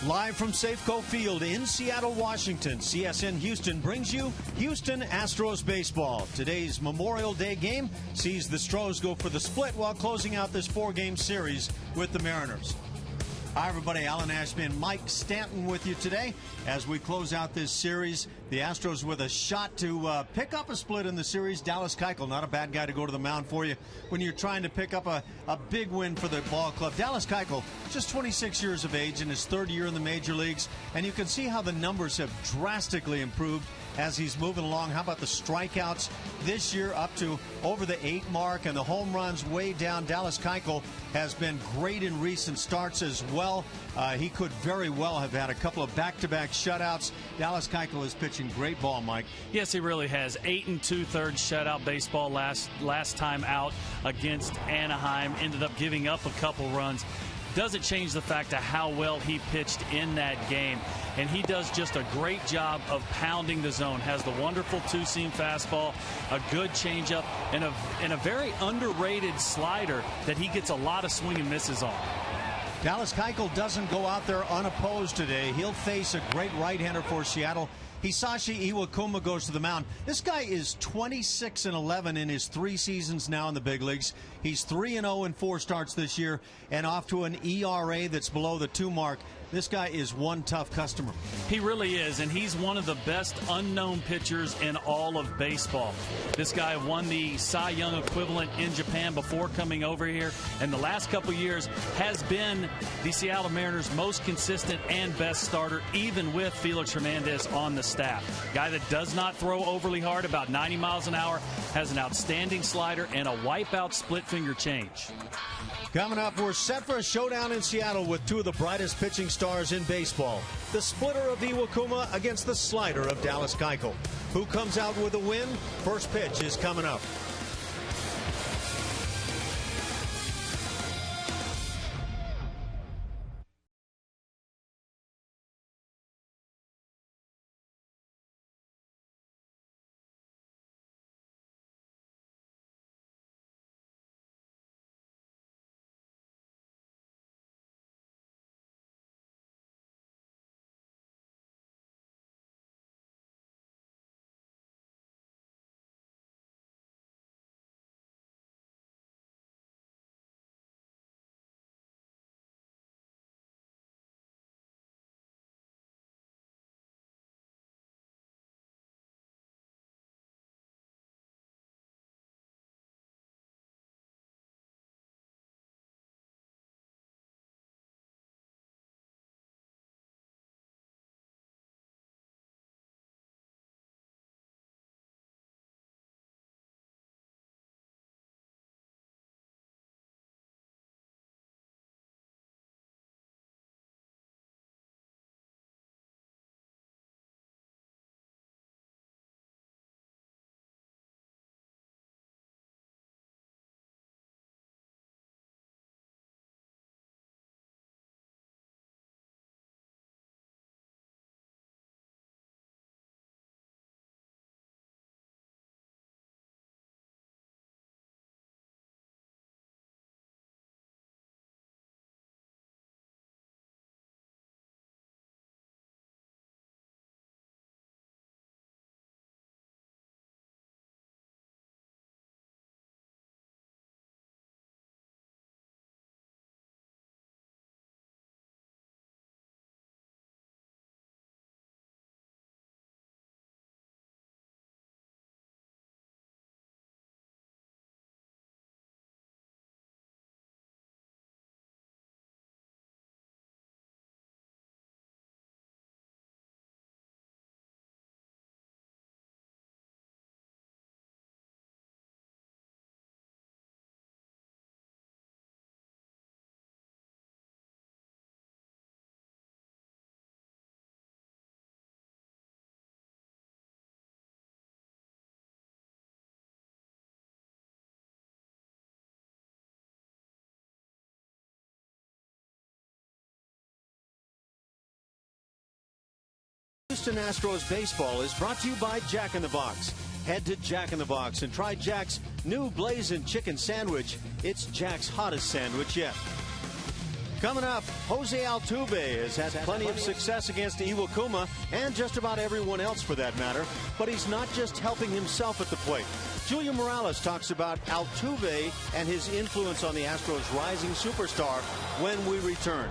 Live from Safeco Field in Seattle, Washington, CSN Houston brings you Houston Astros baseball. Today's Memorial Day game sees the Astros go for the split while closing out this four-game series with the Mariners. Hi, everybody. Alan Ashby, Mike Stanton with you today as we close out this series. The Astros with a shot to pick up a split in the series. Dallas Keuchel, not a bad guy to go to the mound for you when you're trying to pick up a big win for the ball club. Dallas Keuchel, just 26 years of age in his third year in the major leagues, and you can see how the numbers have drastically improved as he's moving along. How about the strikeouts this year up to over the 8 mark, and the home runs way down. Dallas Keuchel has been great in recent starts as well. He could very well have had a couple of back-to-back shutouts. Dallas Keuchel is pitching great ball, Mike. Yes, he really has. 8 2/3 shutout baseball last time out against Anaheim. Ended up giving up a couple runs. Doesn't change the fact of how well he pitched in that game. And he does just a great job of pounding the zone. Has the wonderful two-seam fastball, a good changeup, and a very underrated slider that he gets a lot of swing and misses on. Dallas Keuchel doesn't go out there unopposed today. He'll face a great right-hander for Seattle. Hisashi Iwakuma goes to the mound. This guy is 26-11 in his 3 seasons now in the big leagues. He's 3-0 in 4 starts this year and off to an ERA that's below the 2 mark. This guy is one tough customer. He really is, and he's one of the best unknown pitchers in all of baseball. This guy won the Cy Young equivalent in Japan before coming over here, and the last couple years has been the Seattle Mariners' most consistent and best starter, even with Felix Hernandez on the staff. Guy that does not throw overly hard, about 90 miles an hour, has an outstanding slider and a wipeout split finger change. Coming up, we're set for a showdown in Seattle with 2 of the brightest pitching stars in baseball. The splitter of Iwakuma against the slider of Dallas Keuchel. Who comes out with a win? First pitch is coming up. Houston Astros baseball is brought to you by Jack in the Box. Head to Jack in the Box and try Jack's new Blazing Chicken Sandwich. It's Jack's hottest sandwich yet. Coming up, Jose Altuve has had plenty of success against Iwakuma and just about everyone else for that matter, but he's not just helping himself at the plate. Julia Morales talks about Altuve and his influence on the Astros' rising superstar when we return.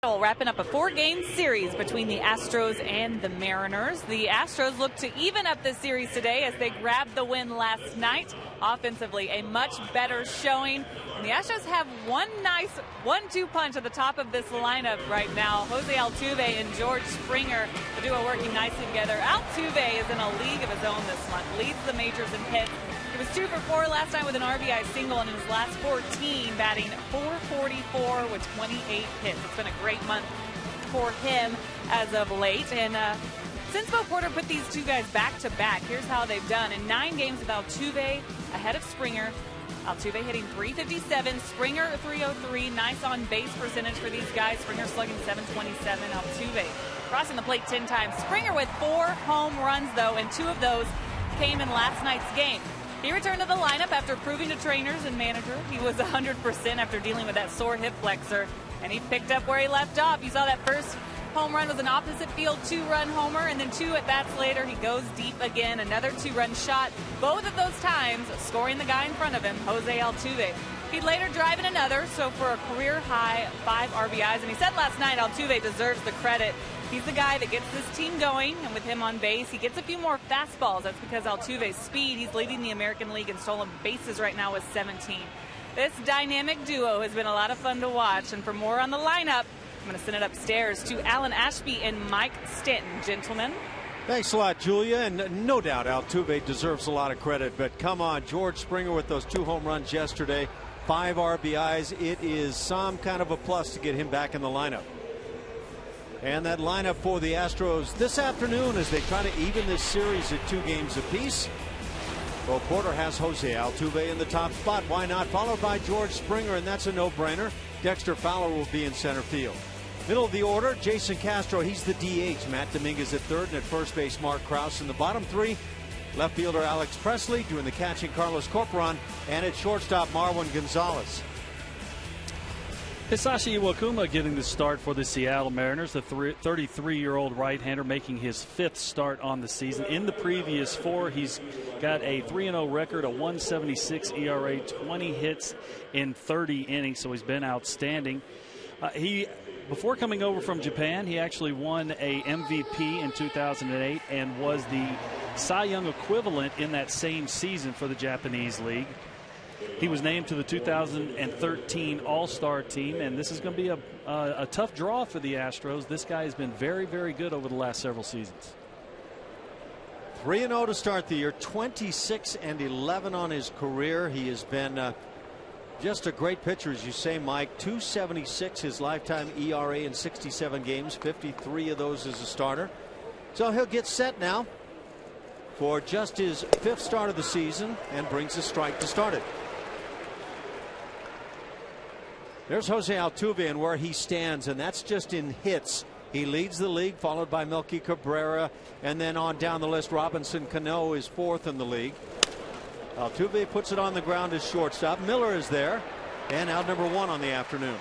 Wrapping up a 4-game series between the Astros and the Mariners. The Astros look to even up this series today as they grabbed the win last night. Offensively, a much better showing. And the Astros have one nice 1-2 punch at the top of this lineup right now. Jose Altuve and George Springer, the duo working nicely together. Altuve is in a league of his own this month, leads the majors in hits. He was 2 for 4 last night with an RBI single, and in his last 14, batting .444 with 28 hits. It's been a great month for him as of late. And since Bo Porter put these two guys back-to-back, here's how they've done. In 9 games with Altuve ahead of Springer, Altuve hitting .357, Springer .303. Nice on-base percentage for these guys. Springer slugging .727, Altuve crossing the plate 10 times. Springer with 4 home runs, though, and 2 of those came in last night's game. He returned to the lineup after proving to trainers and manager he was 100% after dealing with that sore hip flexor, and he picked up where he left off. You saw that first home run was an opposite field 2-run homer, and then 2 at-bats later, he goes deep again, another 2-run shot. Both of those times scoring the guy in front of him, Jose Altuve. He'd later drive in another, so for a career-high 5 RBIs, and he said last night Altuve deserves the credit. He's the guy that gets this team going, and with him on base, he gets a few more fastballs. That's because Altuve's speed. He's leading the American League in stolen bases right now with 17. This dynamic duo has been a lot of fun to watch, and for more on the lineup, I'm going to send it upstairs to Alan Ashby and Mike Stanton. Gentlemen. Thanks a lot, Julia, and no doubt Altuve deserves a lot of credit, but come on, George Springer with those 2 home runs yesterday, 5 RBIs. It is some kind of a plus to get him back in the lineup. And that lineup for the Astros this afternoon as they try to even this series at 2 games apiece. Bo Porter has Jose Altuve in the top spot. Why not? Followed by George Springer, and that's a no-brainer. Dexter Fowler will be in center field. Middle of the order, Jason Castro. He's the DH. Matt Dominguez at third, and at first base, Mark Krause. In the bottom 3, left fielder Alex Presley, doing the catching Carlos Corporon, and at shortstop, Marwin Gonzalez. Hisashi Iwakuma getting the start for the Seattle Mariners, the 33-year-old right-hander making his 5th start on the season. In the previous 4, he's got a 3-0 record, a 1.76 ERA, 20 hits in 30 innings, so he's been outstanding. Before coming over from Japan, he actually won a MVP in 2008 and was the Cy Young equivalent in that same season for the Japanese League. He was named to the 2013 All-Star team, and this is going to be a tough draw for the Astros. This guy has been very, very good over the last several seasons. 3-0 to start the year, 26-11 on his career. He has been just a great pitcher, as you say, Mike. 2.76 his lifetime ERA in 67 games, 53 of those as a starter. So he'll get set now for just his 5th start of the season and brings a strike to start it. There's Jose Altuve and where he stands, and that's just in hits. He leads the league, followed by Melky Cabrera, and then on down the list, Robinson Cano is 4th in the league. Altuve puts it on the ground as shortstop. Miller is there, and out number 1 on the afternoon.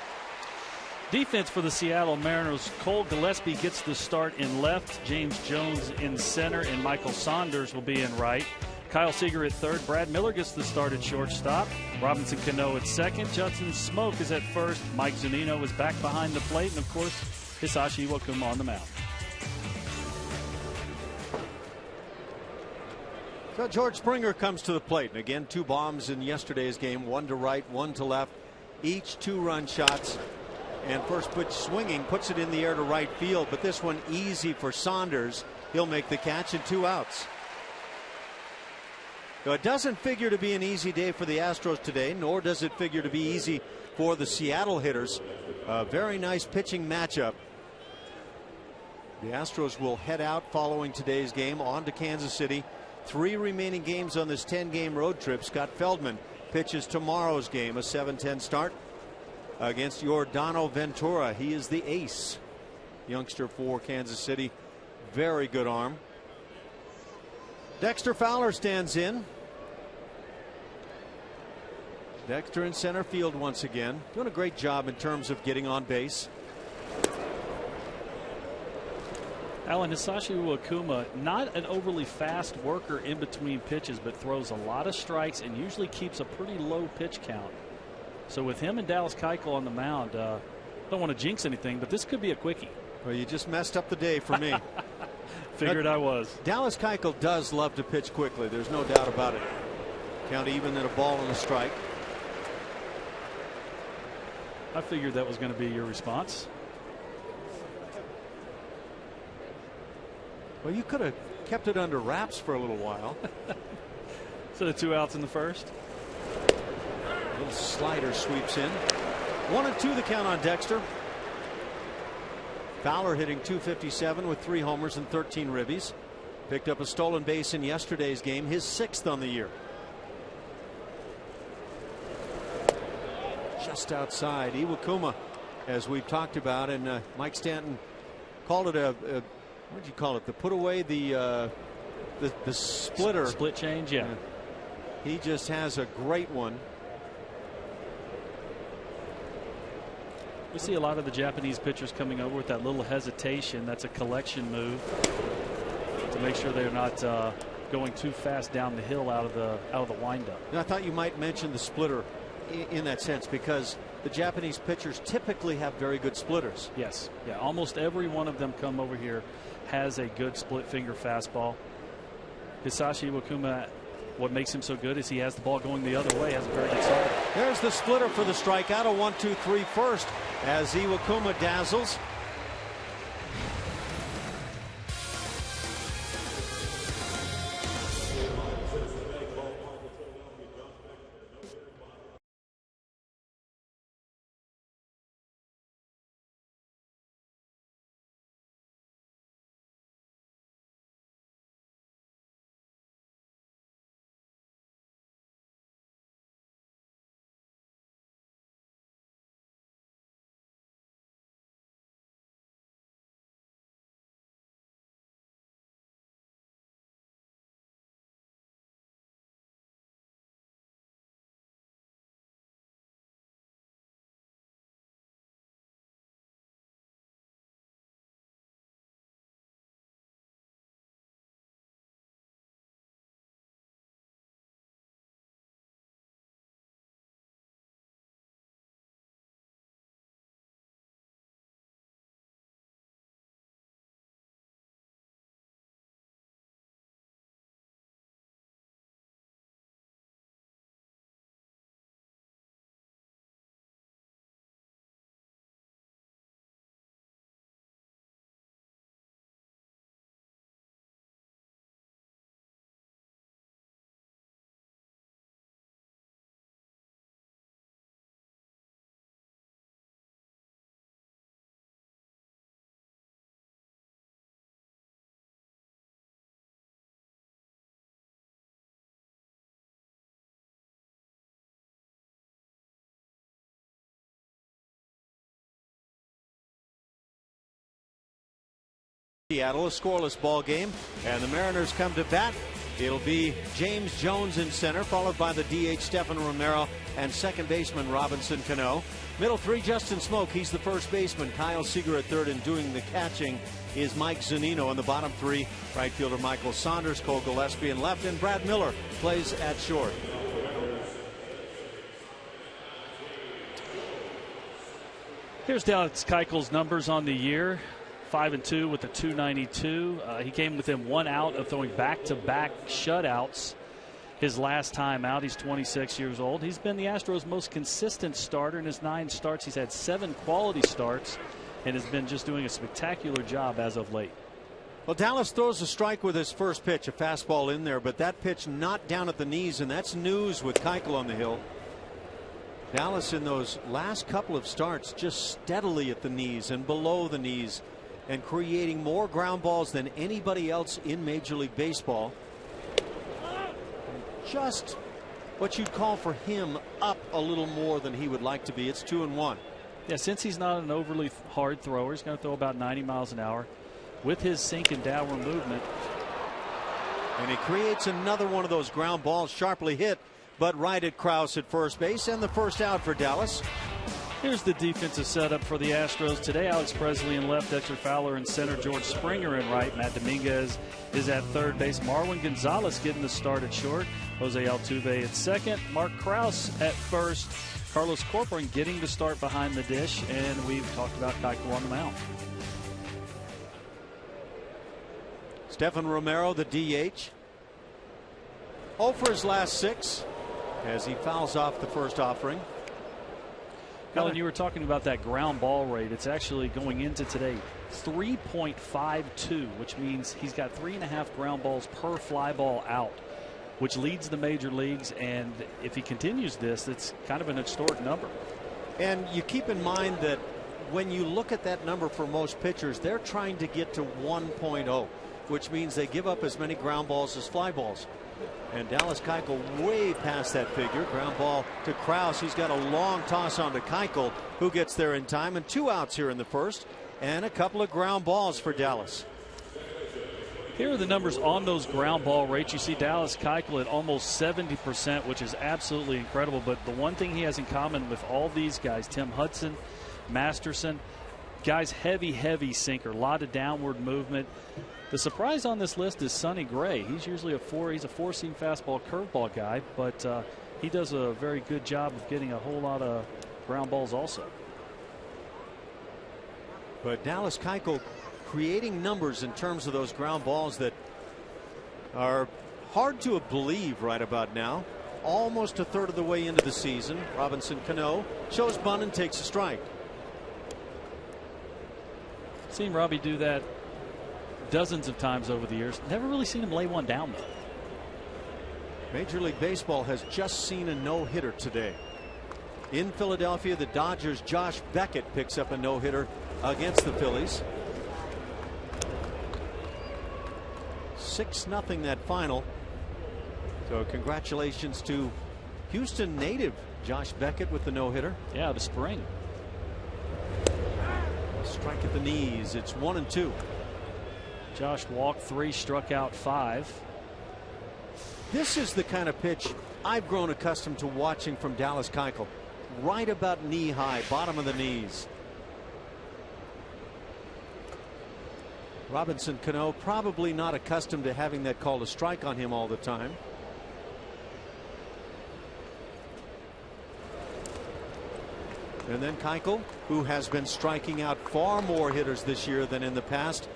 Defense for the Seattle Mariners. Cole Gillespie gets the start in left, James Jones in center, and Michael Saunders will be in right. Kyle Seager at third. Brad Miller gets the start at shortstop. Robinson Cano at second. Judson Smoke is at first. Mike Zunino is back behind the plate. And, of course, Hisashi Iwakuma on the mound. So George Springer comes to the plate. And again, 2 bombs in yesterday's game. 1 to right, 1 to left. Each 2-run shots. And first pitch swinging puts it in the air to right field. But this one easy for Saunders. He'll make the catch and 2 outs. So it doesn't figure to be an easy day for the Astros today, nor does it figure to be easy for the Seattle hitters. A very nice pitching matchup. The Astros will head out following today's game on to Kansas City. 3 remaining games on this 10-game road trip. Scott Feldman pitches tomorrow's game, a 7-10 start against Yordano Ventura. He is the ace youngster for Kansas City. Very good arm. Dexter Fowler stands in. Dexter in center field once again. Doing a great job in terms of getting on base. Alan, Hisashi Iwakuma, not an overly fast worker in between pitches, but throws a lot of strikes and usually keeps a pretty low pitch count. So with him and Dallas Keuchel on the mound, don't want to jinx anything, but this could be a quickie. Well, you just messed up the day for me. Figured I was. Dallas Keuchel does love to pitch quickly. There's no doubt about it. Count even at a ball and a strike. I figured that was going to be your response. Well, you could have kept it under wraps for a little while. So the 2 outs in the first. A little slider sweeps in. 1-2 the count on Dexter. Fowler hitting .257 with 3 homers and 13 ribbies. Picked up a stolen base in yesterday's game, his 6th on the year. Just outside. Iwakuma, as we've talked about, and Mike Stanton called it a what did you call it? The put away, the splitter. Split change, yeah. He just has a great one. We see a lot of the Japanese pitchers coming over with that little hesitation. That's a collection move to make sure they're not going too fast down the hill out of the windup. I thought you might mention the splitter in that sense, because the Japanese pitchers typically have very good splitters. Yes, yeah, almost every one of them come over here has a good split finger fastball. Hisashi Iwakuma, what makes him so good is he has the ball going the other way, has a very good slider. There's the splitter for the strikeout, a 1-2-3 first as Iwakuma dazzles. Seattle, a scoreless ball game, and the Mariners come to bat. It'll be James Jones in center, followed by the DH Stephen Romero and second baseman Robinson Cano. Middle three, Justin Smoke. He's the first baseman. Kyle Seager at third, and doing the catching is Mike Zunino. In the bottom three, right fielder Michael Saunders, Cole Gillespie in left, and Brad Miller plays at short. Here's Dallas Keuchel's numbers on the year. 5-2 with a .292. He came within 1 out of throwing back-to-back shutouts his last time out. He's 26 years old. He's been the Astros' most consistent starter in his 9 starts. He's had 7 quality starts and has been just doing a spectacular job as of late. Well, Dallas throws a strike with his first pitch, a fastball in there, but that pitch not down at the knees, and that's news with Keuchel on the hill. Dallas in those last couple of starts just steadily at the knees and below the knees, and creating more ground balls than anybody else in Major League Baseball. Just what you'd call for him up a little more than he would like to be. It's 2-1. Yeah, since he's not an overly hard thrower, he's going to throw about 90 miles an hour with his sink and downward movement. And he creates another one of those ground balls, sharply hit, but right at Krause at first base, and the first out for Dallas. Here's the defensive setup for the Astros today. Alex Presley in left, Dexter Fowler in center, George Springer in right, Matt Dominguez is at third base, Marwin Gonzalez getting the start at short, Jose Altuve at second, Mark Krause at first, Carlos Corcoran getting the start behind the dish, and we've talked about Keuchel on the mound. Stephen Romero, the DH. 0 for his last 6 as he fouls off the first offering. Colin, you were talking about that ground ball rate. It's actually going into today 3.52, which means he's got 3.5 ground balls per fly ball out, which leads the major leagues. And if he continues this, it's kind of an historic number. And you keep in mind that when you look at that number for most pitchers, they're trying to get to 1.0, which means they give up as many ground balls as fly balls. And Dallas Keuchel way past that figure. Ground ball to Krause. He's got a long toss on to Keuchel, who gets there in time, and 2 outs here in the first, and a couple of ground balls for Dallas. Here are the numbers on those ground ball rates. You see Dallas Keuchel at almost 70%, which is absolutely incredible. But the one thing he has in common with all these guys, Tim Hudson, Masterson, guys heavy sinker, a lot of downward movement. The surprise on this list is Sonny Gray. He's usually he's a 4-seam fastball curveball guy, but he does a very good job of getting a whole lot of ground balls also. But Dallas Keuchel creating numbers in terms of those ground balls that are hard to believe right about now. Almost a third of the way into the season. Robinson Cano shows bunt and takes a strike. Seen Robbie do that dozens of times over the years. Never really seen him lay one down, though. Major League Baseball has just seen a no-hitter today. In Philadelphia, the Dodgers' Josh Beckett picks up a no-hitter against the Phillies. 6-0 that final. So congratulations to Houston native Josh Beckett with the no-hitter. Yeah, the spring. Strike at the knees. It's 1-2. Josh walked 3, struck out 5. This is the kind of pitch I've grown accustomed to watching from Dallas Keuchel. Right about knee high, bottom of the knees. Robinson Cano probably not accustomed to having that called a strike on him all the time. And then Keuchel, who has been striking out far more hitters this year than in the past,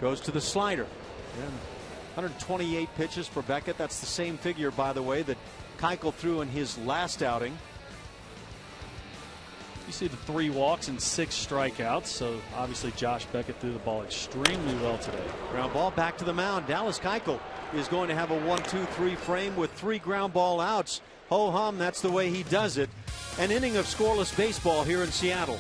goes to the slider. And 128 pitches for Beckett. That's the same figure, by the way, that Keuchel threw in his last outing. You see the 3 walks and 6 strikeouts. So obviously Josh Beckett threw the ball extremely well today. Ground ball back to the mound. Dallas Keuchel is going to have a 1-2-3 frame with 3 ground ball outs. Ho hum, that's the way he does it. An inning of scoreless baseball here in Seattle.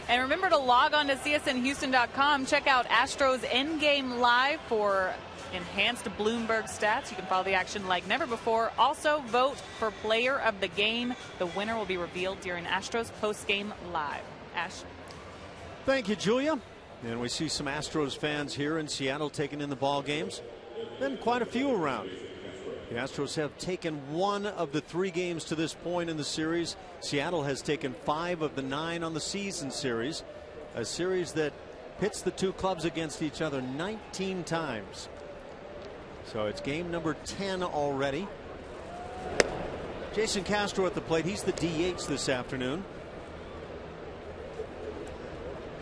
And remember to log on to csnhouston.com. Check out Astros Endgame Live for enhanced Bloomberg stats. You can follow the action like never before. Also, vote for Player of the Game. The winner will be revealed during Astros Postgame Live. Ash. Thank you, Julia. And we see some Astros fans here in Seattle taking in the ball games. Been quite a few around. The Astros have taken 1 of the 3 games to this point in the series. Seattle has taken 5 of the 9 on the season series. A series that pits the two clubs against each other 19 times. So it's game number 10 already. Jason Castro at the plate. He's the DH this afternoon.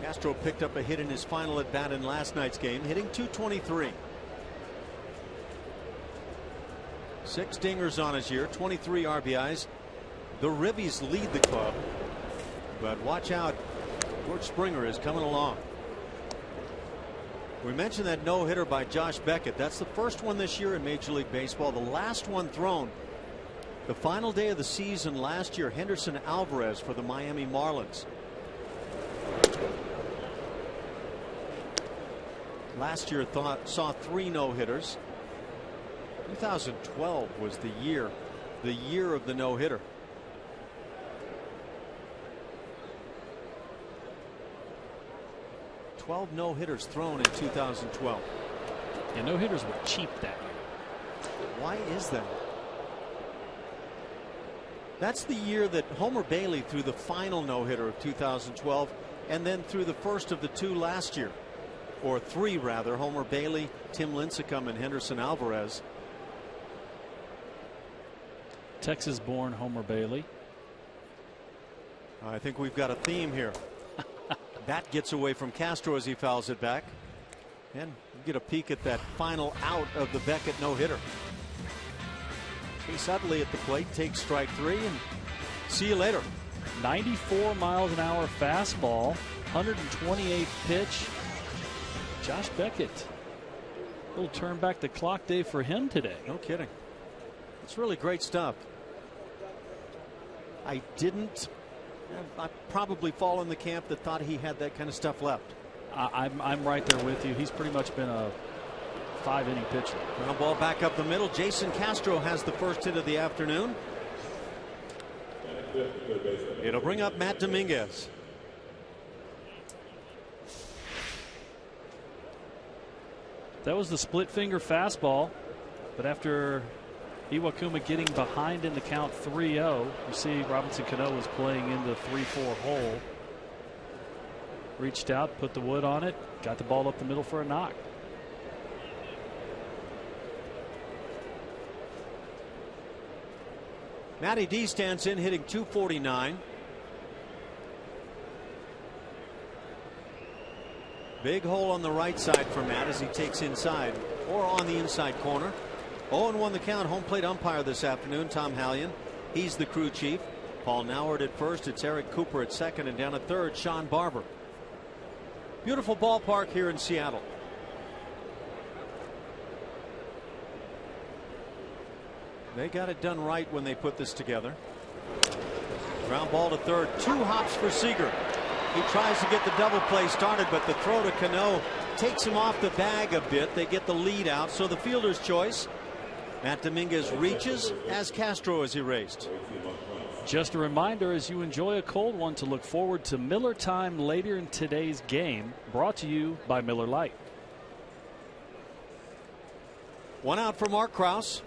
Castro picked up a hit in his final at bat in last night's game, hitting .223. 6 dingers on his year, 23 RBIs. The Ribbies lead the club, but watch out, George Springer is coming along. We mentioned that no-hitter by Josh Beckett. That's the first one this year in Major League Baseball. The last one thrown the final day of the season last year. Henderson Alvarez for the Miami Marlins. Last year saw 3 no-hitters. 2012 was the year of the no-hitter. $12 no-hitters thrown in 2012. And no-hitters were cheap that year. Why is that? That's the year that Homer Bailey threw the final no-hitter of 2012 and then threw the first of the 2 last year. Or 3 rather. Homer Bailey, Tim Lincecum, and Henderson Alvarez. Texas-born Homer Bailey. I think we've got a theme here. That gets away from Castro as he fouls it back. And we get a peek at that final out of the Beckett no-hitter. Chase Utley at the plate takes strike 3 and see you later. 94 miles an hour fastball, 128th pitch. Josh Beckett. A little turn back the clock day for him today. No kidding. It's really great stuff. I probably fall in the camp that thought he had that kind of stuff left. I'm right there with you. He's pretty much been a 5-inning pitcher. Ground ball back up the middle. Jason Castro has the first hit of the afternoon. It'll bring up Matt Dominguez. That was the split finger fastball, but after Iwakuma getting behind in the count 3-0, you see Robinson Cano was playing in the 3-4 hole. Reached out, put the wood on it, got the ball up the middle for a knock. Matty D stands in, hitting .249. Big hole on the right side for Matt as he takes inside or on the inside corner. 0-1 the count. Home plate umpire this afternoon, Tom Hallion. He's the crew chief. Paul Noward at first. It's Eric Cooper at second, and down at third, Sean Barber. Beautiful ballpark here in Seattle. They got it done right when they put this together. Ground ball to third. 2 hops for Seager. He tries to get the double play started, but the throw to Cano takes him off the bag a bit. They get the lead out, so the fielder's choice. Matt Dominguez reaches as Castro is erased. Just a reminder as you enjoy a cold one to look forward to Miller Time later in today's game, brought to you by Miller Lite. 1 out for Mark Krause.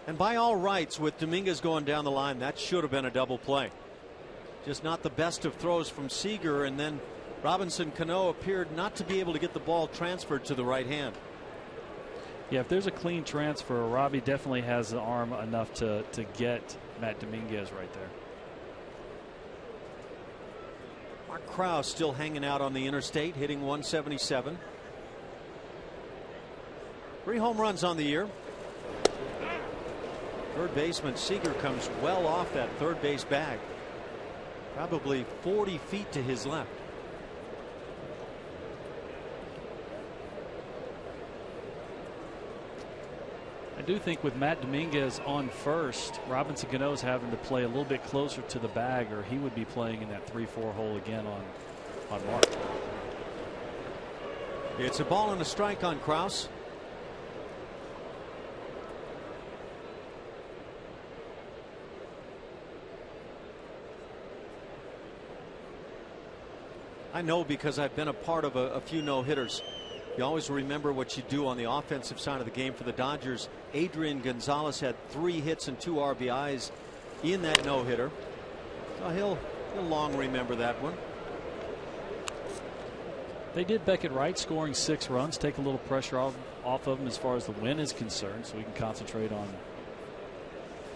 And by all rights, with Dominguez going down the line, that should have been a double play. Just not the best of throws from Seager, and then Robinson Cano appeared not to be able to get the ball transferred to the right hand. Yeah, if there's a clean transfer, Robbie definitely has the arm enough to get Matt Dominguez right there. Mark Krause still hanging out on the interstate, hitting .177. 3 home runs on the year. Third baseman Seager comes well off that third base bag. Probably 40 feet to his left. I do think with Matt Dominguez on first, Robinson Cano's having to play a little bit closer to the bag, or he would be playing in that 3-4 hole again on on Mark. It's a ball and a strike on Krause. I know because I've been a part of a few no-hitters. You always remember what you do on the offensive side of the game for the Dodgers. Adrian Gonzalez had 3 hits and 2 RBIs in that no-hitter. So he'll long remember that one. They did Beckett right, scoring 6 runs, take a little pressure off of him as far as the win is concerned, so we can concentrate on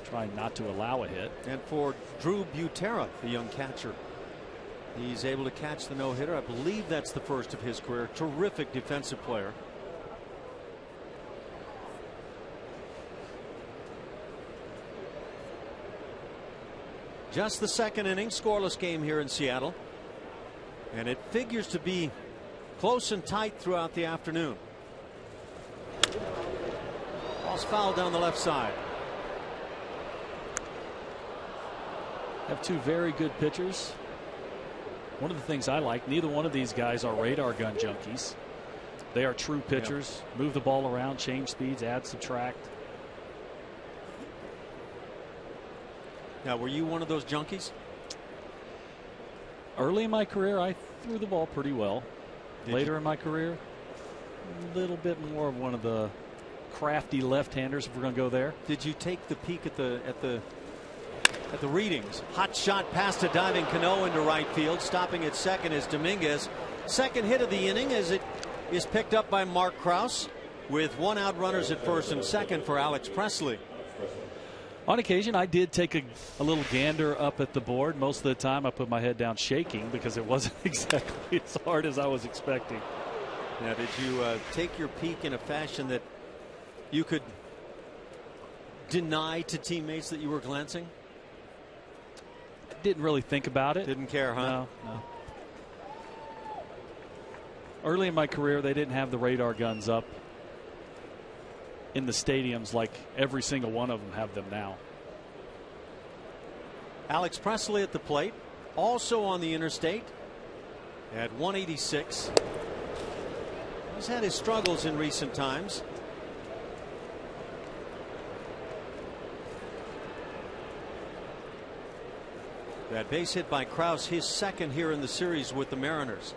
trying not to allow a hit. And for Drew Butera, the young catcher, he's able to catch the no-hitter. I believe that's the first of his career. Terrific defensive player. Just the second inning, scoreless game here in Seattle. And it figures to be close and tight throughout the afternoon. Ball's fouled down the left side. Have 2 very good pitchers. One of the things I like, neither one of these guys are radar gun junkies. They are true pitchers. Yeah. Move the ball around, change speeds, add, subtract. Now, were you one of those junkies? Early in my career, I threw the ball pretty well. Later in my career, a little bit more of one of the crafty left-handers, if we're going to go there. Did you take the peek at the readings? Hot shot past a diving Cano into right field. Stopping at second is Dominguez. Second hit of the inning as it is picked up by Mark Krause with 1 out, runners at first and second for Alex Presley. On occasion, I did take a little gander up at the board. Most of the time, I put my head down shaking because it wasn't exactly as hard as I was expecting. Now, did you take your peek in a fashion that you could deny to teammates that you were glancing? Didn't really think about it. Didn't care, huh? No. Early in my career, they didn't have the radar guns up in the stadiums like every single one of them have them now. Alex Presley at the plate, also on the interstate at 186. He's had his struggles in recent times. That base hit by Krause, his second here in the series with the Mariners.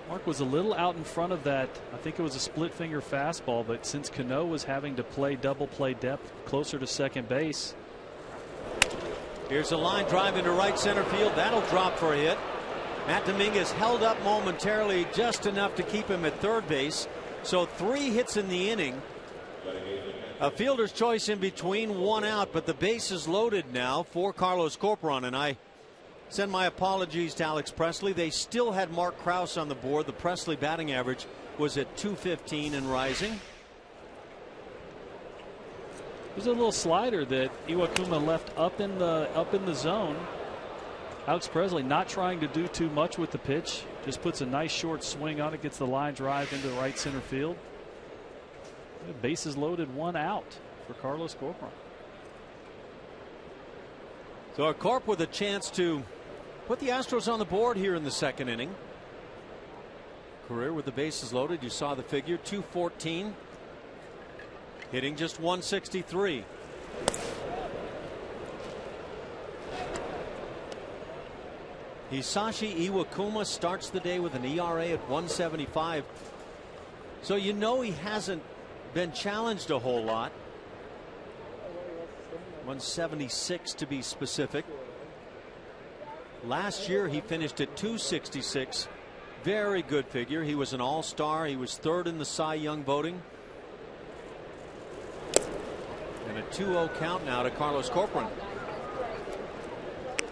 Mark was a little out in front of that. I think it was a split finger fastball, but since Cano was having to play double play depth closer to second base. Here's a line drive into right center field. That'll drop for a hit. Matt Dominguez held up momentarily, just enough to keep him at third base. So 3 hits in the inning. A fielder's choice in between, 1 out, but the base is loaded now for Carlos Corporon, and I send my apologies to Alex Presley. They still had Mark Krause on the board. The Presley batting average was at .215 and rising. There's a little slider that Iwakuma left up in the zone. Alex Presley not trying to do too much with the pitch, just puts a nice short swing on it, gets the line drive into right center field. The bases loaded, 1 out for Carlos Corporon. So a Corp with a chance to put the Astros on the board here in the second inning. Career with the bases loaded. You saw the figure, .214. Hitting just .163. Hisashi Iwakuma starts the day with an ERA at .175. So you know he hasn't been challenged a whole lot. 176 to be specific. Last year he finished at .266. Very good figure. He was an all-star. He was third in the Cy Young voting. And a 2-0 count now to Carlos Corporon.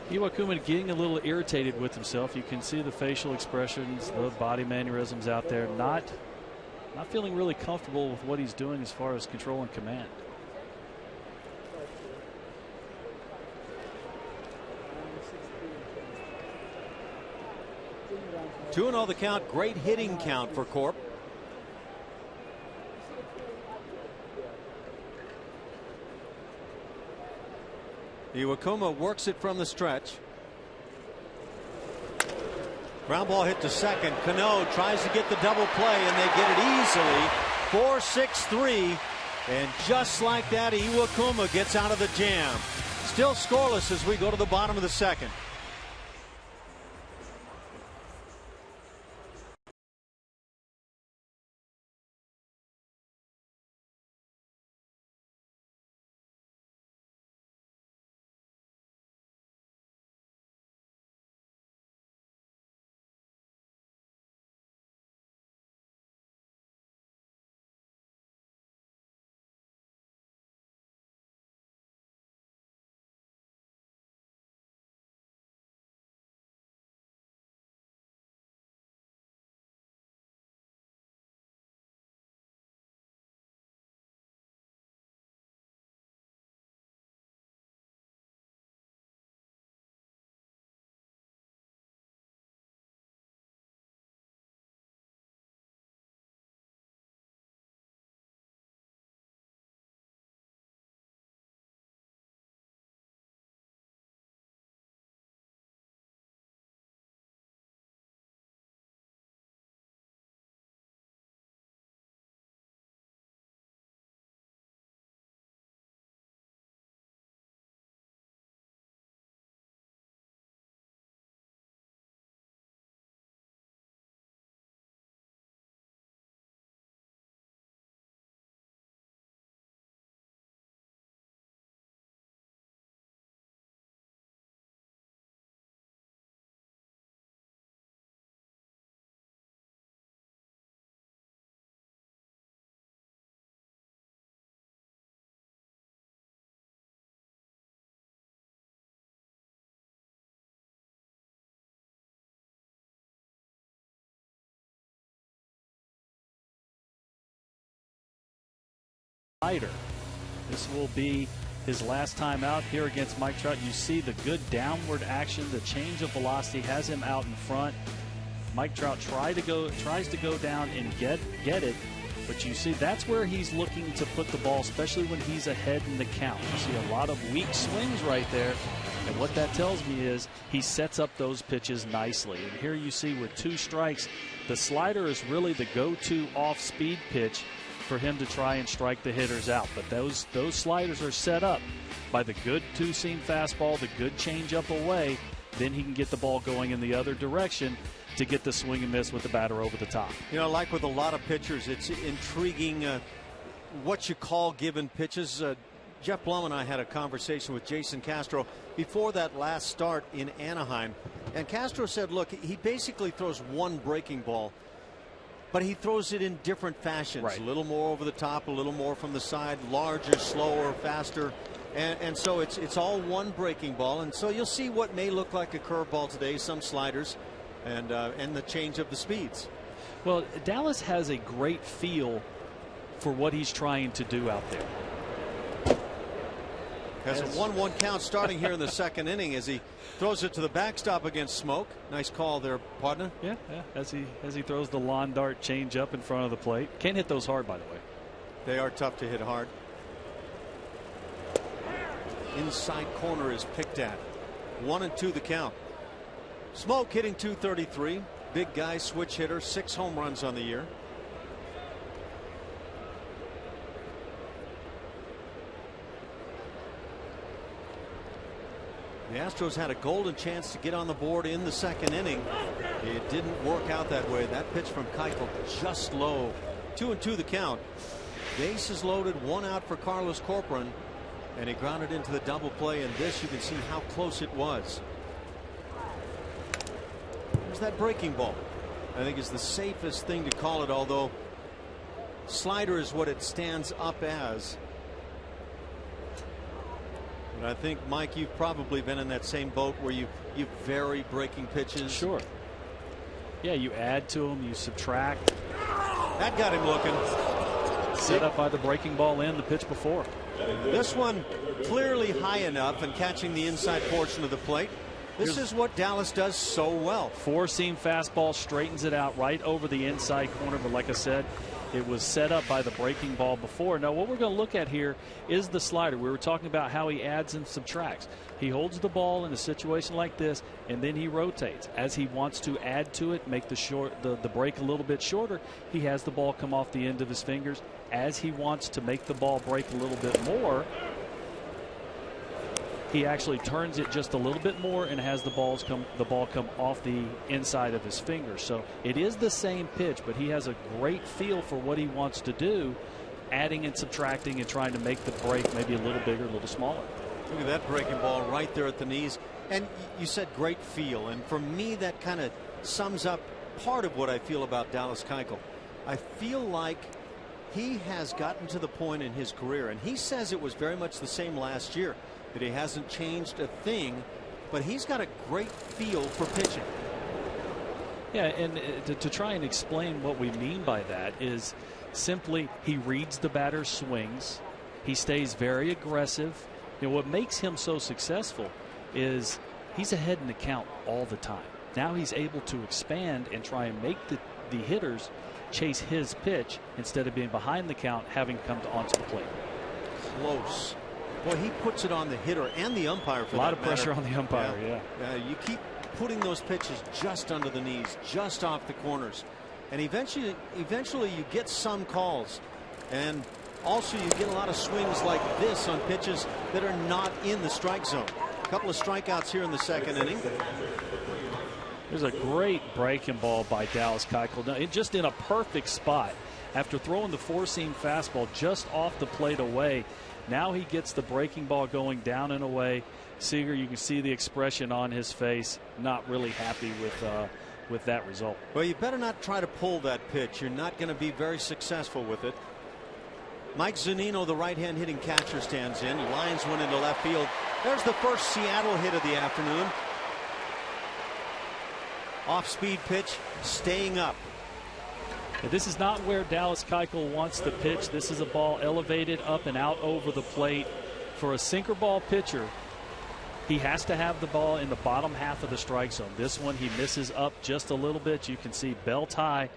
Iwakuma getting a little irritated with himself. You can see the facial expressions, the body mannerisms out there. Not feeling really comfortable with what he's doing as far as control and command. Two and all the count. Great hitting count for Corp. Iwakuma works it from the stretch. Ground ball hit to second. Cano tries to get the double play, and they get it easily. 4-6-3. And just like that, Iwakuma gets out of the jam. Still scoreless as we go to the bottom of the second. This will be his last time out here against Mike Trout. You see the good downward action, the change of velocity has him out in front. Mike Trout tries to go down and get it, but you see that's where he's looking to put the ball, especially when he's ahead in the count. You see a lot of weak swings right there, and what that tells me is he sets up those pitches nicely. And here you see with 2 strikes, the slider is really the go-to off-speed pitch for him to try and strike the hitters out. But those sliders are set up by the good 2-seam fastball, the good changeup away. Then he can get the ball going in the other direction to get the swing and miss with the batter over the top. You know, like with a lot of pitchers, it's intriguing what you call given pitches. Jeff Blum and I had a conversation with Jason Castro before that last start in Anaheim. And Castro said, look, he basically throws one breaking ball, but he throws it in different fashions. Right. A little more over the top, a little more from the side, larger, slower, faster. And so it's all one breaking ball. And so you'll see what may look like a curveball today, some sliders, and the change of the speeds. Well, Dallas has a great feel for what he's trying to do out there. Has a 1-1 count starting here in the second inning as he throws it to the backstop against Smoke. Nice call there, partner. Yeah. As he throws the lawn dart change up in front of the plate. Can't hit those hard, by the way. They are tough to hit hard. Inside corner is picked at. 1-2 the count. Smoke hitting .233. Big guy, switch hitter, 6 home runs on the year. The Astros had a golden chance to get on the board in the second inning. It didn't work out that way. That pitch from Keuchel just low. 2-2 the count. Bases loaded, 1 out for Carlos Corcoran, and he grounded into the double play. And this, you can see how close it was. There's that breaking ball. I think is the safest thing to call it, although slider is what it stands up as. And I think, Mike, you've probably been in that same boat where you vary breaking pitches. Sure. Yeah, you add to them, you subtract. That got him looking. Set up by the breaking ball in the pitch before. This one clearly high enough and catching the inside portion of the plate. This is what Dallas does so well. 4-seam fastball straightens it out right over the inside corner. But like I said, It was set up by the breaking ball before. Now, what we're going to look at here is the slider. We were talking about how he adds and subtracts. He holds the ball in a situation like this, and then he rotates. As he wants to add to it, make the break a little bit shorter, he has the ball come off the end of his fingers. As he wants to make the ball break a little bit more, he actually turns it just a little bit more and has the ball come off the inside of his fingers. So it is the same pitch, but he has a great feel for what he wants to do, adding and subtracting and trying to make the break maybe a little bigger, a little smaller. Look at that breaking ball right there at the knees. And you said great feel, and for me that kind of sums up part of what I feel about Dallas Keuchel. I feel like he has gotten to the point in his career, and he says it was very much the same last year, that he hasn't changed a thing, but he's got a great feel for pitching. Yeah, and to try and explain what we mean by that is simply he reads the batter's swings. He stays very aggressive. You know, what makes him so successful is he's ahead in the count all the time. Now he's able to expand and try and make the hitters chase his pitch instead of being behind the count, having come onto the plate. Close. Boy, he puts it on the hitter and the umpire for that matter. A lot of pressure on the umpire, yeah. You keep putting those pitches just under the knees, just off the corners. And eventually you get some calls. And also you get a lot of swings like this on pitches that are not in the strike zone. A couple of strikeouts here in the second inning. There's a great breaking ball by Dallas Keuchel. Just in a perfect spot. After throwing the four-seam fastball just off the plate away, now he gets the breaking ball going down and away. Seager, you can see the expression on his face, not really happy with that result. Well, you better not try to pull that pitch. You're not going to be very successful with it. Mike Zunino, the right-hand hitting catcher, stands in. Lines one into left field. There's the first Seattle hit of the afternoon. Off-speed pitch, staying up. This is not where Dallas Keuchel wants the pitch. This is a ball elevated up and out over the plate. For a sinker ball pitcher, he has to have the ball in the bottom half of the strike zone. This one he misses up just a little bit. You can see belt high.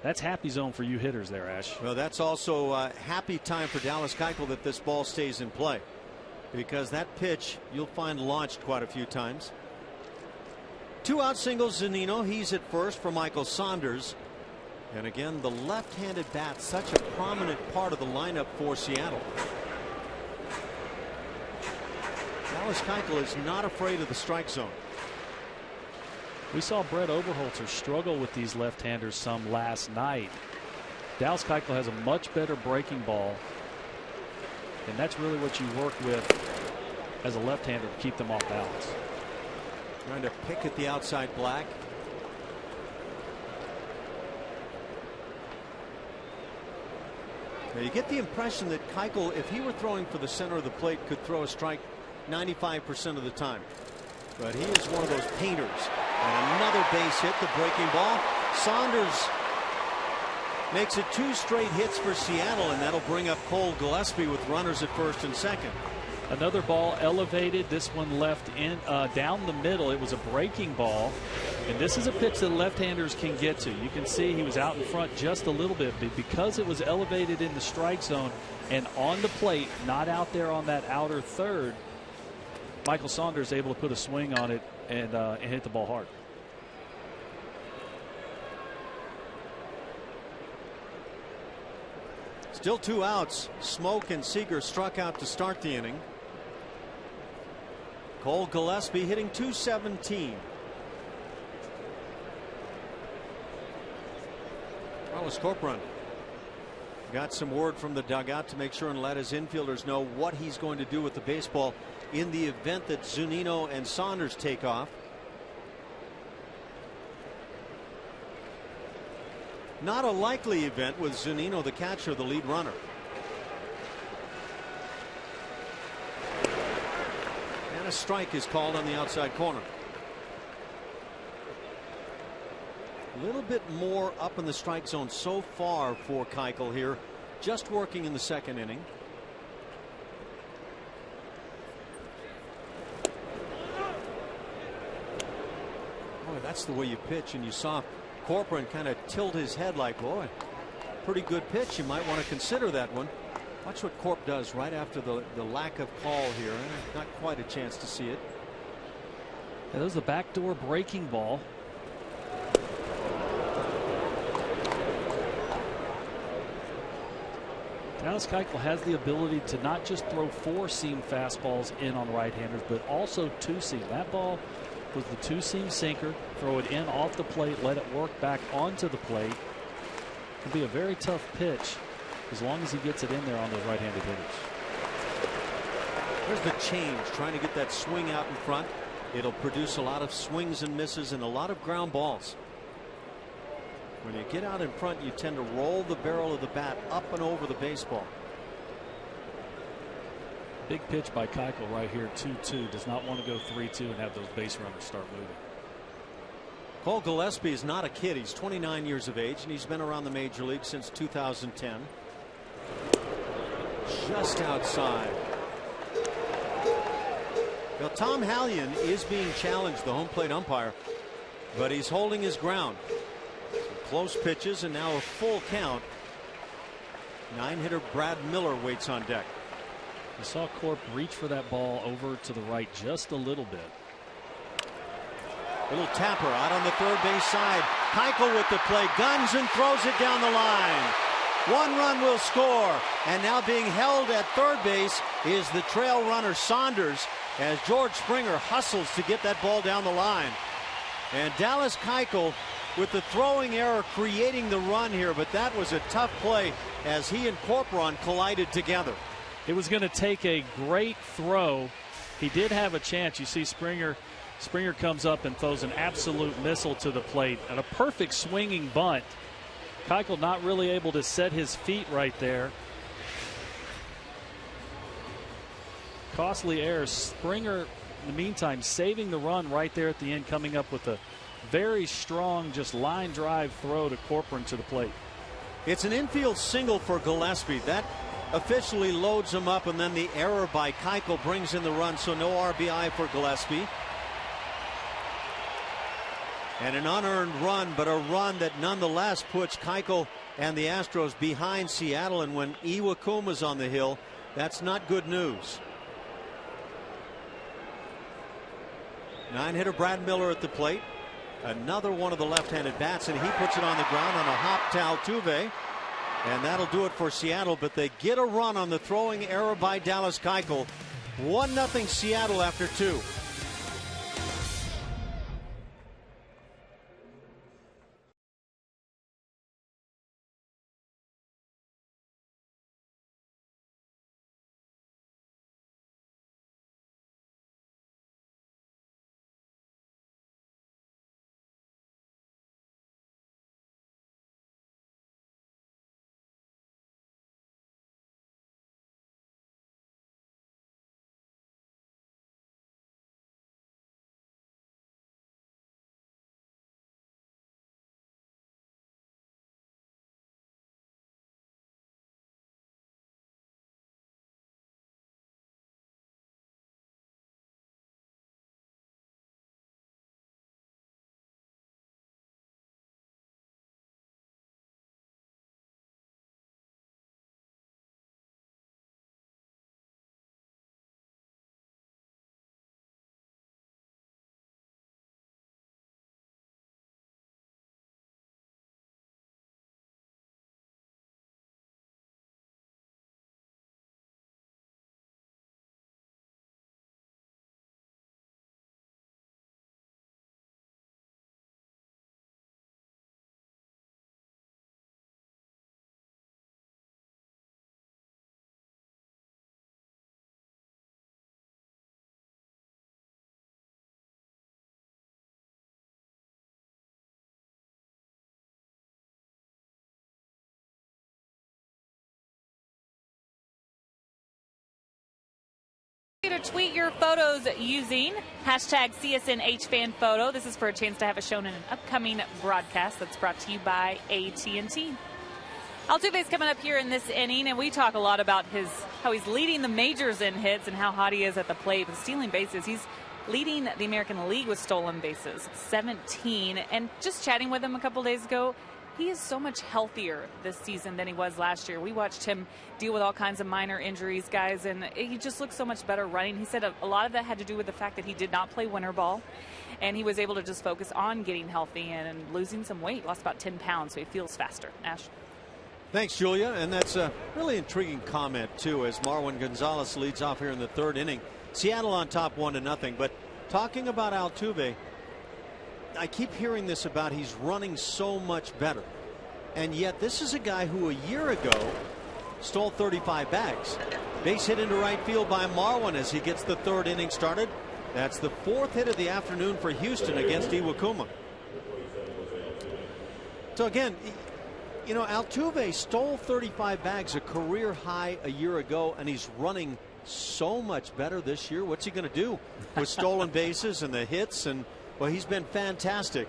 That's happy zone for you hitters there, Ash. Well, that's also a happy time for Dallas Keuchel that this ball stays in play, because that pitch you'll find launched quite a few times. 2-out singles Zunino. He's at first for Michael Saunders. And again, the left-handed bat, such a prominent part of the lineup for Seattle. Dallas Keuchel is not afraid of the strike zone. We saw Brett Oberholzer struggle with these left-handers some last night. Dallas Keuchel has a much better breaking ball, and that's really what you work with as a left-hander to keep them off balance. Trying to pick at the outside black. Now you get the impression that Keuchel, if he were throwing for the center of the plate, could throw a strike 95% of the time. But he is one of those painters. And another base hit, the breaking ball. Saunders makes it 2 straight hits for Seattle, and that'll bring up Cole Gillespie with runners at first and second. Another ball elevated. This one left in down the middle. It was a breaking ball, and this is a pitch that left-handers can get to. You can see he was out in front just a little bit, but because it was elevated in the strike zone and on the plate, not out there on that outer third, Michael Saunders able to put a swing on it and hit the ball hard. Still 2 outs. Smoke and Seager struck out to start the inning. Cole Gillespie hitting .217. Carlos Corcoran got some word from the dugout to make sure and let his infielders know what he's going to do with the baseball in the event that Zunino and Saunders take off. Not a likely event with Zunino, the catcher, the lead runner. And a strike is called on the outside corner. A little bit more up in the strike zone so far for Keuchel here, just working in the second inning. Boy, that's the way you pitch, and you saw Corcoran kind of tilt his head like, boy, pretty good pitch, you might want to consider that one. Watch what Corp does right after the lack of call here. Not quite a chance to see it. Yeah, there's a backdoor breaking ball. Dallas Keuchel has the ability to not just throw four-seam fastballs in on right-handers, but also two-seam. That ball was the two-seam sinker. Throw it in off the plate, let it work back onto the plate. It'll be a very tough pitch as long as he gets it in there on those right-handed hitters. There's the change, trying to get that swing out in front. It'll produce a lot of swings and misses and a lot of ground balls. When you get out in front, you tend to roll the barrel of the bat up and over the baseball. Big pitch by Keuchel right here, 2-2. Does not want to go 3-2 and have those base runners start moving. Cole Gillespie is not a kid. He's 29 years of age, and he's been around the major league since 2010. Just outside. Well, Tom Hallion is being challenged, the home plate umpire, but he's holding his ground. Close pitches and now a full count. 9-hitter Brad Miller waits on deck. You saw Corp reach for that ball over to the right just a little bit. A little tapper out on the third base side. Keuchel with the play, guns and throws it down the line. 1 run will score, and now being held at third base is the trail runner Saunders as George Springer hustles to get that ball down the line. And Dallas Keuchel with the throwing error creating the run here, but that was a tough play as he and Corporon collided together. It was going to take a great throw. He did have a chance. You see Springer comes up and throws an absolute missile to the plate and a perfect swinging bunt. Keuchel not really able to set his feet right there. Costly error. Springer in the meantime saving the run right there at the end, coming up with a very strong just line drive throw to Corcoran to the plate. It's an infield single for Gillespie. That officially loads him up, and then the error by Keuchel brings in the run, so no RBI for Gillespie. And an unearned run, but a run that nonetheless puts Keuchel and the Astros behind Seattle. And when Iwakuma's on the hill, that's not good news. 9-hitter Brad Miller at the plate. Another one of the left-handed bats, and he puts it on the ground on a hop to Altuve. And that'll do it for Seattle, but they get a run on the throwing error by Dallas Keuchel. 1-0 Seattle after 2. To tweet your photos using hashtag CSNHFanPhoto. This is for a chance to have it shown in an upcoming broadcast that's brought to you by AT&T. Altuve's coming up here in this inning, and we talk a lot about how he's leading the majors in hits and how hot he is at the plate with stealing bases. He's leading the American League with stolen bases, 17. And just chatting with him a couple days ago, he is so much healthier this season than he was last year. We watched him deal with all kinds of minor injuries, guys, and he just looks so much better running. He said a lot of that had to do with the fact that he did not play winter ball, and he was able to just focus on getting healthy and losing some weight. Lost about 10 pounds, so he feels faster. Ash. Thanks, Julia. And that's a really intriguing comment, too, as Marwin Gonzalez leads off here in the third inning. Seattle on top 1-0. But talking about Altuve, I keep hearing this about he's running so much better. And yet this is a guy who a year ago stole 35 bags. Base hit into right field by Marwin as he gets the third inning started. That's the fourth hit of the afternoon for Houston against Iwakuma. So again, you know, Altuve stole 35 bags, a career high a year ago, and he's running so much better this year. What's he going to do with stolen bases and the hits? And well, he's been fantastic.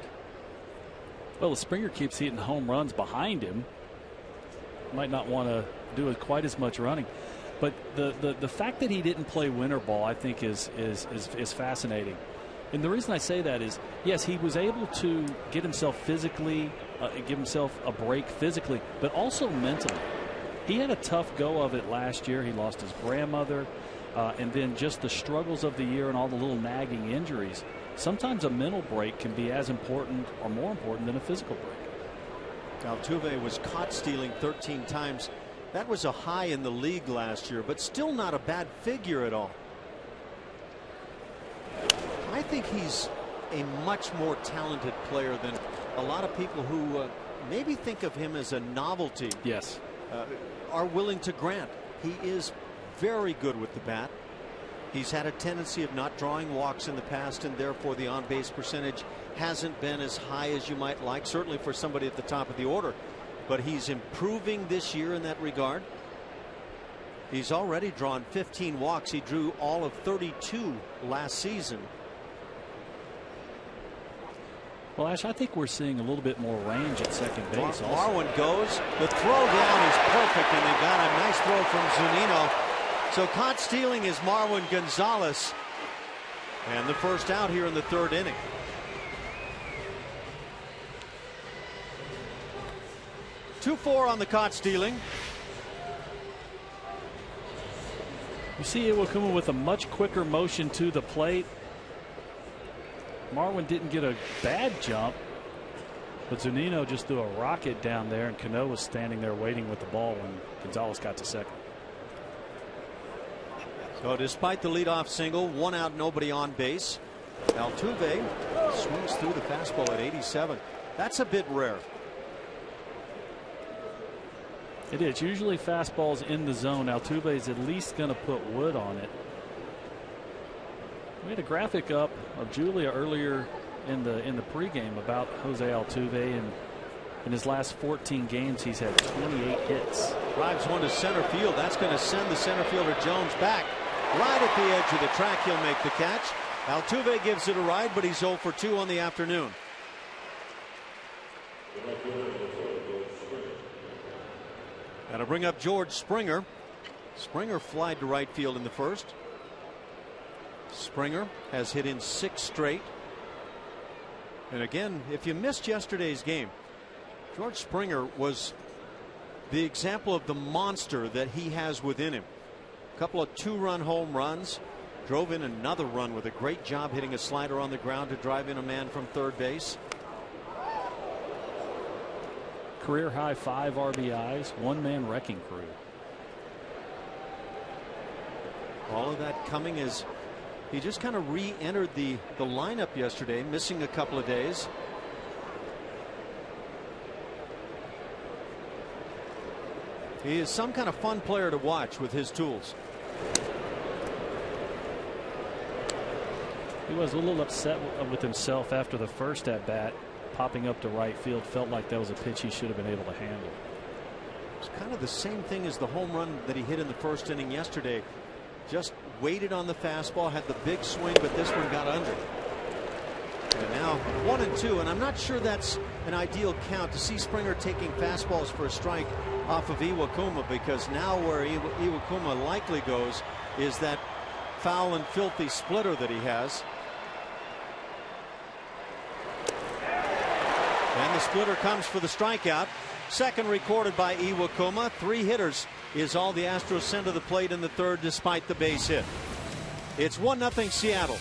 Well, if Springer keeps hitting home runs behind him, might not want to do quite as much running. But the fact that he didn't play winter ball, I think, is fascinating. And the reason I say that is, yes, he was able to get himself physically, give himself a break physically, but also mentally. He had a tough go of it last year. He lost his grandmother, and then just the struggles of the year and all the little nagging injuries. Sometimes a mental break can be as important or more important than a physical break. Altuve was caught stealing 13 times. That was a high in the league last year, but still not a bad figure at all. I think he's a much more talented player than a lot of people who maybe think of him as a novelty. Yes. Are willing to grant. He is very good with the bat. He's had a tendency of not drawing walks in the past, and therefore the on-base percentage hasn't been as high as you might like, certainly for somebody at the top of the order. But he's improving this year in that regard. He's already drawn 15 walks. He drew all of 32 last season. Well, Ash, I think we're seeing a little bit more range at second base. Marwin goes. The throw down is perfect, and they got a nice throw from Zunino. So caught stealing is Marwin Gonzalez. And the first out here in the third inning. Two-4 on the caught stealing. You see Iwakuma with a much quicker motion to the plate. Marwin didn't get a bad jump, but Zunino just threw a rocket down there, and Cano was standing there waiting with the ball when Gonzalez got to second. So despite the leadoff single, one out, nobody on base, Altuve swings through the fastball at 87. That's a bit rare. It is. Usually fastballs in the zone. Altuve is at least going to put wood on it. We had a graphic up of Julia earlier in the pregame about Jose Altuve, and in his last 14 games he's had 28 hits. Drives one to center field. That's going to send the center fielder Jones back. Right at the edge of the track, he'll make the catch. Altuve gives it a ride, but he's 0 for 2 on the afternoon. That'll bring up George Springer. Springer flied to right field in the first. Springer has hit in 6 straight. And again, if you missed yesterday's game, George Springer was the example of the monster that he has within him. A couple of 2-run home runs. Drove in another run with a great job hitting a slider on the ground to drive in a man from third base. Career high 5 RBIs, one-man wrecking crew. All of that coming as he just kind of re-entered the lineup yesterday, missing a couple of days. He is some kind of fun player to watch with his tools. He was a little upset with himself after the first at bat. Popping up to right field, felt like that was a pitch he should have been able to handle. It's kind of the same thing as the home run that he hit in the first inning yesterday. Just waited on the fastball, had the big swing, but this one got under. And now 1-2, and I'm not sure that's an ideal count to see Springer taking fastballs for a strike off of Iwakuma, because now where Iwakuma likely goes is that foul and filthy splitter that he has. And the splitter comes for the strikeout. Second recorded by Iwakuma. 3 hitters is all the Astros sent to the plate in the third despite the base hit. It's 1-0 Seattle.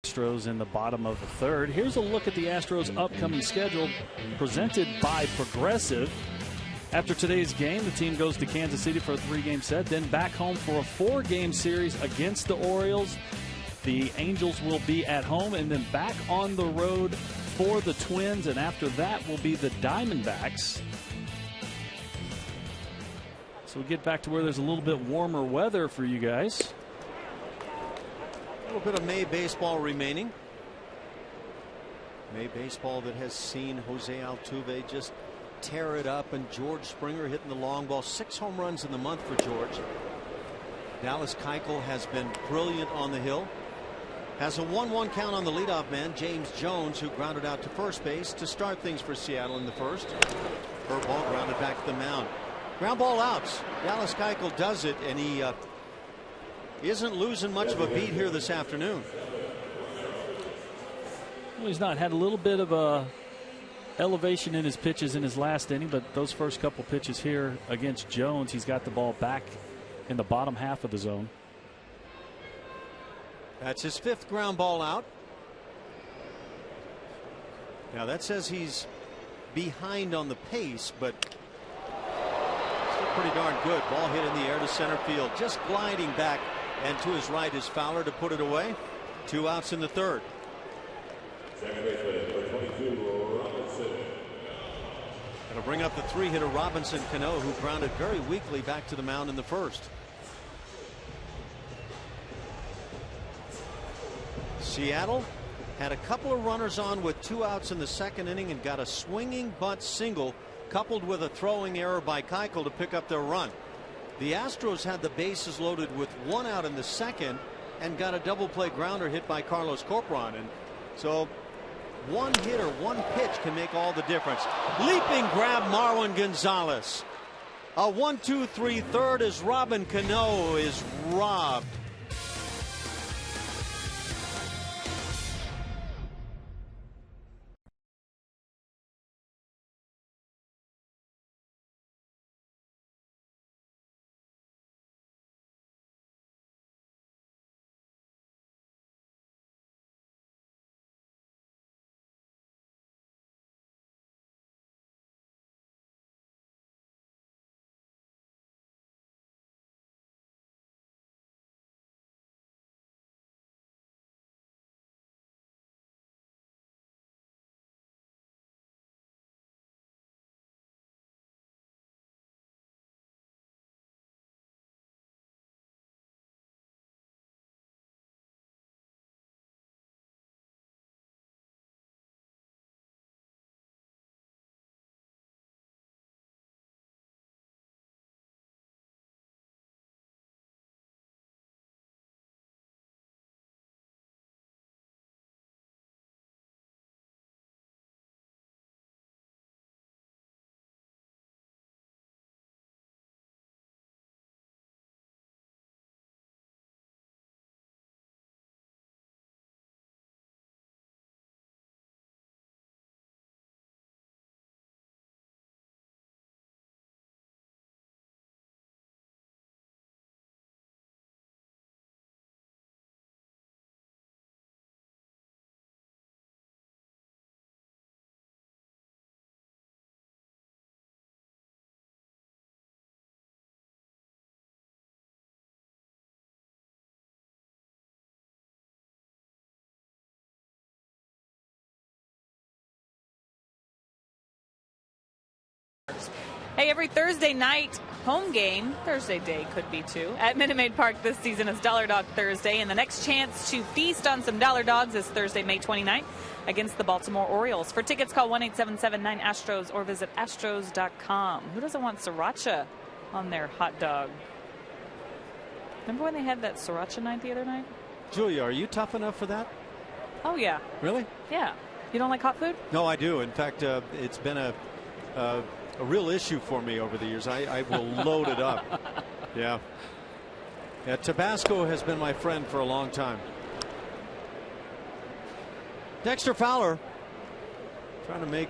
Astros in the bottom of the third. Here's a look at the Astros' upcoming schedule presented by Progressive. After today's game, the team goes to Kansas City for a 3-game set, then back home for a 4-game series against the Orioles. The Angels will be at home and then back on the road for the Twins, and after that will be the Diamondbacks. So we get back to where there's a little bit warmer weather for you guys. A little bit of May baseball remaining. May baseball that has seen Jose Altuve just tear it up, and George Springer hitting the long ball. 6 home runs in the month for George. Dallas Keuchel has been brilliant on the hill. Has a 1-1 count on the leadoff man, James Jones, who grounded out to first base to start things for Seattle in the first. Curve ball grounded back to the mound. Ground ball outs. Dallas Keuchel does it, and he isn't losing much of a beat here this afternoon. Well, he's not had a little bit of a elevation in his pitches in his last inning, but those first couple pitches here against Jones, he's got the ball back in the bottom half of the zone. That's his 5th ground ball out. Now that says he's behind on the pace, but still pretty darn good. Ball hit in the air to center field, just gliding back, and to his right is Fowler to put it away. 2 outs in the third. It'll bring up the 3-hitter Robinson Cano, who grounded very weakly back to the mound in the first. Seattle had a couple of runners on with 2 outs in the second inning and got a swinging bunt single coupled with a throwing error by Keuchel to pick up their run. The Astros had the bases loaded with 1 out in the second and got a double play grounder hit by Carlos Corporon. And so one hit or one pitch can make all the difference. Leaping grab Marwin Gonzalez. A 1-2-3 third as Robin Cano is robbed. Hey, every Thursday night home game, Thursday day could be too, at Minute Maid Park this season is Dollar Dog Thursday, and the next chance to feast on some Dollar Dogs is Thursday, May 29th against the Baltimore Orioles. For tickets, call 1-877-9-ASTROS or visit astros.com. Who doesn't want sriracha on their hot dog? Remember when they had that sriracha night the other night? Julia, are you tough enough for that? Oh, yeah. Really? Yeah. You don't like hot food? No, I do. In fact, it's been a real issue for me over the years. I will load it up. Yeah. Yeah. Tabasco has been my friend for a long time. Dexter Fowler trying to make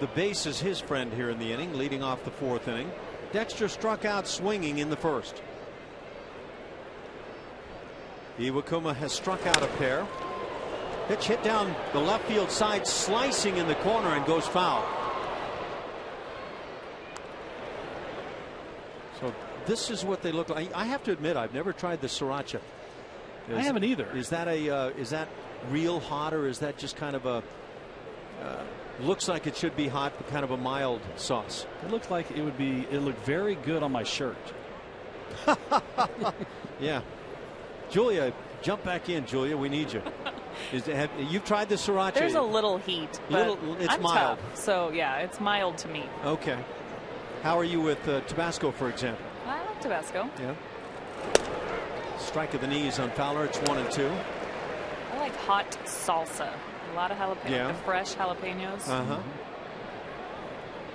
the bases his friend here in the inning, leading off the 4th inning. Dexter struck out swinging in the 1st. Iwakuma has struck out a pair. Pitch hit down the left field side, slicing in the corner, and goes foul. So this is what they look like. I have to admit, I've never tried the sriracha. I haven't either. Is that real hot, or is that just kind of a looks like it should be hot, but kind of a mild sauce? It looks like it would be. It looked very good on my shirt. Yeah. Julia, jump back in, Julia. We need you. You've tried the sriracha? There's a little heat, but it's I'm mild. tough, so yeah, it's mild to me. Okay. How are you with Tabasco, for example? I like Tabasco. Yeah. Strike of the knees on Fowler. It's 1-2. I like hot salsa. A lot of jalapeno, Yeah. the fresh jalapenos. Uh-huh.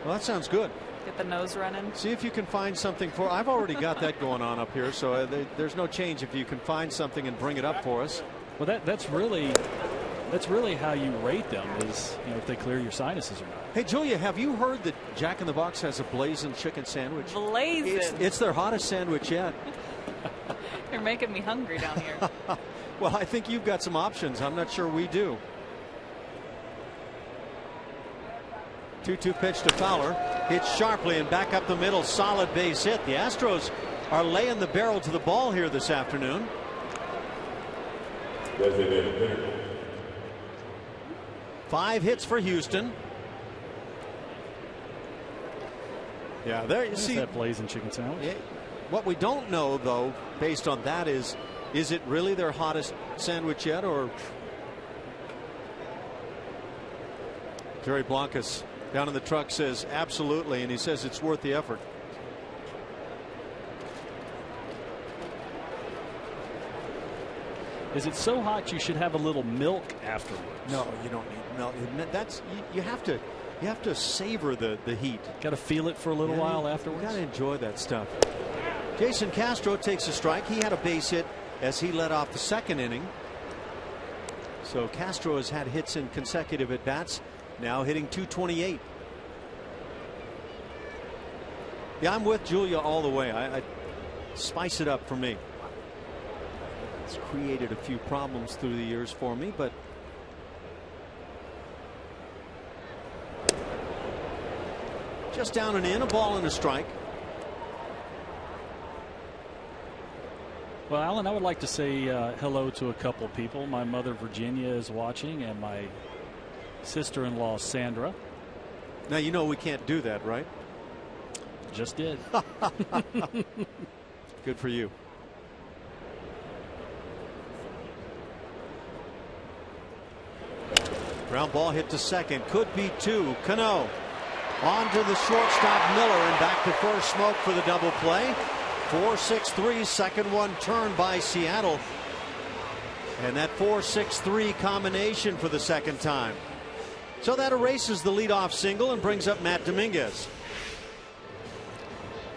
Well, that sounds good. Get the nose running. See if you can find something for. I've already got that going on up here, so there's no change if you can find something and bring it up for us. Well, that's really how you rate them, is if they clear your sinuses or not. Hey, Julia, have you heard that Jack in the Box has a blazing chicken sandwich? Blazing. It's their hottest sandwich yet. You're making me hungry down here. Well, I think you've got some options. I'm not sure we do. 2-2 pitch to Fowler. Hit sharply and back up the middle. Solid base hit. The Astros are laying the barrel to the ball here this afternoon. 5 hits for Houston. Yeah, there you see that blazing chicken sandwich. What we don't know, though, based on that, is it really their hottest sandwich yet, or Jerry Blancas down in the truck says absolutely, and he says it's worth the effort. Is it so hot you should have a little milk afterwards? No, you don't need milk. That's you have to savor the heat. Got to feel it for a little while afterwards. You got to enjoy that stuff. Jason Castro takes a strike. He had a base hit as he led off the 2nd inning. So Castro has had hits in consecutive at bats. Now hitting .228. Yeah, I'm with Julia all the way. I spice it up for me. It's created a few problems through the years for me, but just down and in, a ball and a strike. Well, Alan, I would like to say hello to a couple people. My mother, Virginia, is watching, and my sister-in-law, Sandra. Now, you know we can't do that, right? Just did. Good for you. Ground ball hit to second. Could be 2. Cano on to the shortstop Miller, and back to first. Smoke for the double play. 4-6-3. Second one turned by Seattle. And that 4-6-3 combination for the second time. So that erases the leadoff single and brings up Matt Dominguez.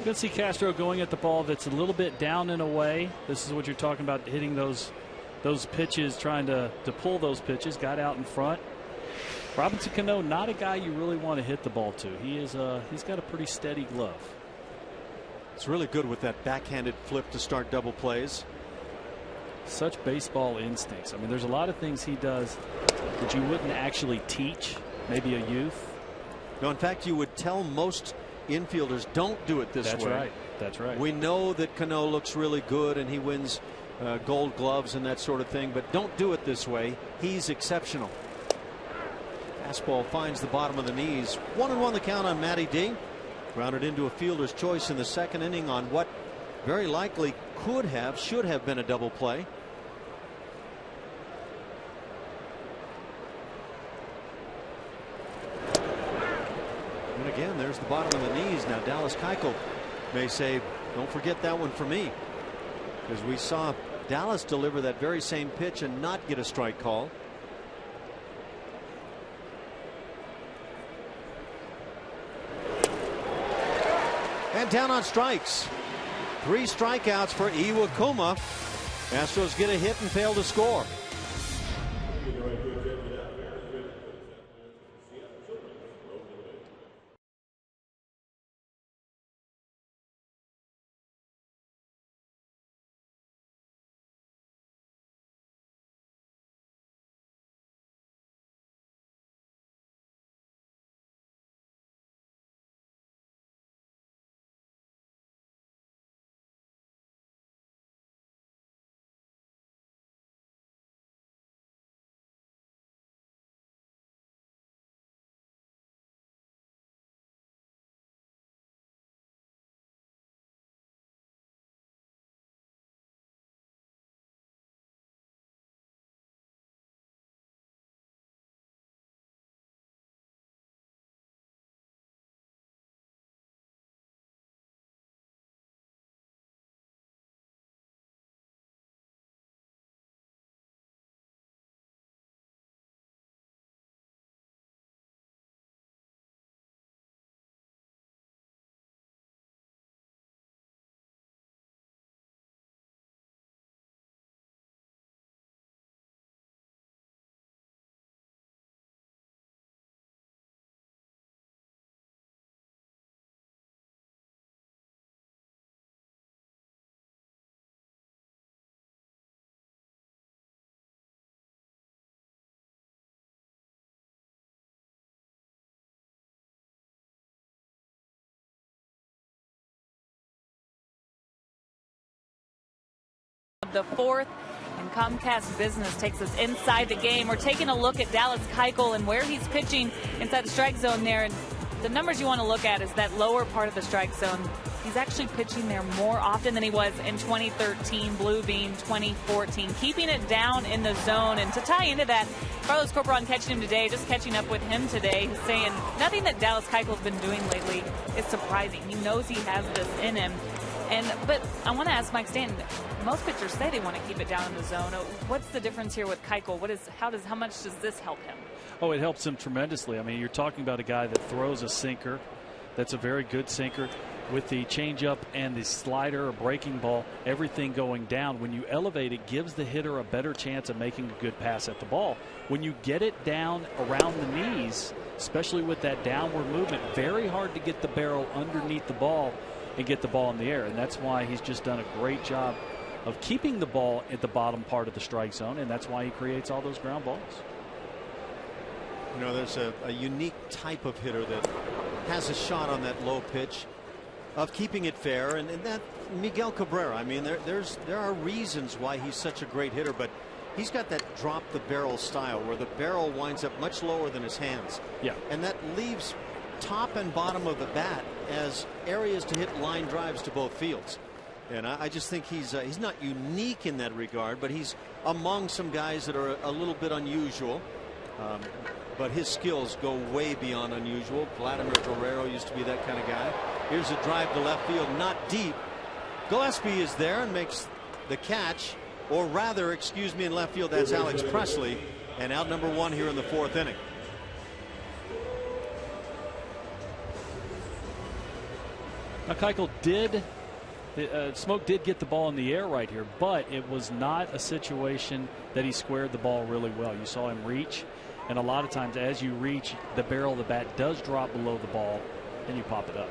You can see Castro going at the ball that's a little bit down and away. This is what you're talking about, hitting those pitches, trying to pull those pitches. Got out in front. Robinson Cano, not a guy you really want to hit the ball to. He's got a pretty steady glove. It's really good with that backhanded flip to start double plays. Such baseball instincts. I mean, there's a lot of things he does that you wouldn't actually teach maybe a youth. No, in fact, you would tell most infielders don't do it this way. That's right. That's right. We know that Cano looks really good and he wins gold gloves and that sort of thing, but don't do it this way. He's exceptional. Fastball finds the bottom of the knees. 1-1 the count on Matty D. Grounded into a fielder's choice in the second inning on what very likely should have been a double play. And again, there's the bottom of the knees. Now Dallas Keuchel may say, don't forget that one for me, because we saw Dallas deliver that very same pitch and not get a strike call. And down on strikes. 3 strikeouts for Iwakuma. Astros get a hit and fail to score. The fourth, and Comcast Business takes us inside the game. We're taking a look at Dallas Keuchel and where he's pitching inside the strike zone there. And the numbers you want to look at is that lower part of the strike zone. He's actually pitching there more often than he was in 2013, Blue Bean 2014, keeping it down in the zone. And to tie into that, Carlos Corporon catching him today, just catching up with him today, saying nothing that Dallas Keuchel's been doing lately is surprising. He knows he has this in him. But I want to ask Mike Stanton, most pitchers say they want to keep it down in the zone. What's the difference here with Keuchel? How much does this help him? Oh, it helps him tremendously. I mean, you're talking about a guy that throws a sinker. That's a very good sinker. With the changeup and the slider or breaking ball, everything going down. When you elevate it, gives the hitter a better chance of making a good pass at the ball. When you get it down around the knees, especially with that downward movement, very hard to get the barrel underneath the ball and get the ball in the air. And that's why he's just done a great job of keeping the ball at the bottom part of the strike zone, and that's why he creates all those ground balls. You know, there's a unique type of hitter that has a shot on that low pitch of keeping it fair, and that Miguel Cabrera. I mean, there are reasons why he's such a great hitter, but he's got that drop the barrel style where the barrel winds up much lower than his hands. Yeah. And that leaves top and bottom of the bat as areas to hit line drives to both fields. And I just think he's not unique in that regard, but he's among some guys that are a little bit unusual. But his skills go way beyond unusual. Vladimir Guerrero used to be that kind of guy. Here's a drive to left field, not deep. Gillespie is there and makes the catch, or rather, excuse me, in left field, that's Alex Presley, and out number 1 here in the 4th inning. Now, Keuchel Smoke did get the ball in the air right here, but it was not a situation that he squared the ball really well. You saw him reach, and a lot of times as you reach, the barrel of the bat does drop below the ball, and you pop it up.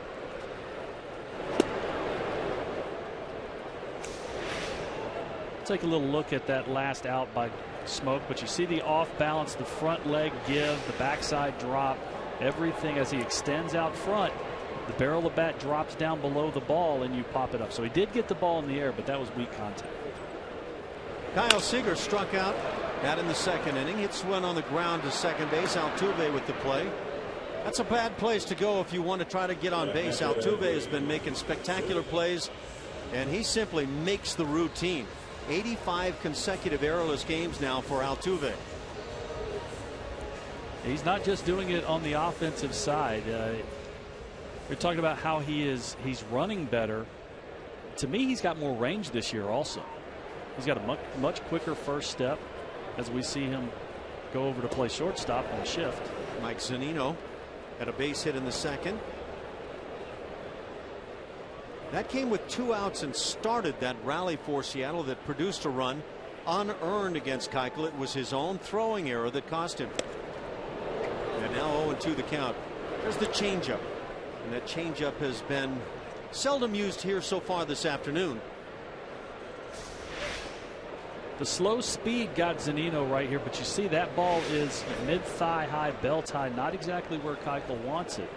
Take a little look at that last out by Smoke, but you see the off balance, the front leg give, the backside drop, everything as he extends out front. The barrel of the bat drops down below the ball and you pop it up. So he did get the ball in the air, but that was weak contact. Kyle Seager struck out. That in the 2nd inning. Hits one on the ground to second base. Altuve with the play. That's a bad place to go if you want to try to get on base. Altuve has been making spectacular plays, and he simply makes the routine. 85 consecutive errorless games now for Altuve. He's not just doing it on the offensive side. We're talking about how he's running better. To me, he's got more range this year also. He's got a much quicker first step as we see him go over to play shortstop on a shift. Mike Zunino had a base hit in the second. That came with 2 outs and started that rally for Seattle that produced a run unearned against Keuchel. It was his own throwing error that cost him. And now 0-2 the count. There's the changeup. And that changeup has been seldom used here so far this afternoon. The slow speed got Zunino right here, but you see that ball is mid-thigh high, belt high, not exactly where Keuchel wants it.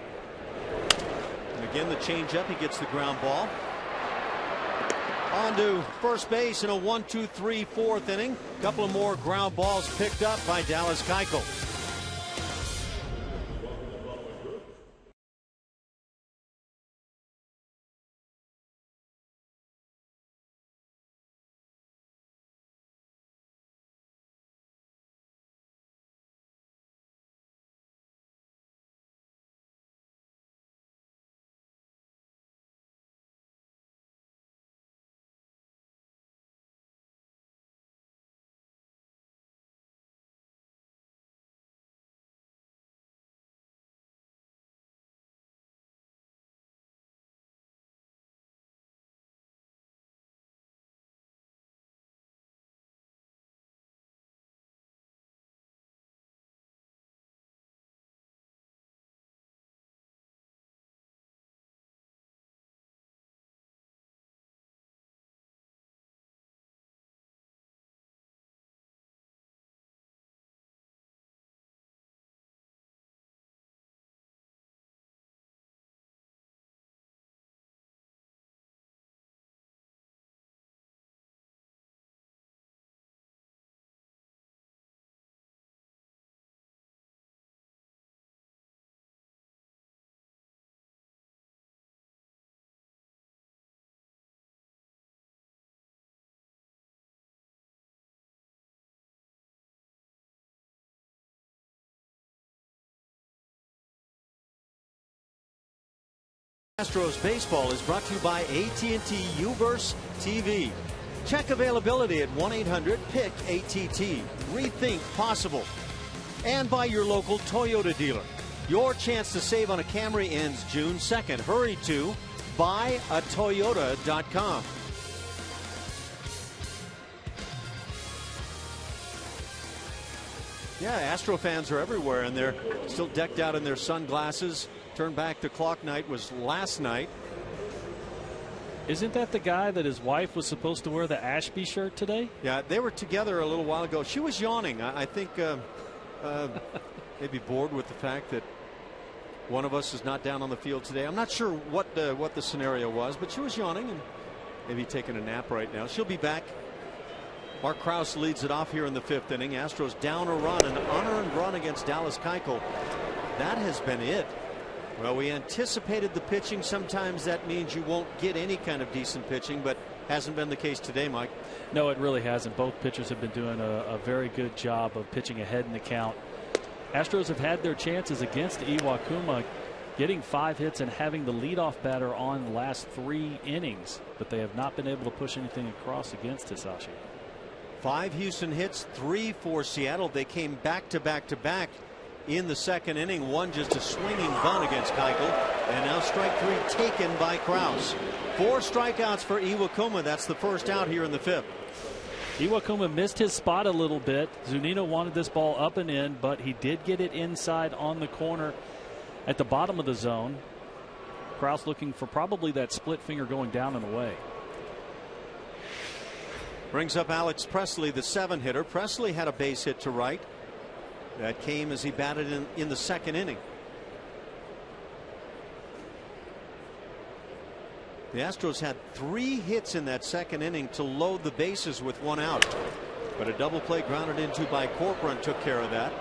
And again, the changeup, he gets the ground ball. On to first base in a 1-2-3 fourth inning. A couple of more ground balls picked up by Dallas Keuchel. Astros baseball is brought to you by AT&T Uverse TV. Check availability at 1-800-PICK-ATT. Rethink possible. And by your local Toyota dealer. Your chance to save on a Camry ends June 2nd. Hurry to buyatoyota.com. Yeah, Astro fans are everywhere, and they're still decked out in their sunglasses. Turn back the clock night was last night. Isn't that the guy that his wife was supposed to wear the Ashby shirt today? Yeah, they were together a little while ago. She was yawning. I think maybe bored with the fact that one of us is not down on the field today. I'm not sure what the scenario was, but she was yawning and maybe taking a nap right now. She'll be back. Mark Krause leads it off here in the 5th inning. Astros down a run, an unearned run against Dallas Keuchel. That has been it. Well, we anticipated the pitching. Sometimes that means you won't get any kind of decent pitching, but hasn't been the case today, Mike. No, it really hasn't. Both pitchers have been doing a very good job of pitching ahead in the count. Astros have had their chances against Iwakuma, getting 5 hits and having the leadoff batter on the last 3 innings, but they have not been able to push anything across against Hisashi. 5 Houston hits, 3 for Seattle. They came back to back to back in the 2nd inning. One just a swinging bunt against Keuchel, and now strike 3 taken by Krause. 4 strikeouts for Iwakuma. That's the first out here in the 5th. Iwakuma missed his spot a little bit. Zunino wanted this ball up and in, but he did get it inside on the corner at the bottom of the zone. Krause looking for probably that split finger going down and away. Brings up Alex Presley, the 7-hitter. Presley had a base hit to right. That came as he batted in the 2nd inning. The Astros had 3 hits in that 2nd inning to load the bases with 1 out. But a double play grounded into by Corcoran took care of that.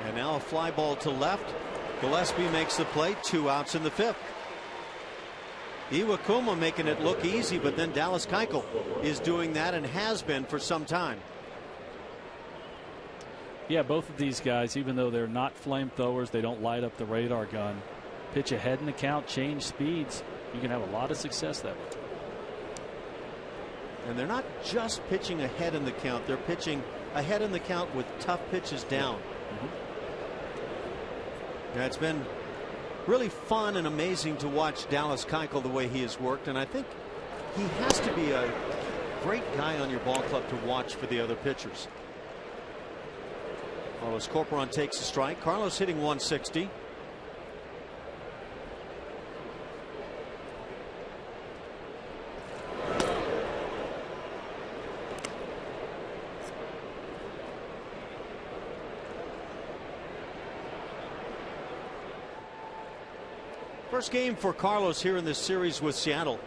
And now a fly ball to left. Gillespie makes the play, 2 outs in the 5th. Iwakuma making it look easy, but then Dallas Keuchel is doing that and has been for some time. Yeah, both of these guys, even though they're not flamethrowers, they don't light up the radar gun. Pitch ahead in the count, change speeds. You can have a lot of success that way. And they're not just pitching ahead in the count, they're pitching ahead in the count with tough pitches down. Yeah, it's been really fun and amazing to watch Dallas Keuchel the way he has worked, and I think he has to be a great guy on your ball club to watch for the other pitchers. Carlos Corporon takes a strike. Carlos hitting 160. First game for Carlos here in this series with Seattle.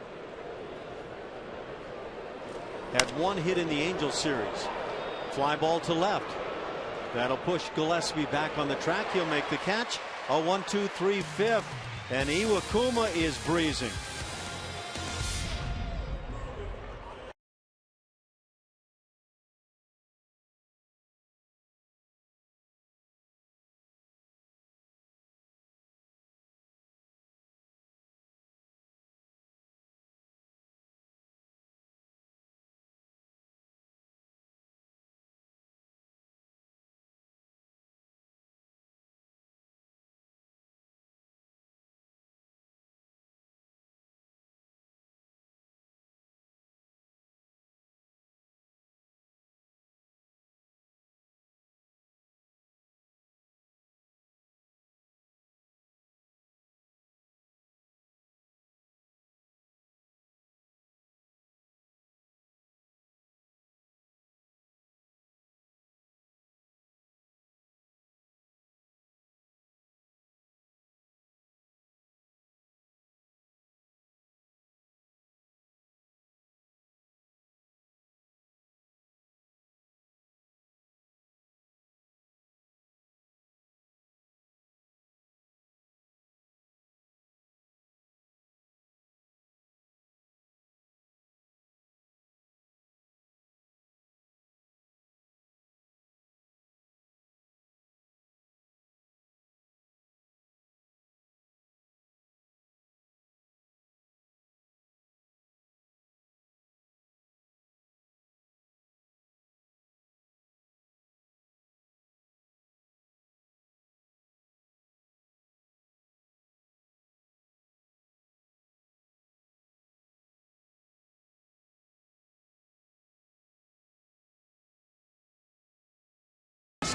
Had 1 hit in the Angels series. Fly ball to left. That'll push Gillespie back on the track. He'll make the catch. A 1-2-3 5th. And Iwakuma is breezing.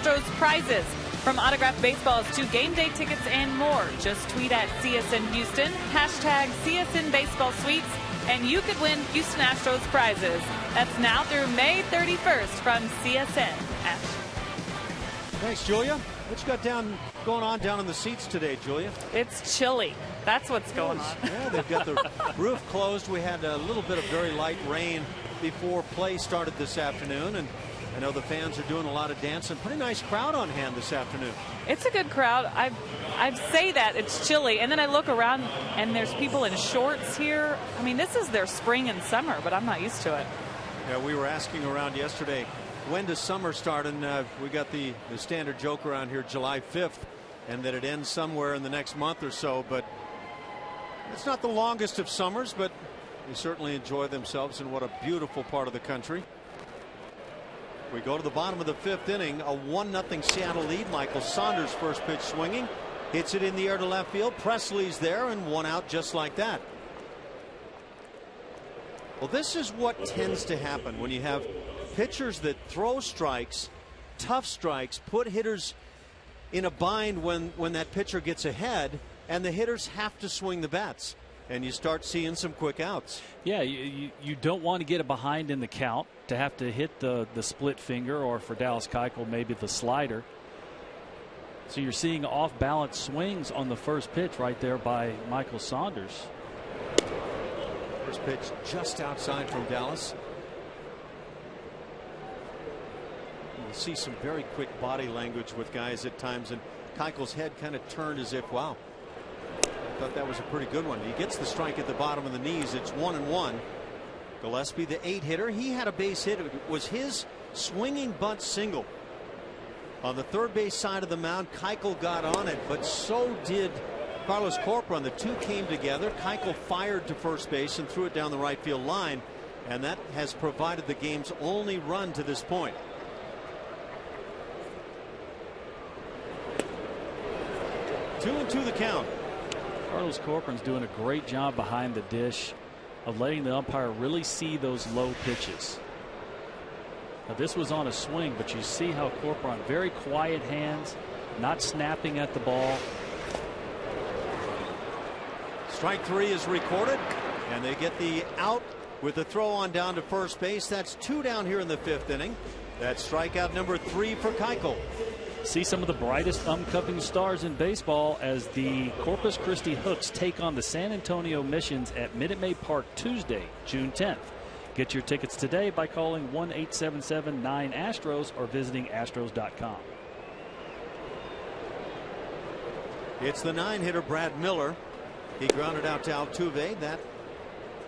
Astros prizes, from autographed baseballs to game day tickets and more. Just tweet at CSN Houston, hashtag CSN Baseball Suites, and you could win Houston Astros prizes. That's now through May 31st from CSN. Thanks, Julia. What you got going on down in the seats today, Julia? It's chilly. That's what's going on. Yeah, they've got the roof closed. We had a little bit of very light rain before play started this afternoon, and I know the fans are doing a lot of dancing. Pretty nice crowd on hand this afternoon. It's a good crowd. I say that it's chilly, and then I look around and there's people in shorts here. I mean, this is their spring and summer, but I'm not used to it. Yeah, we were asking around yesterday, when does summer start? And we got the standard joke around here, July 5th, and that it ends somewhere in the next month or so. But it's not the longest of summers, but they certainly enjoy themselves in what a beautiful part of the country. We go to the bottom of the 5th inning, a 1-0 Seattle lead. Michael Saunders first pitch swinging, hits it in the air to left field. Presley's there, and 1 out just like that. Well, this is what tends to happen when you have pitchers that throw strikes, tough strikes, put hitters in a bind when that pitcher gets ahead, and the hitters have to swing the bats. And you start seeing some quick outs. Yeah, you don't want to get a behind in the count to have to hit the split finger, or for Dallas Keuchel maybe the slider. So you're seeing off balance swings on the first pitch right there by Michael Saunders. First pitch just outside from Dallas. You see some very quick body language with guys at times, and Keuchel's head kind of turned as if, wow, I thought that was a pretty good one. He gets the strike at the bottom of the knees. It's 1-1. Gillespie, the 8-hitter, he had a base hit. It was his swinging bunt single on the third base side of the mound. Keuchel got on it, but so did Carlos Corcoran. The two came together. Keuchel fired to first base and threw it down the right field line, and that has provided the game's only run to this point. Two and two the count. Carlos Corcoran's doing a great job behind the dish of letting the umpire really see those low pitches. Now, this was on a swing, but you see how Corcoran, very quiet hands, not snapping at the ball. Strike three is recorded, and they get the out with the throw on down to first base. That's two down here in the fifth inning. That's strikeout number 3 for Keuchel. See some of the brightest upcoming stars in baseball as the Corpus Christi Hooks take on the San Antonio Missions at Minute Maid Park Tuesday, June 10th. Get your tickets today by calling 1-877-9-ASTROS or visiting astros.com. It's the 9-hitter Brad Miller. He grounded out to Altuve. That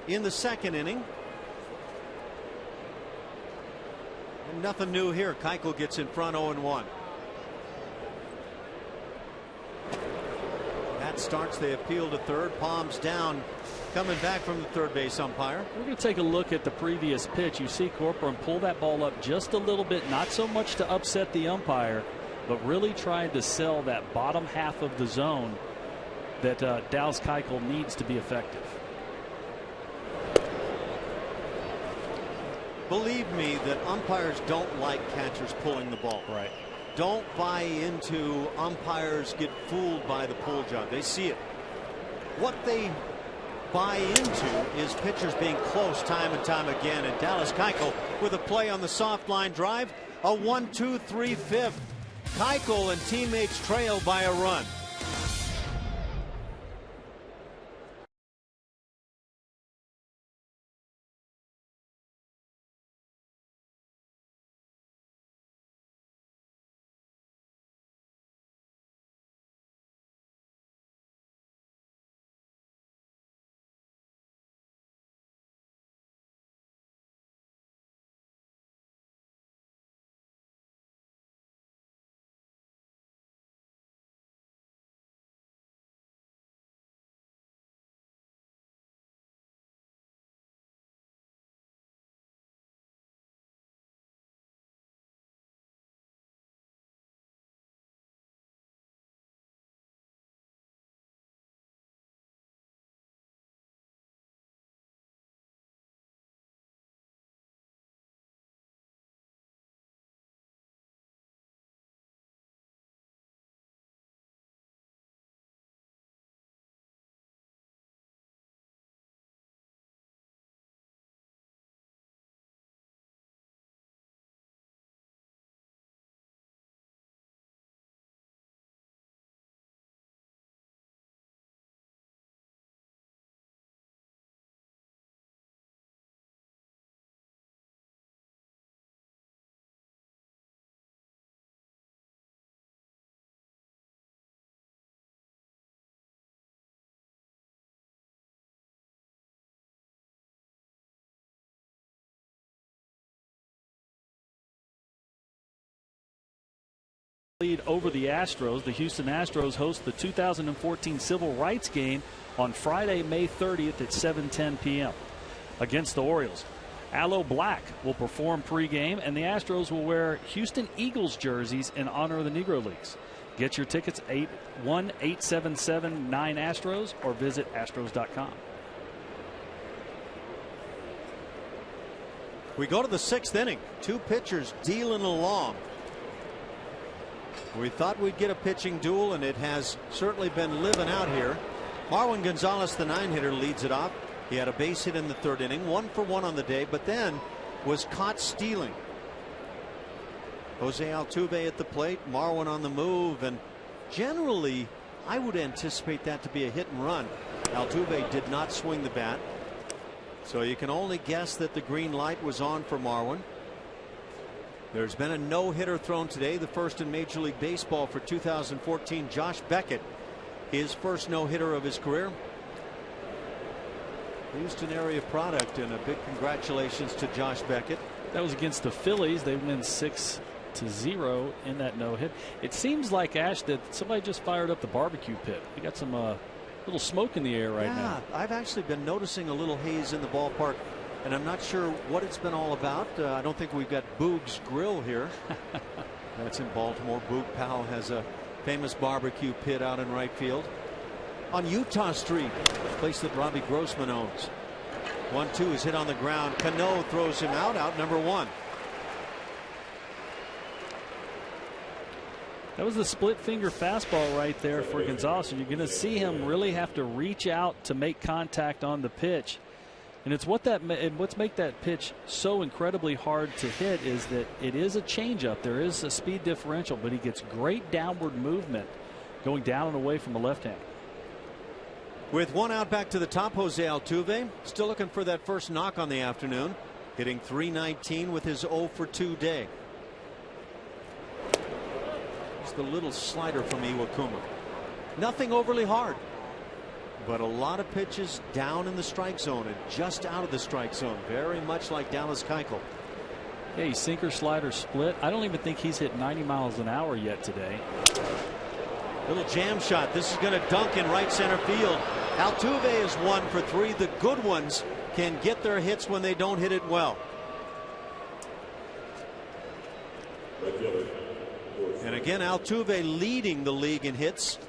in the second inning. And nothing new here. Keuchel gets in front 0-1. That starts. They appeal to third. Palms down. Coming back from the third base umpire. We're going to take a look at the previous pitch. You see Corcoran pull that ball up just a little bit, not so much to upset the umpire, but really tried to sell that bottom half of the zone that Dallas Keuchel needs to be effective. Believe me that umpires don't like catchers pulling the ball. Right. Don't buy into umpires get fooled by the pull job. They see it. What they buy into is pitchers being close time and time again. And Dallas Keuchel with a play on the soft line drive. A 1-2-3 fifth. Keuchel and teammates trail by a run. Lead over the Astros. The Houston Astros host the 2014 Civil Rights Game on Friday, May 30th at 7:10 p.m. against the Orioles. Aloe Black will perform pregame, and the Astros will wear Houston Eagles jerseys in honor of the Negro Leagues. Get your tickets 1-877-9-ASTROS or visit astros.com. We go to the sixth inning. Two pitchers dealing along. We thought we'd get a pitching duel, and it has certainly been living out here. Marwin Gonzalez, the 9-hitter, leads it off. He had a base hit in the third inning, 1 for 1 on the day, but then was caught stealing. Jose Altuve at the plate, Marwin on the move, and generally I would anticipate that to be a hit and run. Altuve did not swing the bat, so you can only guess that the green light was on for Marwin. There's been a no-hitter thrown today, the first in Major League Baseball for 2014. Josh Beckett, his first no-hitter of his career. Houston area product, and a big congratulations to Josh Beckett. That was against the Phillies. They win 6-0 in that no-hit. It seems like, Ash, that somebody just fired up the barbecue pit. We got some little smoke in the air right now. I've actually been noticing a little haze in the ballpark, and I'm not sure what it's been all about. I don't think we've got Boog's Grill here. That's in Baltimore. Boog Powell has a famous barbecue pit out in right field. On Utah Street, a place that Robbie Grossman owns. 1-2 is hit on the ground. Cano throws him out number 1. That was the split finger fastball right there for Gonzalez. And you're going to see him really have to reach out to make contact on the pitch. And it's what's make that pitch so incredibly hard to hit is that it is a changeup. There is a speed differential, but he gets great downward movement going down and away from a left hand. With 1 out, back to the top, Jose Altuve still looking for that first knock on the afternoon, hitting .319 with his 0 for 2 day. It's the little slider from Iwakuma. Nothing overly hard, but a lot of pitches down in the strike zone and just out of the strike zone, very much like Dallas Keuchel. Hey, sinker slider split. I don't even think he's hit 90 miles an hour yet today. Little jam shot. This is going to dunk in right center field. Altuve is 1 for 3. The good ones can get their hits when they don't hit it well. And again, Altuve leading the league in hits.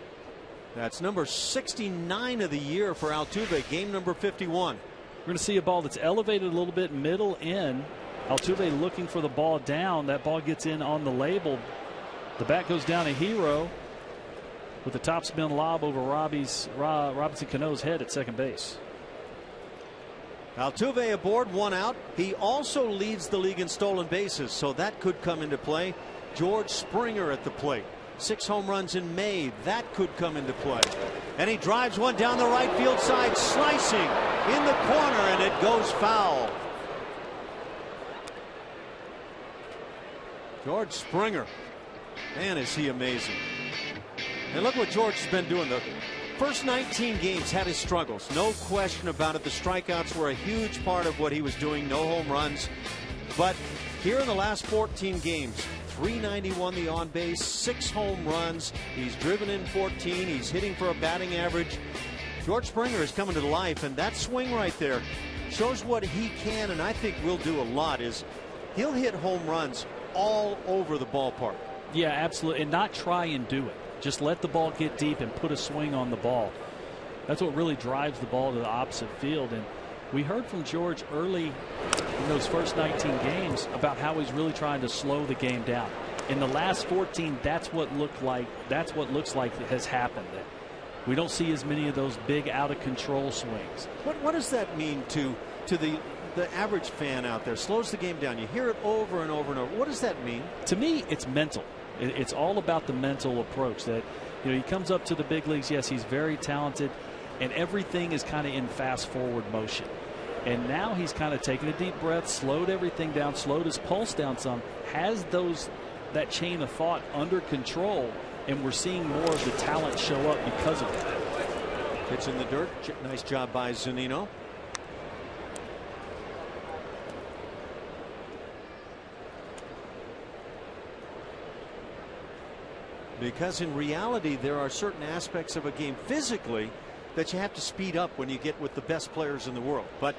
That's number 69 of the year for Altuve, game number 51. We're going to see a ball that's elevated a little bit middle in. Altuve looking for the ball down. That ball gets in on the label. The bat goes down to Hero with the topspin lob over Robinson Cano's head at second base. Altuve aboard, 1 out. He also leads the league in stolen bases, so that could come into play. George Springer at the plate. 6 home runs in May. That could come into play. And he drives one down the right field side, slicing in the corner, and it goes foul. George Springer. Man, is he amazing. And look what George has been doing. The first 19 games had his struggles. No question about it. The strikeouts were a huge part of what he was doing. No home runs. But here in the last 14 games, .391 the on base, 6 home runs. He's driven in 14. He's hitting for a batting average. George Springer is coming to life, and that swing right there shows what he can, and I think will do a lot, is he'll hit home runs all over the ballpark. Yeah, absolutely, and not try and do it. Just let the ball get deep and put a swing on the ball. That's what really drives the ball to the opposite field. And we heard from George early in those first 19 games about how he's really trying to slow the game down. In the last 14, that's what looks like has happened. We don't see as many of those big out of control swings. What does that mean to the average fan out there? Slows the game down. You hear it over and over and over. What does that mean? To me, it's mental. It's all about the mental approach. That, you know, he comes up to the big leagues. Yes, he's very talented, and everything is kind of in fast forward motion. And now he's kind of taken a deep breath, slowed everything down, slowed his pulse down some, has that chain of thought under control, and we're seeing more of the talent show up because of that. Pitch in the dirt. Nice job by Zunino. Because in reality, there are certain aspects of a game physically that you have to speed up when you get with the best players in the world. But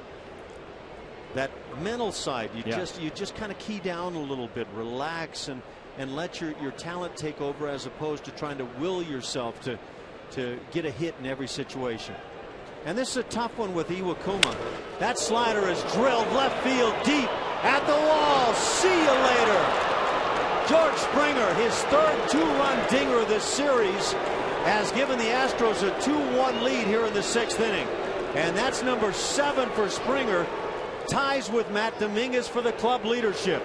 that mental side, you just kind of key down a little bit, relax, and let your talent take over, as opposed to trying to will yourself to get a hit in every situation. And this is a tough one with Iwakuma. That slider is drilled left field deep at the wall. See you later. George Springer, his third 2-run dinger this series, has given the Astros a 2-1 lead here in the 6th inning. And that's number 7 for Springer. Ties with Matt Dominguez for the club leadership.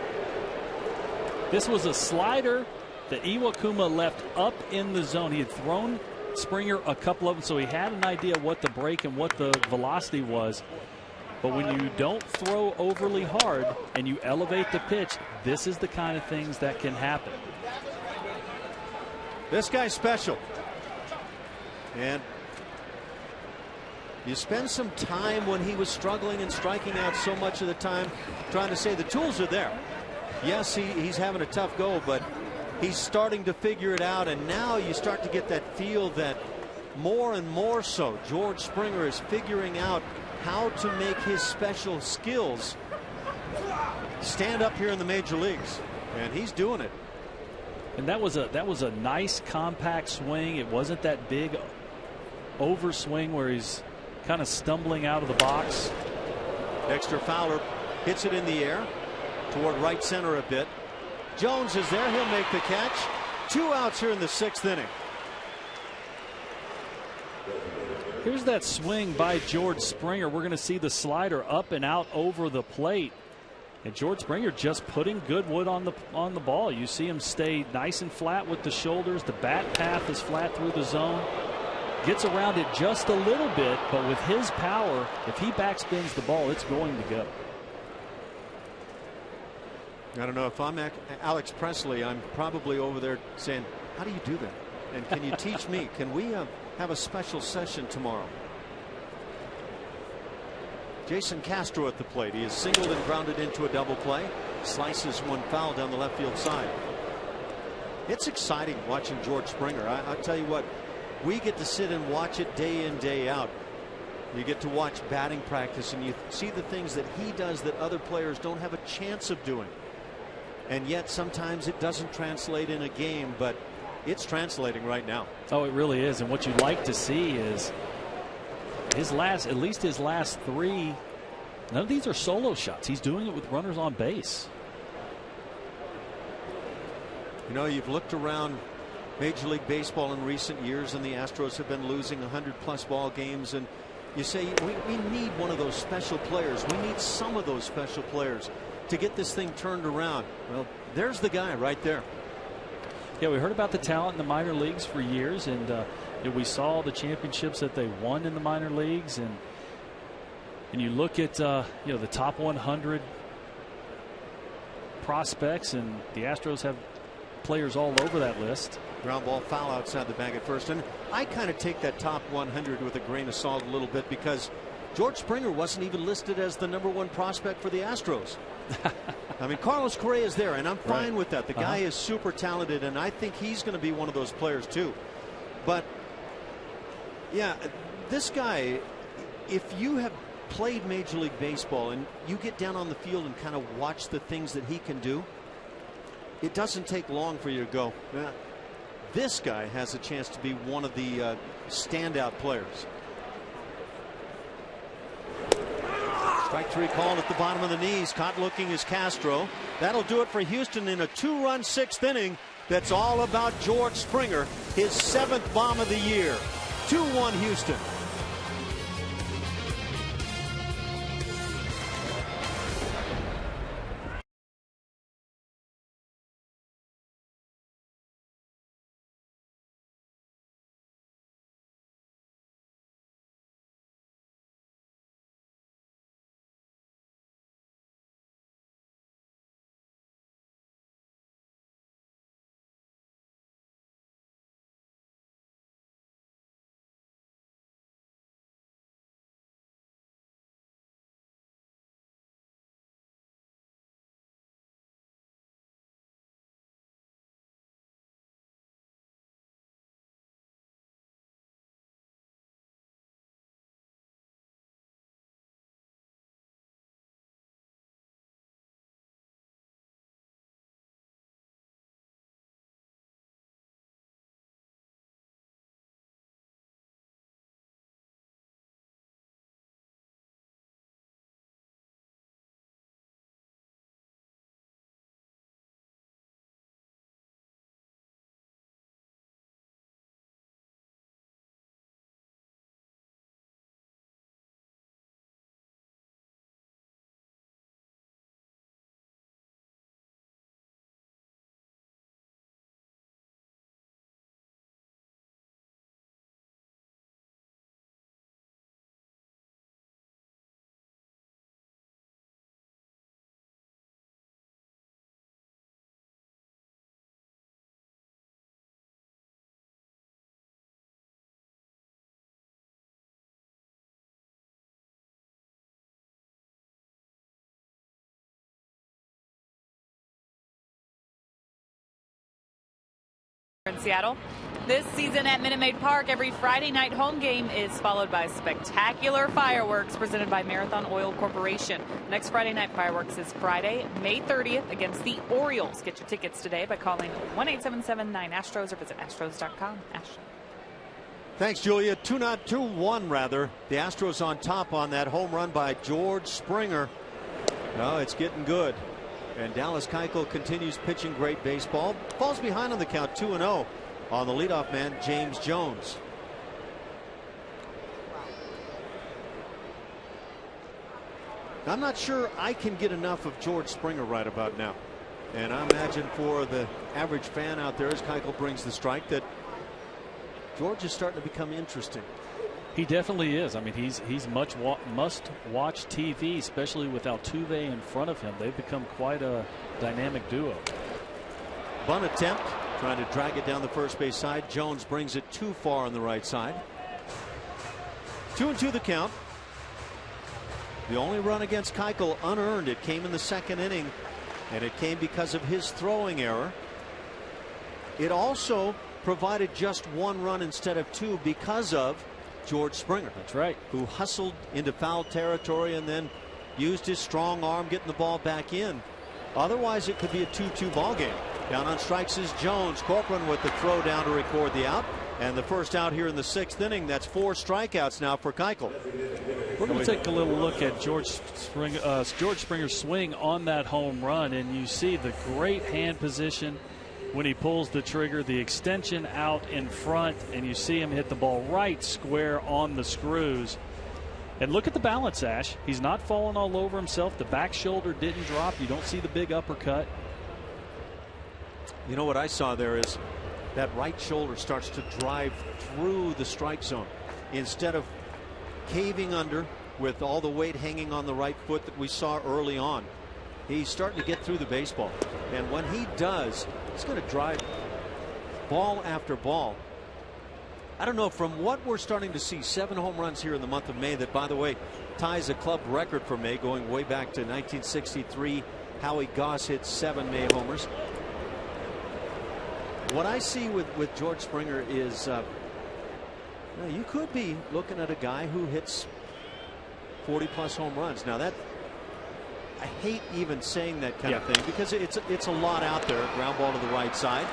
This was a slider that Iwakuma left up in the zone. He had thrown Springer a couple of them, so he had an idea what the break and what the velocity was. But when you don't throw overly hard and you elevate the pitch, this is the kind of things that can happen. This guy's special. And you spend some time when he was struggling and striking out so much of the time trying to say the tools are there. Yes, he's having a tough go, but he's starting to figure it out. And now you start to get that feel that more and more so George Springer is figuring out how to make his special skills stand up here in the major leagues, and he's doing it. And that was a nice compact swing. It wasn't that big overswing where he's kind of stumbling out of the box. Dexter Fowler hits it in the air toward right center a bit. Jones is there. He'll make the catch. 2 outs here in the 6th inning. Here's that swing by George Springer. We're going to see the slider up and out over the plate. And George Springer just putting good wood on the ball. You see him stay nice and flat with the shoulders. The bat path is flat through the zone. Gets around it just a little bit, but with his power, if he backspins the ball, it's going to go. I don't know if I'm Alex Presley, I'm probably over there saying, how do you do that? And can you teach me? Can we have a special session tomorrow? Jason Castro at the plate. He is singled and grounded into a double play. Slices one foul down the left field side. It's exciting watching George Springer. I'll tell you what, we get to sit and watch it day in, day out. You get to watch batting practice and you see the things that he does that other players don't have a chance of doing. And yet sometimes it doesn't translate in a game, but it's translating right now. Oh, it really is. And what you like to see is at least his last 3, none of these are solo shots. He's doing it with runners on base. You know, you've looked around Major League Baseball in recent years, and the Astros have been losing 100+ ball games, and you say we need one of those special players. We need some of those special players to get this thing turned around. Well, there's the guy right there. Yeah, we heard about the talent in the minor leagues for years, and we saw the championships that they won in the minor leagues, and you look at the top 100 prospects, and the Astros have players all over that list. Ground ball foul outside the bag at first, and I kind of take that top 100 with a grain of salt a little bit because George Springer wasn't even listed as the #1 prospect for the Astros. I mean, Carlos Correa is there, and I'm fine with that. The guy is super talented, and I think he's going to be one of those players too. But yeah, this guy, if you have played Major League Baseball and you get down on the field and kind of watch the things that he can do, it doesn't take long for you to go, this guy has a chance to be one of the standout players. Strike 3 called at the bottom of the knees. Caught looking is Castro. That'll do it for Houston in a 2-run 6th inning. That's all about George Springer, his 7th bomb of the year. 2-1 Houston. In Seattle. This season at Minute Maid Park, every Friday night home game is followed by spectacular fireworks presented by Marathon Oil Corporation. Next Friday night fireworks is Friday, May 30th against the Orioles. Get your tickets today by calling 1-877-9-ASTROS or visit astros.com. Thanks, Julia. 2-1 rather. The Astros on top on that home run by George Springer. Oh, it's getting good. And Dallas Keuchel continues pitching great baseball. Falls behind on the count 2-0 on the leadoff man, James Jones. I'm not sure I can get enough of George Springer right about now. And I imagine for the average fan out there, as Keuchel brings the strike, that George is starting to become interesting. He definitely is. I mean, he's must-watch TV, especially with Altuve in front of him. They've become quite a dynamic duo. Bunt attempt, trying to drag it down the first base side. Jones brings it too far on the right side. 2-2 the count. The only run against Keuchel unearned. It came in the second inning, and it came because of his throwing error. It also provided just one run instead of two because of George Springer. That's right. Who hustled into foul territory and then used his strong arm getting the ball back in. Otherwise it could be a 2-2 ball game. Down on strikes is Jones. Corcoran with the throw down to record the out, and the first out here in the sixth inning. That's 4 strikeouts now for Keuchel. We're going to take a little look at George Springer's swing on that home run, and you see the great hand position when he pulls the trigger, the extension out in front, and you see him hit the ball right square on the screws. And look at the balance, Ash. He's not falling all over himself. The back shoulder didn't drop. You don't see the big uppercut. You know what I saw there is that right shoulder starts to drive through the strike zone instead of caving under with all the weight hanging on the right foot that we saw early on. He's starting to get through the baseball, and when he does, he's going to drive ball after ball. I don't know, from what we're starting to see, 7 home runs here in the month of May, that, by the way, ties a club record for May going way back to 1963. Howie Goss hit 7 May homers. What I see with George Springer is you could be looking at a guy who hits 40+ home runs. Now that, I hate even saying that kind of thing because it's a lot out there. Ground ball to the right side.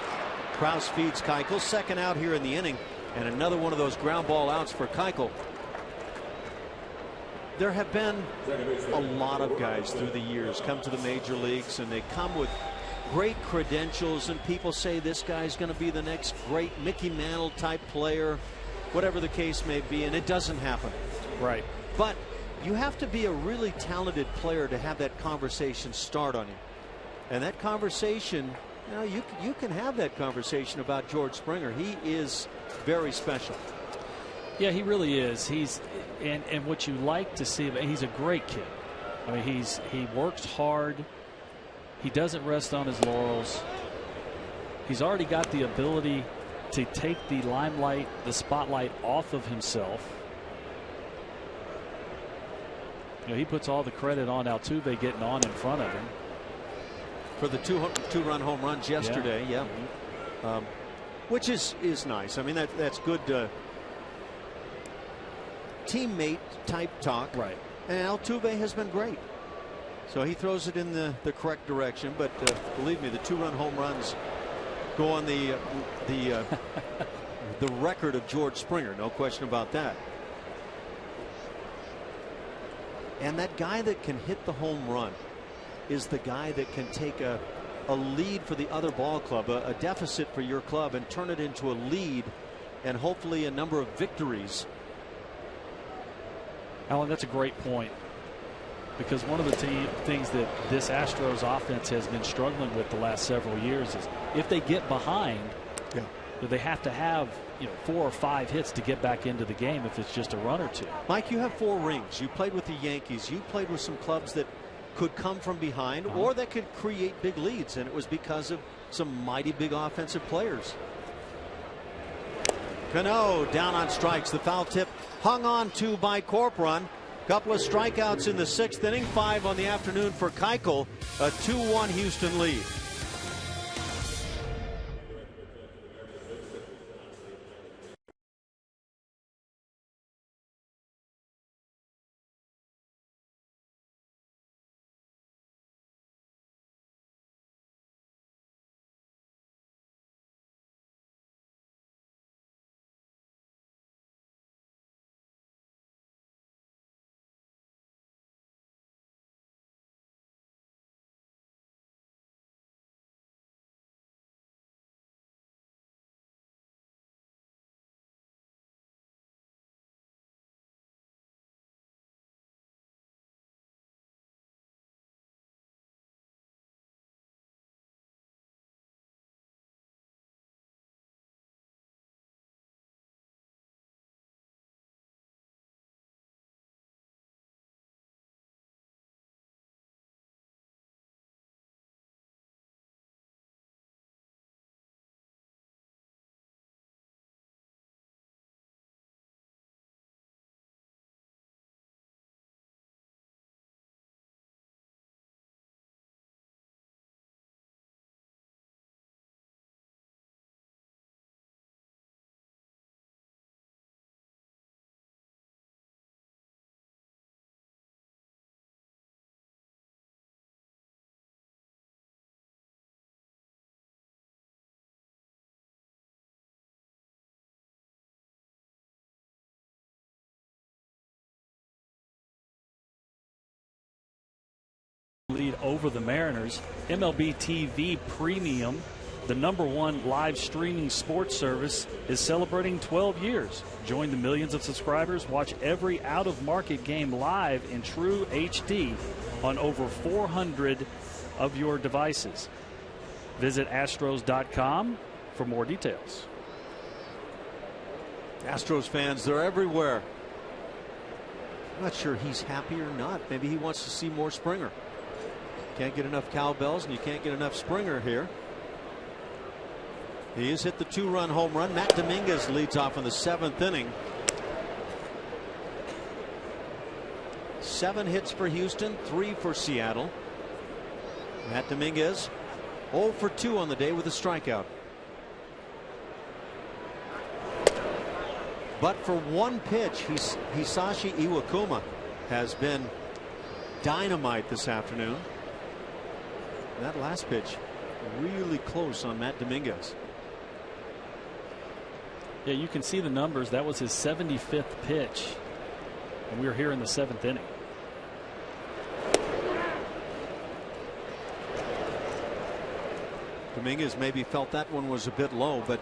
Krause feeds Keuchel. Second out here in the inning, and another one of those ground ball outs for Keuchel. There have been a lot of guys through the years come to the major leagues, and they come with great credentials, and people say this guy's going to be the next great Mickey Mantle type player, whatever the case may be, and it doesn't happen. Right. But you have to be a really talented player to have that conversation start on you. And that conversation, you can have that conversation about George Springer. He is very special. Yeah, he really is. He's and what you like to see, he's a great kid. I mean, he works hard. He doesn't rest on his laurels. He's already got the ability to take the limelight, the spotlight off of himself. He puts all the credit on Altuve getting on in front of him for the two-run home runs yesterday. Yeah, which is nice. I mean, that's good teammate type talk. Right. And Altuve has been great, so he throws it in the correct direction. But believe me, the 2-run home runs go on the record of George Springer. No question about that. And that guy that can hit the home run is the guy that can take a lead for the other ball club, a deficit for your club, and turn it into a lead and hopefully a number of victories. Alan, that's a great point, because one of the things that this Astros offense has been struggling with the last several years is if they get behind, they have to have 4 or 5 hits to get back into the game if it's just a run or two. Mike, you have 4 rings. You played with the Yankees. You played with some clubs that could come from behind or that could create big leads, and it was because of some mighty big offensive players. Cano down on strikes. The foul tip hung on to by Corcoran. Couple of strikeouts in the 6th inning. 5 on the afternoon for Keuchel. A 2-1 Houston lead. lead over the Mariners. MLB TV Premium, the #1 live streaming sports service, is celebrating 12 years. Join the millions of subscribers. Watch every out-of-market game live in true HD on over 400 of your devices. Visit Astros.com for more details. Astros fans, they're everywhere. I'm not sure he's happy or not. Maybe he wants to see more Springer. Can't get enough cowbells, and you can't get enough Springer here. He has hit the 2-run home run. Matt Dominguez leads off in the 7th inning. 7 hits for Houston, 3 for Seattle. Matt Dominguez 0 for 2 on the day with a strikeout. But for one pitch, Hisashi Iwakuma has been dynamite this afternoon. That last pitch really close on Matt Dominguez. Yeah, you can see the numbers. That was his 75th pitch, and we were here in the 7th inning. Dominguez maybe felt that one was a bit low, but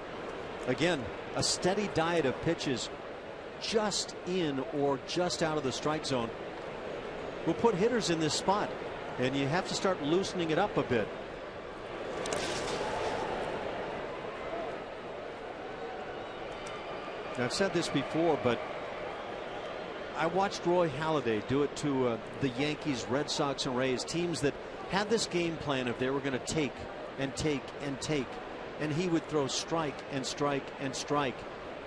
again, a steady diet of pitches just in or just out of the strike zone will put hitters in this spot, and you have to start loosening it up a bit. Now, I've said this before, but I watched Roy Halladay do it to the Yankees, Red Sox, and Rays, teams that had this game plan if they were going to take and take and take, and he would throw strike and strike and strike,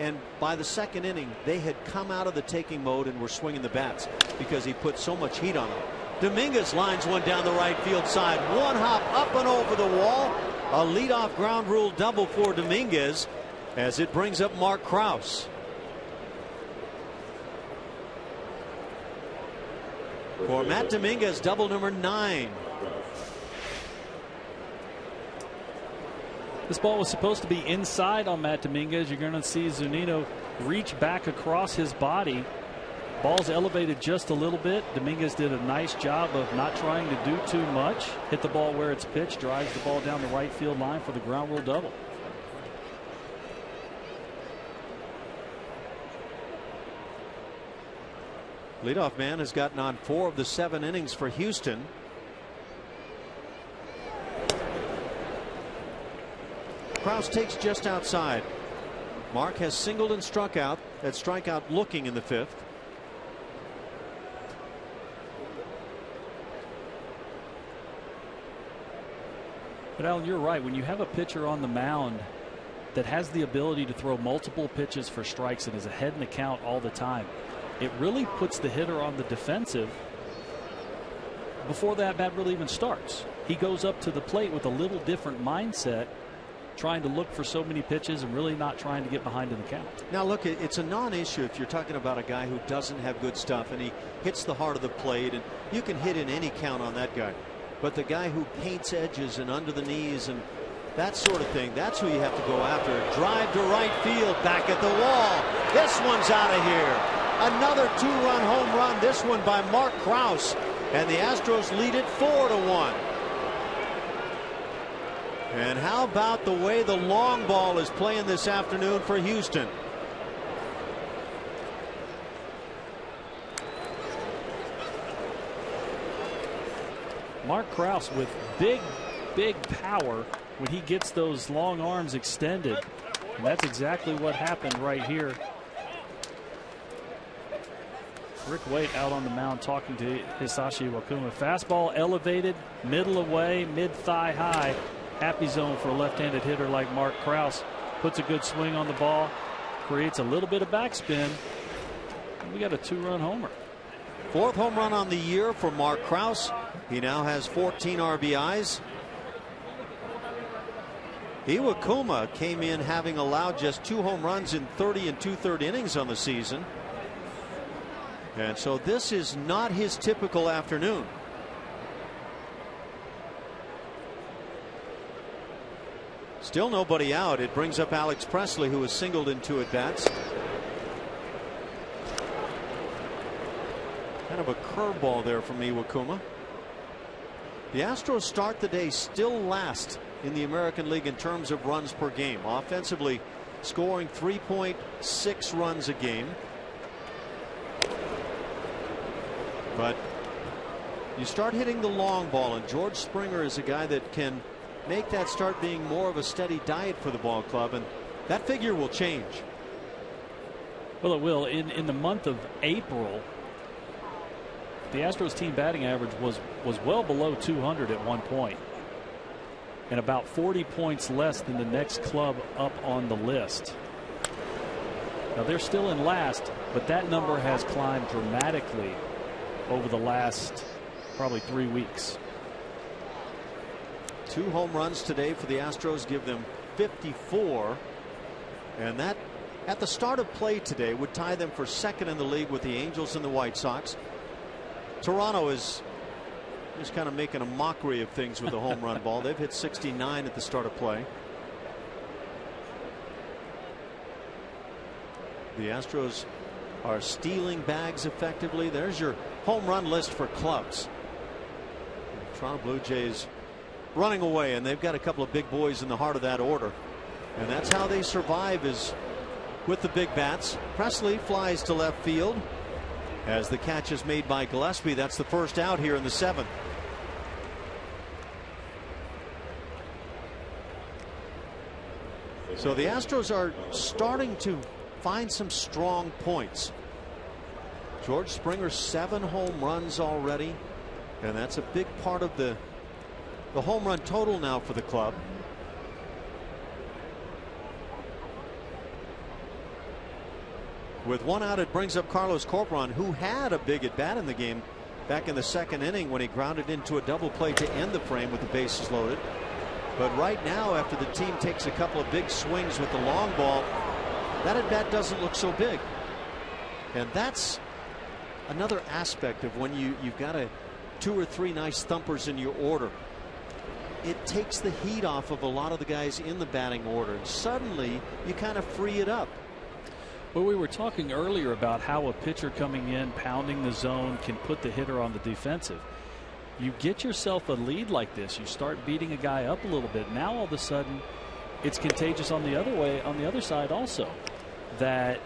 and by the 2nd inning they had come out of the taking mode and were swinging the bats because he put so much heat on them. Dominguez lines one down the right field side, one hop up and over the wall, a leadoff ground rule double for Dominguez as it brings up Mark Krause. For Matt Dominguez, double number 9. This ball was supposed to be inside on Matt Dominguez. You're going to see Zunino reach back across his body. Ball's elevated just a little bit. Dominguez did a nice job of not trying to do too much. Hit the ball where it's pitched, drives the ball down the right field line for the ground rule double. Leadoff man has gotten on 4 of the 7 innings for Houston. Krause takes just outside. Mark has singled and struck out. That strikeout looking in the 5th. But Alan, you're right. When you have a pitcher on the mound that has the ability to throw multiple pitches for strikes and is ahead in the count all the time, it really puts the hitter on the defensive before that bat really even starts. He goes up to the plate with a little different mindset, trying to look for so many pitches and really not trying to get behind in the count. Now look, it's a non-issue if you're talking about a guy who doesn't have good stuff and he hits the heart of the plate, and you can hit in any count on that guy. But the guy who paints edges and under the knees and that sort of thing, that's who you have to go after. Drive to right field, back at the wall. This one's out of here. Another 2-run home run, this one by Mark Krause, and the Astros lead it 4-1. And how about the way the long ball is playing this afternoon for Houston? Mark Krause with big power when he gets those long arms extended, and that's exactly what happened right here. Rick Waite out on the mound talking to Hisashi Iwakuma. Fastball elevated, middle away, mid-thigh high. Happy zone for a left-handed hitter like Mark Krause. Puts a good swing on the ball, creates a little bit of backspin. And we got a 2-run homer. 4th home run on the year for Mark Krause. He now has 14 RBIs. Iwakuma came in having allowed just 2 home runs in 30 2/3 innings on the season. And so this is not his typical afternoon. Still nobody out. It brings up Alex Presley, who was singled in 2 at-bats. Kind of a curveball there from Iwakuma. The Astros start the day still last in the American League in terms of runs per game. Offensively, scoring 3.6 runs a game. But you start hitting the long ball, and George Springer is a guy that can make that start being more of a steady diet for the ball club, and that figure will change. Well, it will. In the month of April, the Astros team batting average was well below 200 at one point, and about 40 points less than the next club up on the list. Now they're still in last, but that number has climbed dramatically over the last probably 3 weeks. 2 home runs today for the Astros give them 54, and that at the start of play today would tie them for second in the league with the Angels and the White Sox. Toronto is just kind of making a mockery of things with the home run ball. They've hit 69 at the start of play. The Astros are stealing bags effectively. There's your home run list for clubs. Toronto Blue Jays running away, and they've got a couple of big boys in the heart of that order, and that's how they survive, is with the big bats. Presley flies to left field as the catch is made by Gillespie. That's the first out here in the 7th. So the Astros are starting to find some strong points. George Springer, 7 home runs already, and that's a big part of the home run total now for the club. With 1 out, it brings up Carlos Corporon, who had a big at bat in the game back in the 2nd inning when he grounded into a double play to end the frame with the bases loaded. But right now, after the team takes a couple of big swings with the long ball, that at bat doesn't look so big. And that's another aspect of when you've got 2 or 3 nice thumpers in your order. It takes the heat off of a lot of the guys in the batting order, and suddenly you kind of free it up. Well, we were talking earlier about how a pitcher coming in, pounding the zone, can put the hitter on the defensive. You get yourself a lead like this, you start beating a guy up a little bit. Now all of a sudden it's contagious on the other way, on the other side also, that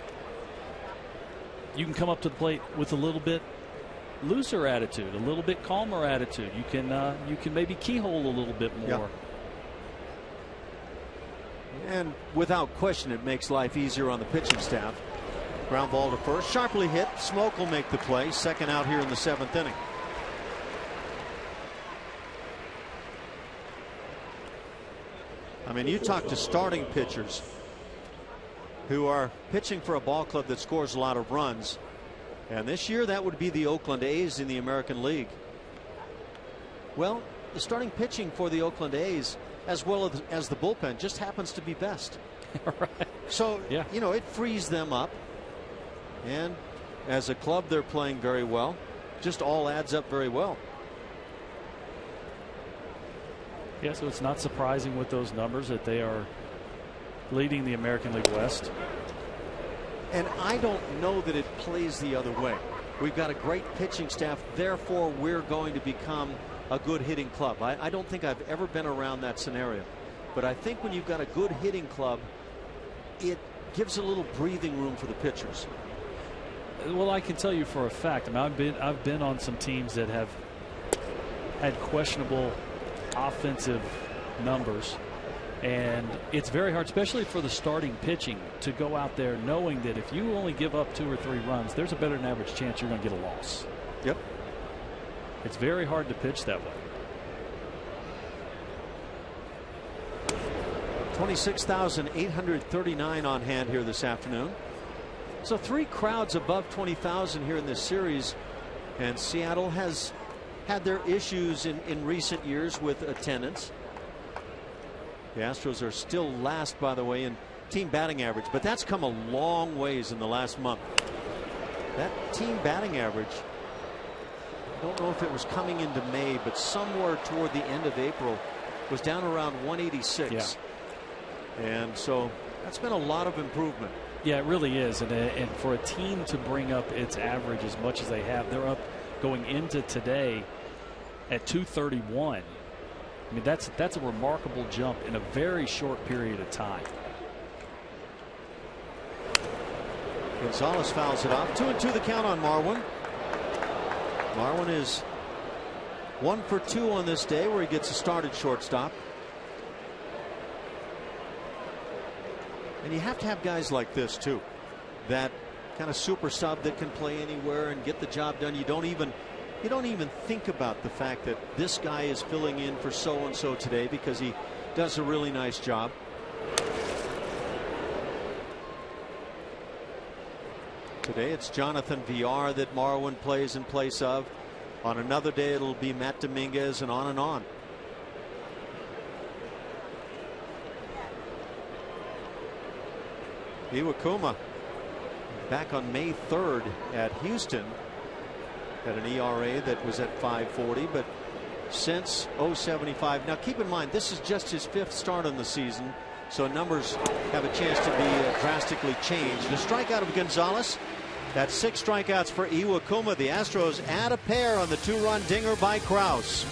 you can come up to the plate with a little bit looser attitude, a little bit calmer attitude. You can maybe keyhole a little bit more. Yeah. And without question, it makes life easier on the pitching staff. Ground ball to first, sharply hit. Smoke will make the play. 2nd out here in the 7th inning. I mean, you talk to starting pitchers who are pitching for a ball club that scores a lot of runs, and this year that would be the Oakland A's in the American League. Well, the starting pitching for the Oakland A's, as well as the bullpen, just happens to be best. Right. So, yeah, you know, it frees them up, and as a club they're playing very well. Just all adds up very well. Yeah, so it's not surprising with those numbers that they are leading the American League West. And I don't know that it plays the other way. We've got a great pitching staff, therefore we're going to become a good hitting club. I don't think I've ever been around that scenario. But I think when you've got a good hitting club, it gives a little breathing room for the pitchers. Well, I can tell you for a fact, I mean, I've been on some teams that have had questionable offensive numbers, and it's very hard, especially for the starting pitching, to go out there knowing that if you only give up 2 or 3 runs, there's a better than average chance you're going to get a loss. Yep. It's very hard to pitch that way. 26,839 on hand here this afternoon. So 3 crowds above 20,000 here in this series, and Seattle has had their issues in recent years with attendance. The Astros are still last, by the way, in team batting average, but that's come a long ways in the last month. That team batting average, I don't know if it was coming into May, but somewhere toward the end of April, was down around 186. Yeah. And so that's been a lot of improvement. Yeah, it really is. And for a team to bring up its average as much as they have, they're up going into today at 231. I mean, that's a remarkable jump in a very short period of time. Gonzalez fouls it off. 2-2 the count on Marwin. Marwin is 1 for 2 on this day, where he gets a start at shortstop. And you have to have guys like this too, that kind of super sub that can play anywhere and get the job done. You don't even think about the fact that this guy is filling in for so and so today, because he does a really nice job. Today it's Jonathan Villar that Marwin plays in place of. On another day it'll be Matt Dominguez, and on and on. Iwakuma back on May 3rd at Houston had an ERA that was at 5.40, but since 0.75. Now keep in mind, this is just his 5th start on the season, so numbers have a chance to be drastically changed. The strikeout of Gonzalez. That's 6 strikeouts for Iwakuma. The Astros add a pair on the 2-run dinger by Krause.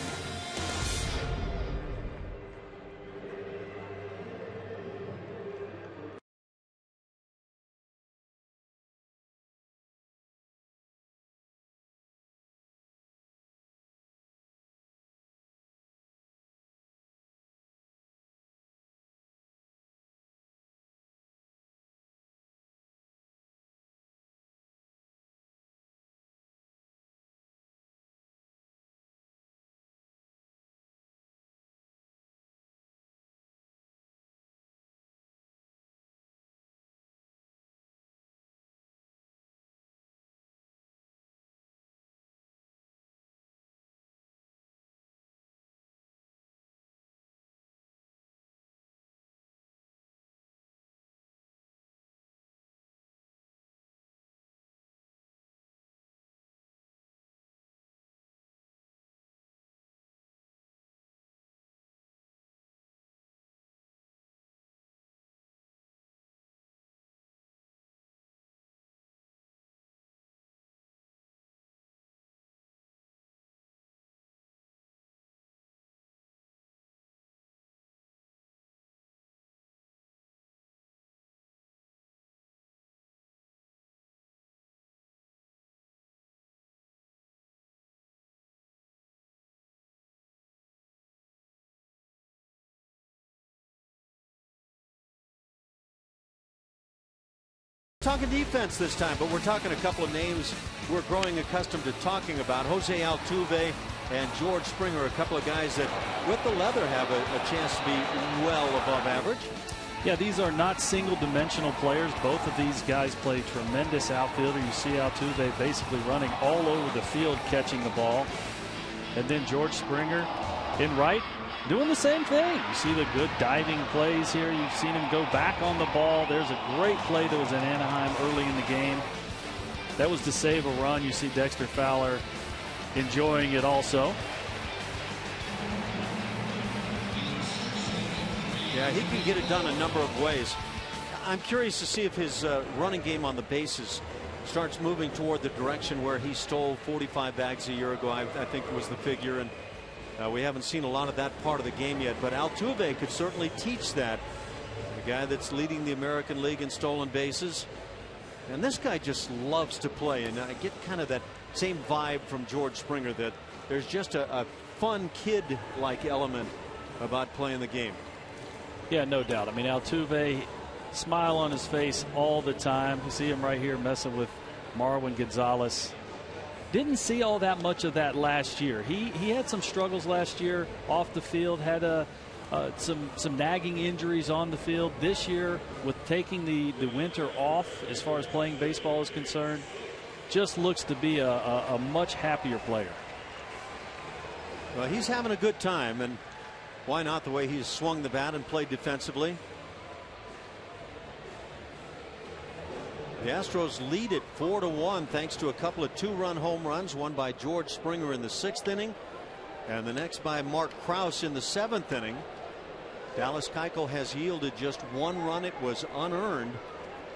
Talking defense this time, but we're talking a couple of names we're growing accustomed to talking about. Jose Altuve and George Springer, a couple of guys that with the leather have a chance to be well above average. Yeah, these are not single-dimensional players. Both of these guys play tremendous outfielder. You see Altuve basically running all over the field catching the ball. And then George Springer in right doing the same thing. You see the good diving plays here. You've seen him go back on the ball. There's a great play that was in Anaheim early in the game. That was to save a run. You see Dexter Fowler enjoying it also. Yeah, he can get it done a number of ways. I'm curious to see if his running game on the bases starts moving toward the direction where he stole 45 bags a year ago. I think was the figure, and we haven't seen a lot of that part of the game yet. But Altuve could certainly teach that. The guy that's leading the American League in stolen bases. And this guy just loves to play. And I get kind of that same vibe from George Springer, that there's just a fun kid-like element about playing the game. Yeah, no doubt. I mean, Altuve, smile on his face all the time. You see him right here messing with Marwin Gonzalez. Didn't see all that much of that last year. He had some struggles last year off the field, had some nagging injuries on the field. This year, with taking the winter off as far as playing baseball is concerned, just looks to be a much happier player. Well, he's having a good time, and why not the way he's swung the bat and played defensively. The Astros lead it 4-1 thanks to a couple of 2-run home runs, one by George Springer in the 6th inning and the next by Mark Krause in the 7th inning. Dallas Keuchel has yielded just 1 run. It was unearned,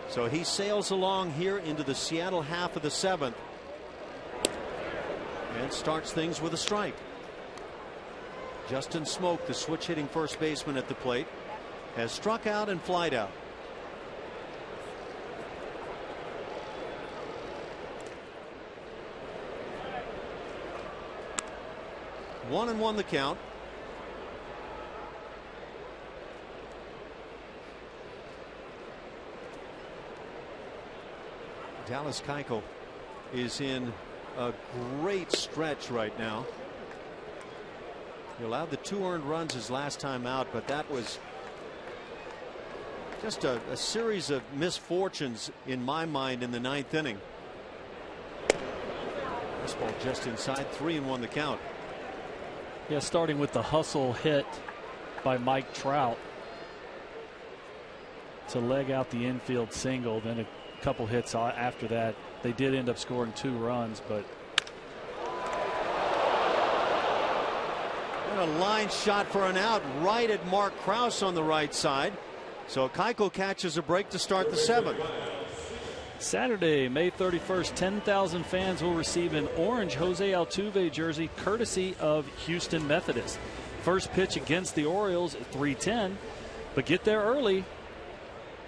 so he sails along here into the Seattle half of the 7th and starts things with a strike. Justin Smoke, the switch hitting first baseman at the plate, has struck out and flied out. One and one the count. Dallas Keuchel is in a great stretch right now. He allowed the 2 earned runs his last time out, but that was just a series of misfortunes in my mind in the 9th inning. This ball just inside, 3-1 the count. Yeah, starting with the hustle hit by Mike Trout to leg out the infield single, then a couple hits after that. They did end up scoring 2 runs, but and a line shot for an out right at Mark Krause on the right side. So Keuchel catches a break to start the 7th. Saturday, May 31st, 10,000 fans will receive an orange Jose Altuve jersey courtesy of Houston Methodist. First pitch against the Orioles at 3:10, but get there early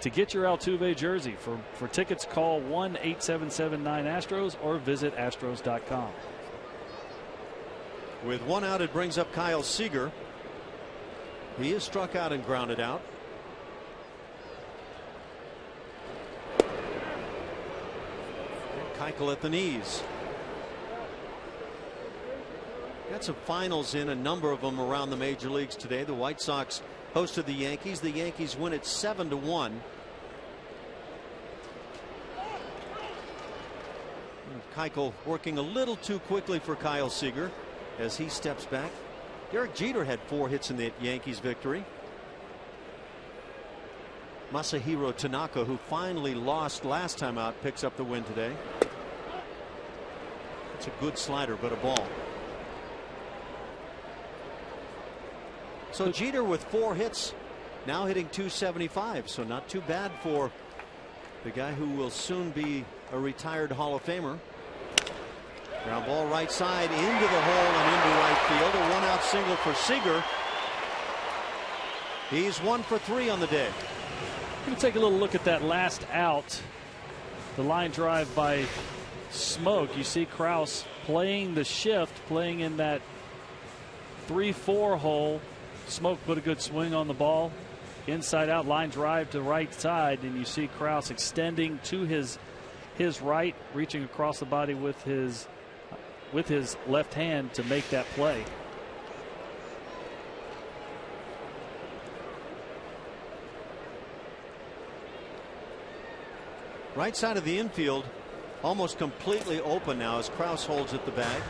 to get your Altuve jersey. For tickets, call 1-877-9-ASTROS or visit astros.com. With 1 out, it brings up Kyle Seager. He is struck out and grounded out. Keuchel at the knees. Got some finals in, a number of them around the major leagues today. The White Sox hosted the Yankees. The Yankees win it 7-1. Keuchel working a little too quickly for Kyle Seager as he steps back. Derek Jeter had 4 hits in the Yankees victory. Masahiro Tanaka, who finally lost last time out, picks up the win today. It's a good slider, but a ball. So Jeter with 4 hits, now hitting .275, so not too bad for the guy who will soon be a retired Hall of Famer. Ground ball right side into the hole and into right field. A 1-out single for Seager. He's 1 for 3 on the day. We're going to take a little look at that last out. The line drive by Smoke. You see Krause playing the shift, playing in that 3-4 hole. Smoke put a good swing on the ball. Inside out line drive to right side, and you see Krause extending to his right, reaching across the body with his left hand to make that play. Right side of the infield almost completely open now as Krause holds at the bag.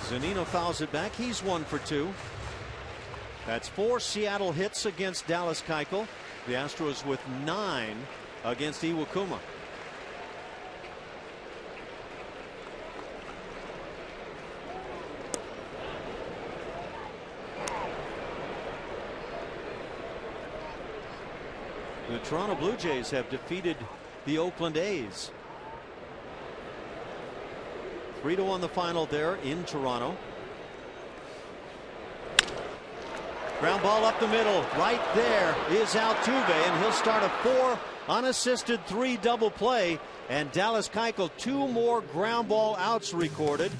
Zunino fouls it back. He's 1 for 2. That's 4 Seattle hits against Dallas Keuchel. The Astros with 9 against Iwakuma. The Toronto Blue Jays have defeated the Oakland A's. 3-1 the final there in Toronto. Ground ball up the middle. Right there is Altuve, and he'll start a 4 unassisted 3 double play. And Dallas Keuchel 2 more ground ball outs recorded.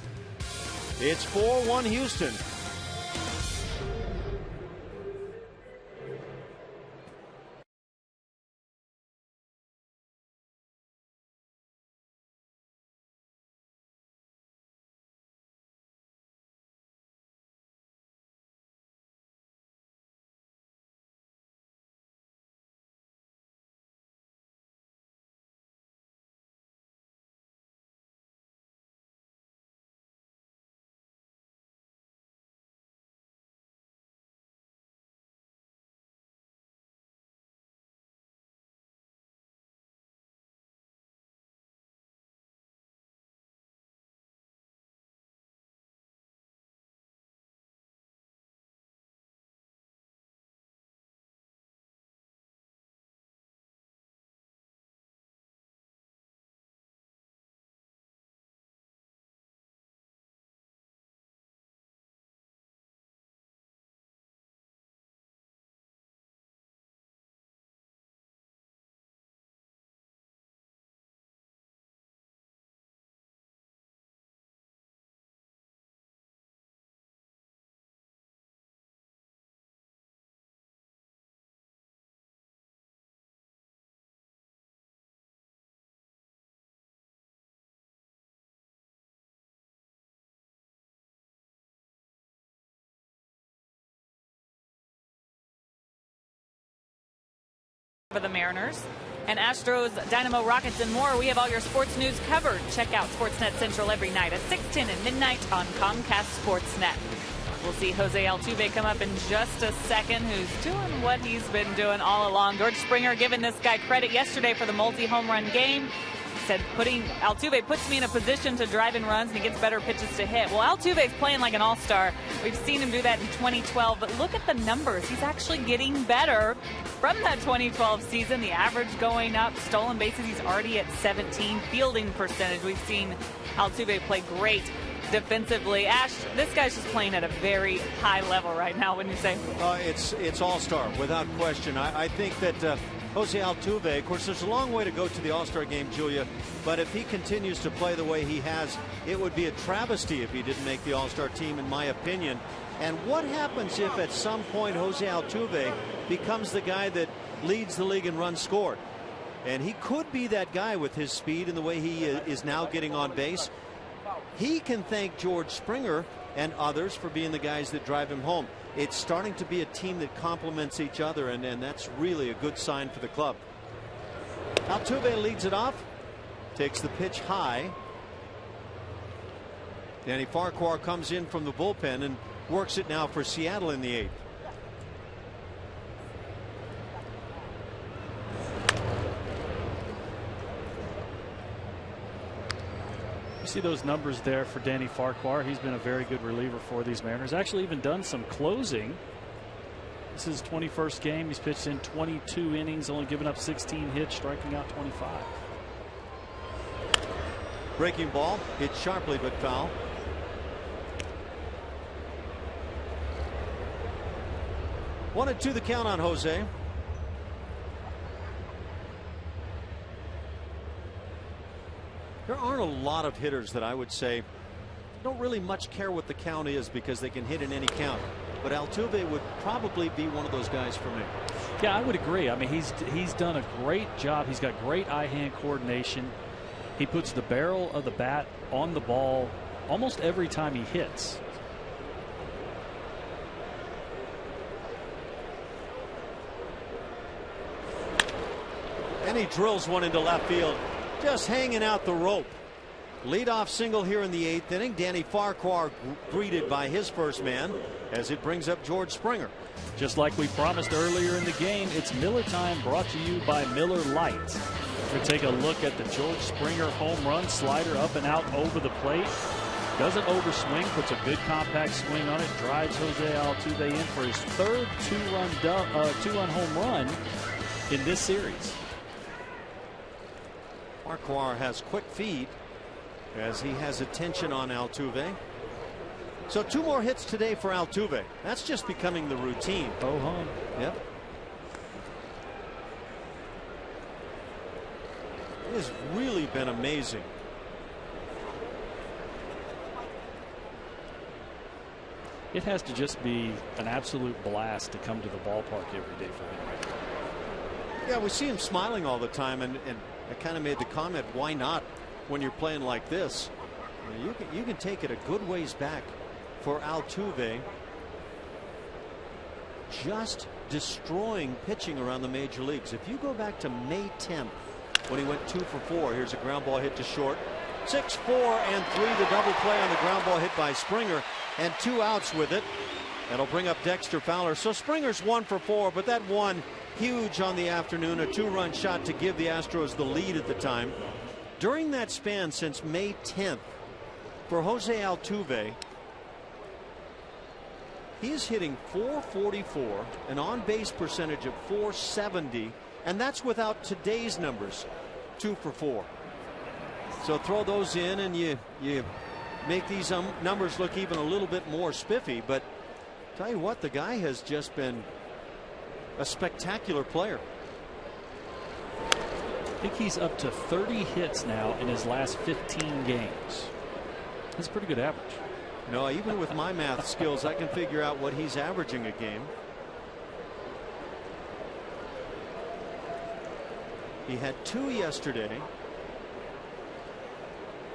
It's 4-1 Houston. for the Mariners. And Astros, Dynamo, Rockets, and more. We have all your sports news covered. Check out Sportsnet Central every night at 6, 10, and midnight on Comcast Sportsnet. We'll see Jose Altuve come up in just a second, who's doing what he's been doing all along. George Springer giving this guy credit yesterday for the multi-home run game. Said Altuve puts me in a position to drive in runs and he gets better pitches to hit. Well, Altuve's playing like an all-star. We've seen him do that in 2012, but look at the numbers. He's actually getting better from that 2012 season. The average going up, stolen bases, he's already at 17. Fielding percentage, we've seen Altuve play great defensively. Ash, this guy's just playing at a very high level right now, wouldn't you say? It's all-star, without question. I think that Jose Altuve, of course, there's a long way to go to the All-Star game, Julia, but if he continues to play the way he has, it would be a travesty if he didn't make the All-Star team, in my opinion. And what happens if at some point Jose Altuve becomes the guy that leads the league in runs scored? And he could be that guy with his speed and the way he is now getting on base. He can thank George Springer and others for being the guys that drive him home. It's starting to be a team that complements each other, and that's really a good sign for the club. Altuve leads it off, takes the pitch high. Danny Farquhar comes in from the bullpen and works it now for Seattle in the 8th. See those numbers there for Danny Farquhar. He's been a very good reliever for these Mariners. Actually even done some closing. This is his 21st game. He's pitched in 22 innings, only given up 16 hits, striking out 25. Breaking ball, hit sharply but foul. One and two the count on Jose. There aren't a lot of hitters that I would say don't really much care what the count is because they can hit in any count. But Altuve would probably be one of those guys for me. Yeah, I would agree. I mean, he's done a great job. He's got great eye-hand coordination. He puts the barrel of the bat on the ball almost every time he hits. And he drills one into left field. Just hanging out the rope. Leadoff single here in the 8th inning. Danny Farquhar greeted by his first man as it brings up George Springer. Just like we promised earlier in the game, it's Miller time, brought to you by Miller Lite. We're take a look at the George Springer home run, slider up and out over the plate. Doesn't overswing, puts a good compact swing on it, drives Jose Altuve in for his third two-run home run in this series. Farquhar has quick feet as he has attention on Altuve. So 2 more hits today for Altuve. That's just becoming the routine. Oh, home. Yep. It has really been amazing. It has to just be an absolute blast to come to the ballpark every day for him right now. Yeah, we see him smiling all the time, and I kind of made the comment, why not when you're playing like this? You can take it a good ways back for Altuve. Just destroying pitching around the major leagues. If you go back to May 10th when he went 2 for 4, here's a ground ball hit to short. 6, 4, and 3, the double play on the ground ball hit by Springer, and 2 outs with it. That'll bring up Dexter Fowler. So Springer's 1 for 4, but that one huge on the afternoon, a 2-run shot to give the Astros the lead at the time. During that span since May 10th, for Jose Altuve, he is hitting .444, an on-base percentage of .470, and that's without today's numbers, 2 for 4. So throw those in and you make these numbers look even a little bit more spiffy. But tell you what, the guy has just been a spectacular player. I think he's up to 30 hits now in his last 15 games. That's a pretty good average. No, even with my math skills, I can figure out what he's averaging a game. He had 2 yesterday.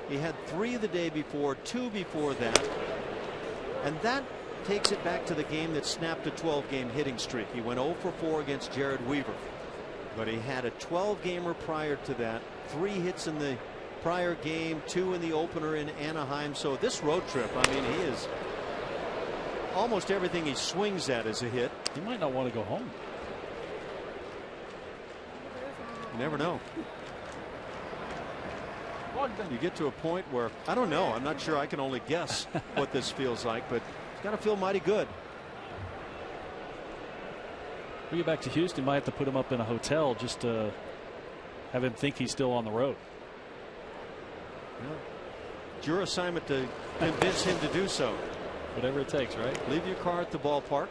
He had 3 the day before, 2 before that. And that takes it back to the game that snapped a 12-game hitting streak. He went 0 for 4 against Jared Weaver. But he had a 12-gamer prior to that. 3 hits in the prior game, 2 in the opener in Anaheim. So this road trip, I mean, he is almost everything he swings at is a hit. He might not want to go home. You never know. You get to a point where, I don't know, I'm not sure, I can only guess what this feels like, but it's got to feel mighty good. We get back to Houston, might have to put him up in a hotel just to have him think he's still on the road. Yeah. It's your assignment to convince him to do so. Whatever it takes, right? Leave your car at the ballpark.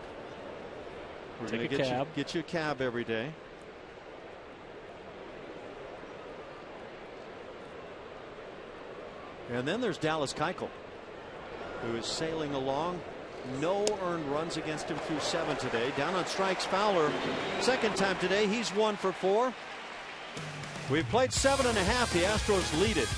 We're going to get you a cab every day. And then there's Dallas Keuchel, who is sailing along. No earned runs against him through 7 today. Down on strikes, Fowler. Second time today, he's 1 for 4. We've played 7.5. The Astros lead it.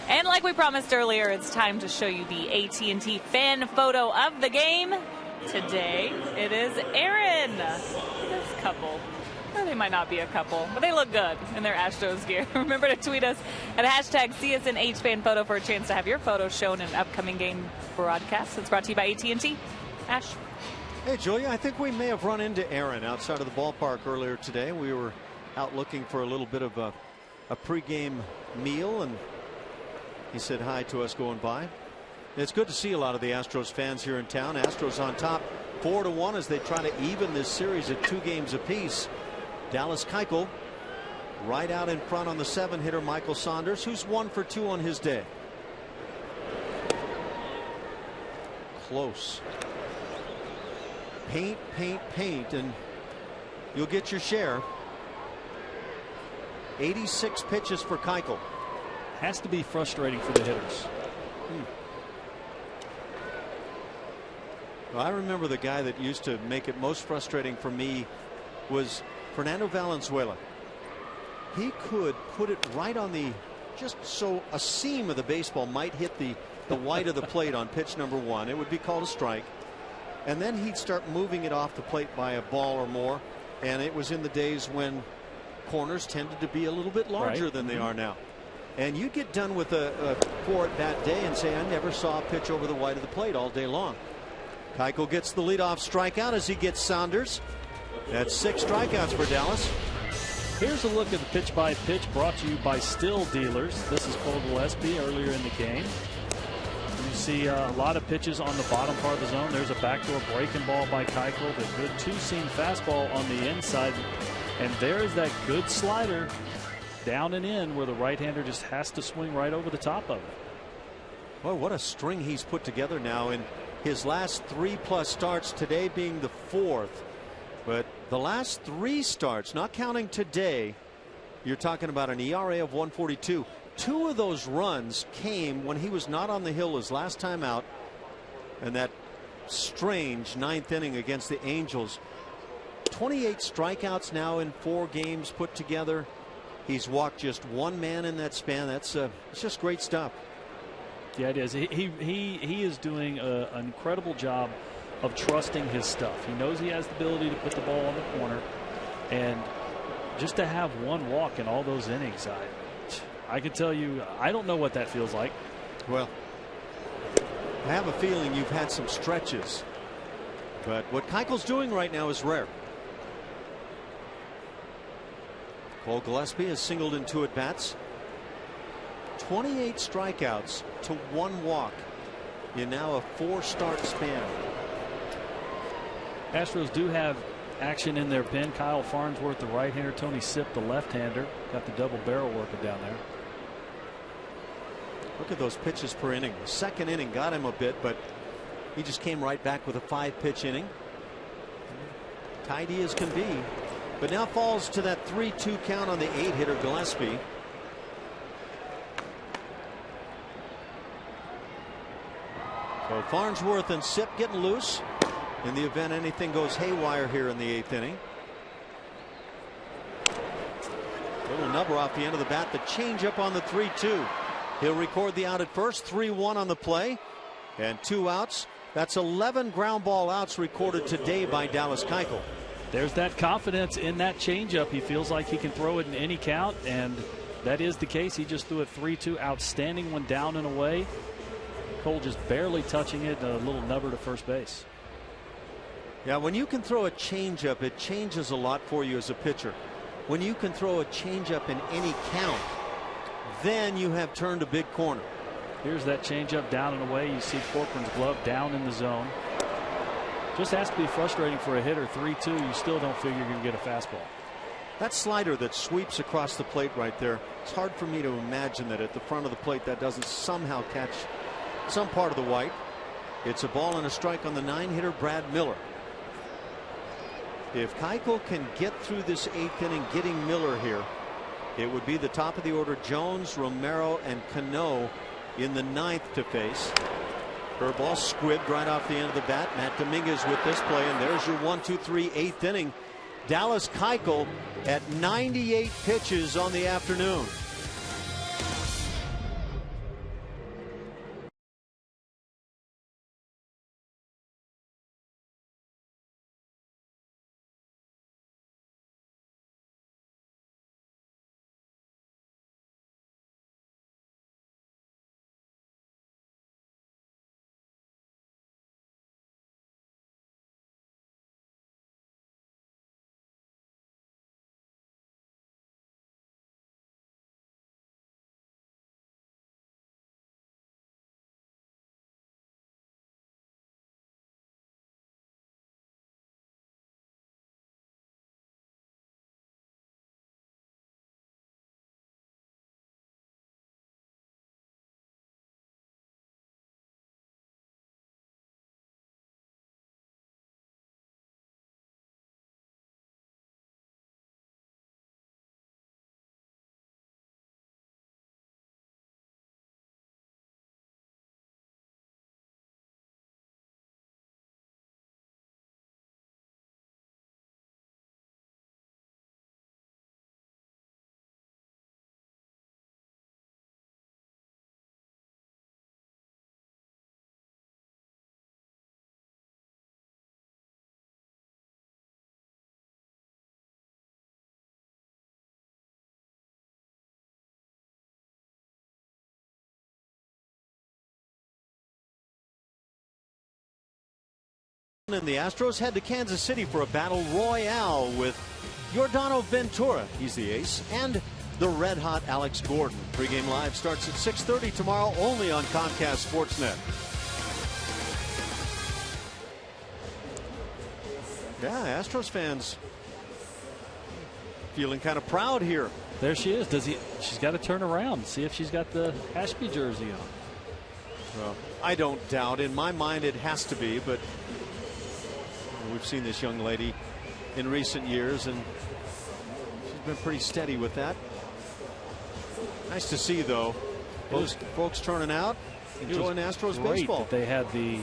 And like we promised earlier, it's time to show you the AT&T fan photo of the game. Today, it is Aaron. This couple. Or they might not be a couple, but they look good in their Astros gear. Remember to tweet us at hashtag #CSNHFanPhoto for a chance to have your photo shown in an upcoming game broadcast. It's brought to you by AT&T. Ash. Hey, Julia, I think we may have run into Aaron outside of the ballpark earlier today. We were out looking for a little bit of a pregame meal, and he said hi to us going by. It's good to see a lot of the Astros fans here in town. Astros on top 4-1 as they try to even this series at 2 games apiece. Dallas Keuchel right out in front on the 7-hitter Michael Saunders, who's 1 for 2 on his day. Close. Paint, paint, paint, and you'll get your share. 86 pitches for Keuchel. Has to be frustrating for the hitters. Well, I remember the guy that used to make it most frustrating for me was Fernando Valenzuela. He could put it right on the, just so a seam of the baseball might hit the white of the plate on pitch number 1. It would be called a strike. And then he'd start moving it off the plate by a ball or more. And it was in the days when corners tended to be a little bit larger than they are now. And you'd get done with a 4-at-bat day and say, I never saw a pitch over the white of the plate all day long. Keuchel gets the leadoff strikeout as he gets Saunders. That's 6 strikeouts for Dallas. Here's a look at the pitch by pitch brought to you by Still Dealers. This is Cole Gillespie earlier in the game. You see a lot of pitches on the bottom part of the zone. There's a backdoor breaking ball by Keuchel. The good 2-seam fastball on the inside. And there is that good slider down and in where the right-hander just has to swing right over the top of it. Well, what a string he's put together now in his last 3+ starts, today being the 4th. But the last 3 starts, not counting today, You're talking about an ERA of 1.42. 2 of those runs came when he was not on the hill his last time out, and that strange 9th inning against the Angels. 28 strikeouts now in 4 games put together. He's walked just 1 man in that span. That's it's just great stuff. Yeah, it is. He is doing an incredible job of trusting his stuff. He knows he has the ability to put the ball on the corner, and just to have 1 walk in all those innings, I can tell you, I don't know what that feels like. Well, I have a feeling you've had some stretches, but what Keuchel's doing right now is rare. Cole Gillespie has singled in 2 at-bats. 28 strikeouts to 1 walk in now a 4-start span. Astros do have action in their pen. Kyle Farnsworth, the right-hander, Tony Sipp, the left-hander, got the double barrel working down there. Look at those pitches per inning. The 2nd inning got him a bit, but he just came right back with a 5-pitch inning. Tidy as can be, but now falls to that 3-2 count on the 8-hitter Gillespie. So Farnsworth and Sipp getting loose in the event anything goes haywire here in the 8th inning. Little number off the end of the bat. The changeup on the 3-2. He'll record the out at first. 3-1 on the play, and 2 outs. That's 11 ground ball outs recorded today by Dallas Keuchel. There's that confidence in that changeup. He feels like he can throw it in any count, and that is the case. He just threw a 3-2. Outstanding one down and away. Cole just barely touching it. A little nubber to first base. Yeah, when you can throw a changeup, it changes a lot for you as a pitcher. When you can throw a changeup in any count, then you have turned a big corner. Here's that changeup down and away. You see Corcoran's glove down in the zone. Just has to be frustrating for a hitter. 3-2, you still don't figure you're going to get a fastball. That slider that sweeps across the plate right there, it's hard for me to imagine that at the front of the plate that doesn't somehow catch some part of the white. It's a ball and a strike on the 9-hitter Brad Miller. If Keuchel can get through this 8th inning getting Miller here, it would be the top of the order. Jones, Romero, and Cano in the 9th to face. Curveball squibbed right off the end of the bat. Matt Dominguez with this play, and there's your 1-2-3 8th inning. Dallas Keuchel at 98 pitches on the afternoon. And the Astros head to Kansas City for a battle royale with Yordano Ventura, he's the ace, and the red-hot Alex Gordon. Pregame live starts at 6:30 tomorrow, only on Comcast Sportsnet. Yeah, Astros fans feeling kind of proud here. There she is. She's got to turn around, see if she's got the Ashby jersey on. Well, I don't doubt. In my mind, it has to be, but we've seen this young lady in recent years, and she's been pretty steady with that. Nice to see, though. Folks turning out, enjoying Astros baseball. That they had the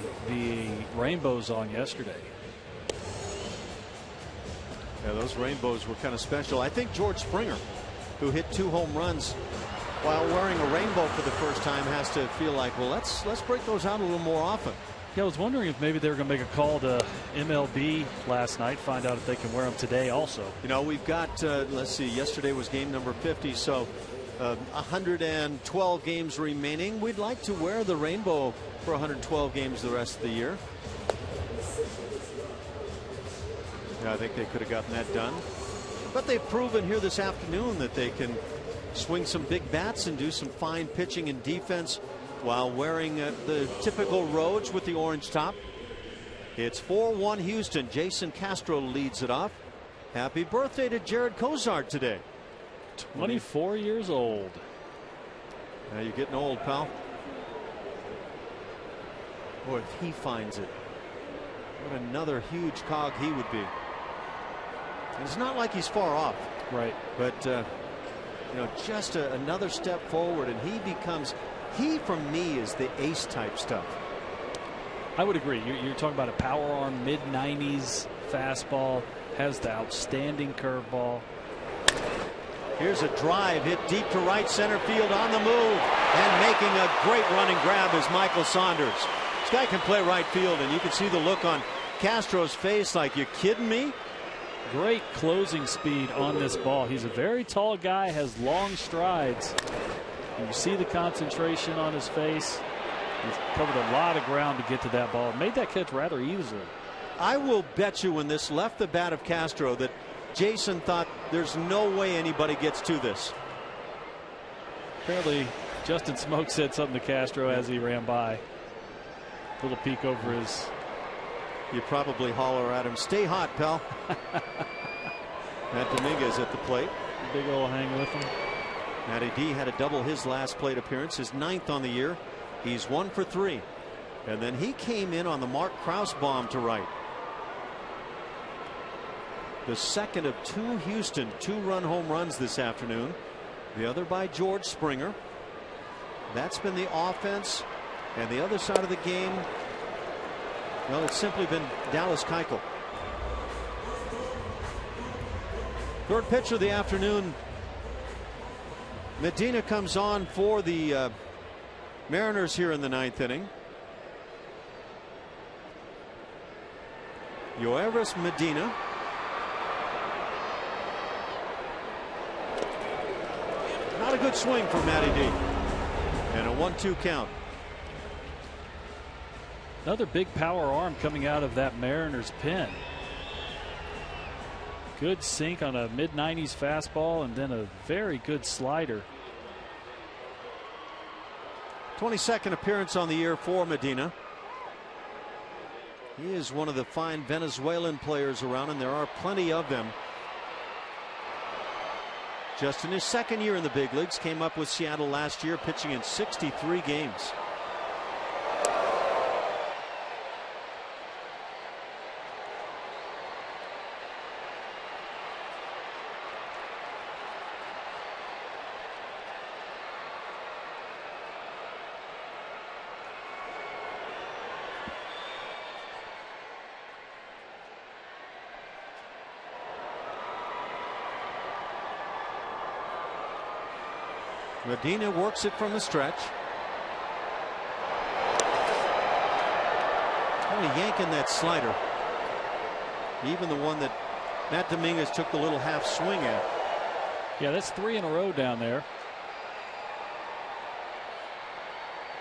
rainbows on yesterday. Yeah, those rainbows were kind of special. I think George Springer, who hit 2 home runs while wearing a rainbow for the first time, has to feel like, well, let's break those out a little more often. Yeah, I was wondering if maybe they were going to make a call to MLB last night, find out if they can wear them today also. You know, we've got, let's see, yesterday was game number 50, so 112 games remaining. We'd like to wear the rainbow for 112 games the rest of the year. Yeah, I think they could have gotten that done. But they've proven here this afternoon that they can swing some big bats and do some fine pitching and defense while wearing the typical robes with the orange top. It's 4-1 Houston. Jason Castro leads it off. Happy birthday to Jared Cozart today. 24 years old. Now you're getting old, pal. Boy, if he finds it, what another huge cog he would be. And it's not like he's far off. Right. But, you know, just another step forward, and he becomes, he for me is the ace type stuff. I would agree. You're talking about a power arm, mid-90s fastball, has the outstanding curveball. Here's a drive hit deep to right center field on the move, and making a great running grab is Michael Saunders. This guy can play right field, and you can see the look on Castro's face like, you kidding me? Great closing speed on this ball. He's a very tall guy, has long strides. And you see the concentration on his face. He's covered a lot of ground to get to that ball. Made that catch rather easily. I will bet you when this left the bat of Castro that Jason thought there's no way anybody gets to this. Apparently Justin Smoke said something to Castro as he ran by. Little peek over his. You probably holler at him, stay hot, pal. Matt Dominguez at the plate. Big old hang with him. Matty D had a double his last plate appearance, his 9th on the year. He's 1 for 3. And then he came in on the Mark Krause bomb to right. The second of 2 Houston 2-run home runs this afternoon. The other by George Springer. That's been the offense. And the other side of the game, well, it's simply been Dallas Keuchel. Third pitch of the afternoon. Medina comes on for the Mariners here in the 9th inning. Yoeris Medina. Not a good swing for Matty D. And a 1-2 count. Another big power arm coming out of that Mariners pen. Good sink on a mid-90s fastball, and then a very good slider. 22nd appearance on the year for Medina. He is one of the fine Venezuelan players around, and there are plenty of them. Just in his 2nd year in the big leagues, came up with Seattle last year, pitching in 63 games. Medina works it from the stretch. Only yanking that slider. Even the one that Matt Dominguez took the little half swing at. Yeah, that's 3 in a row down there.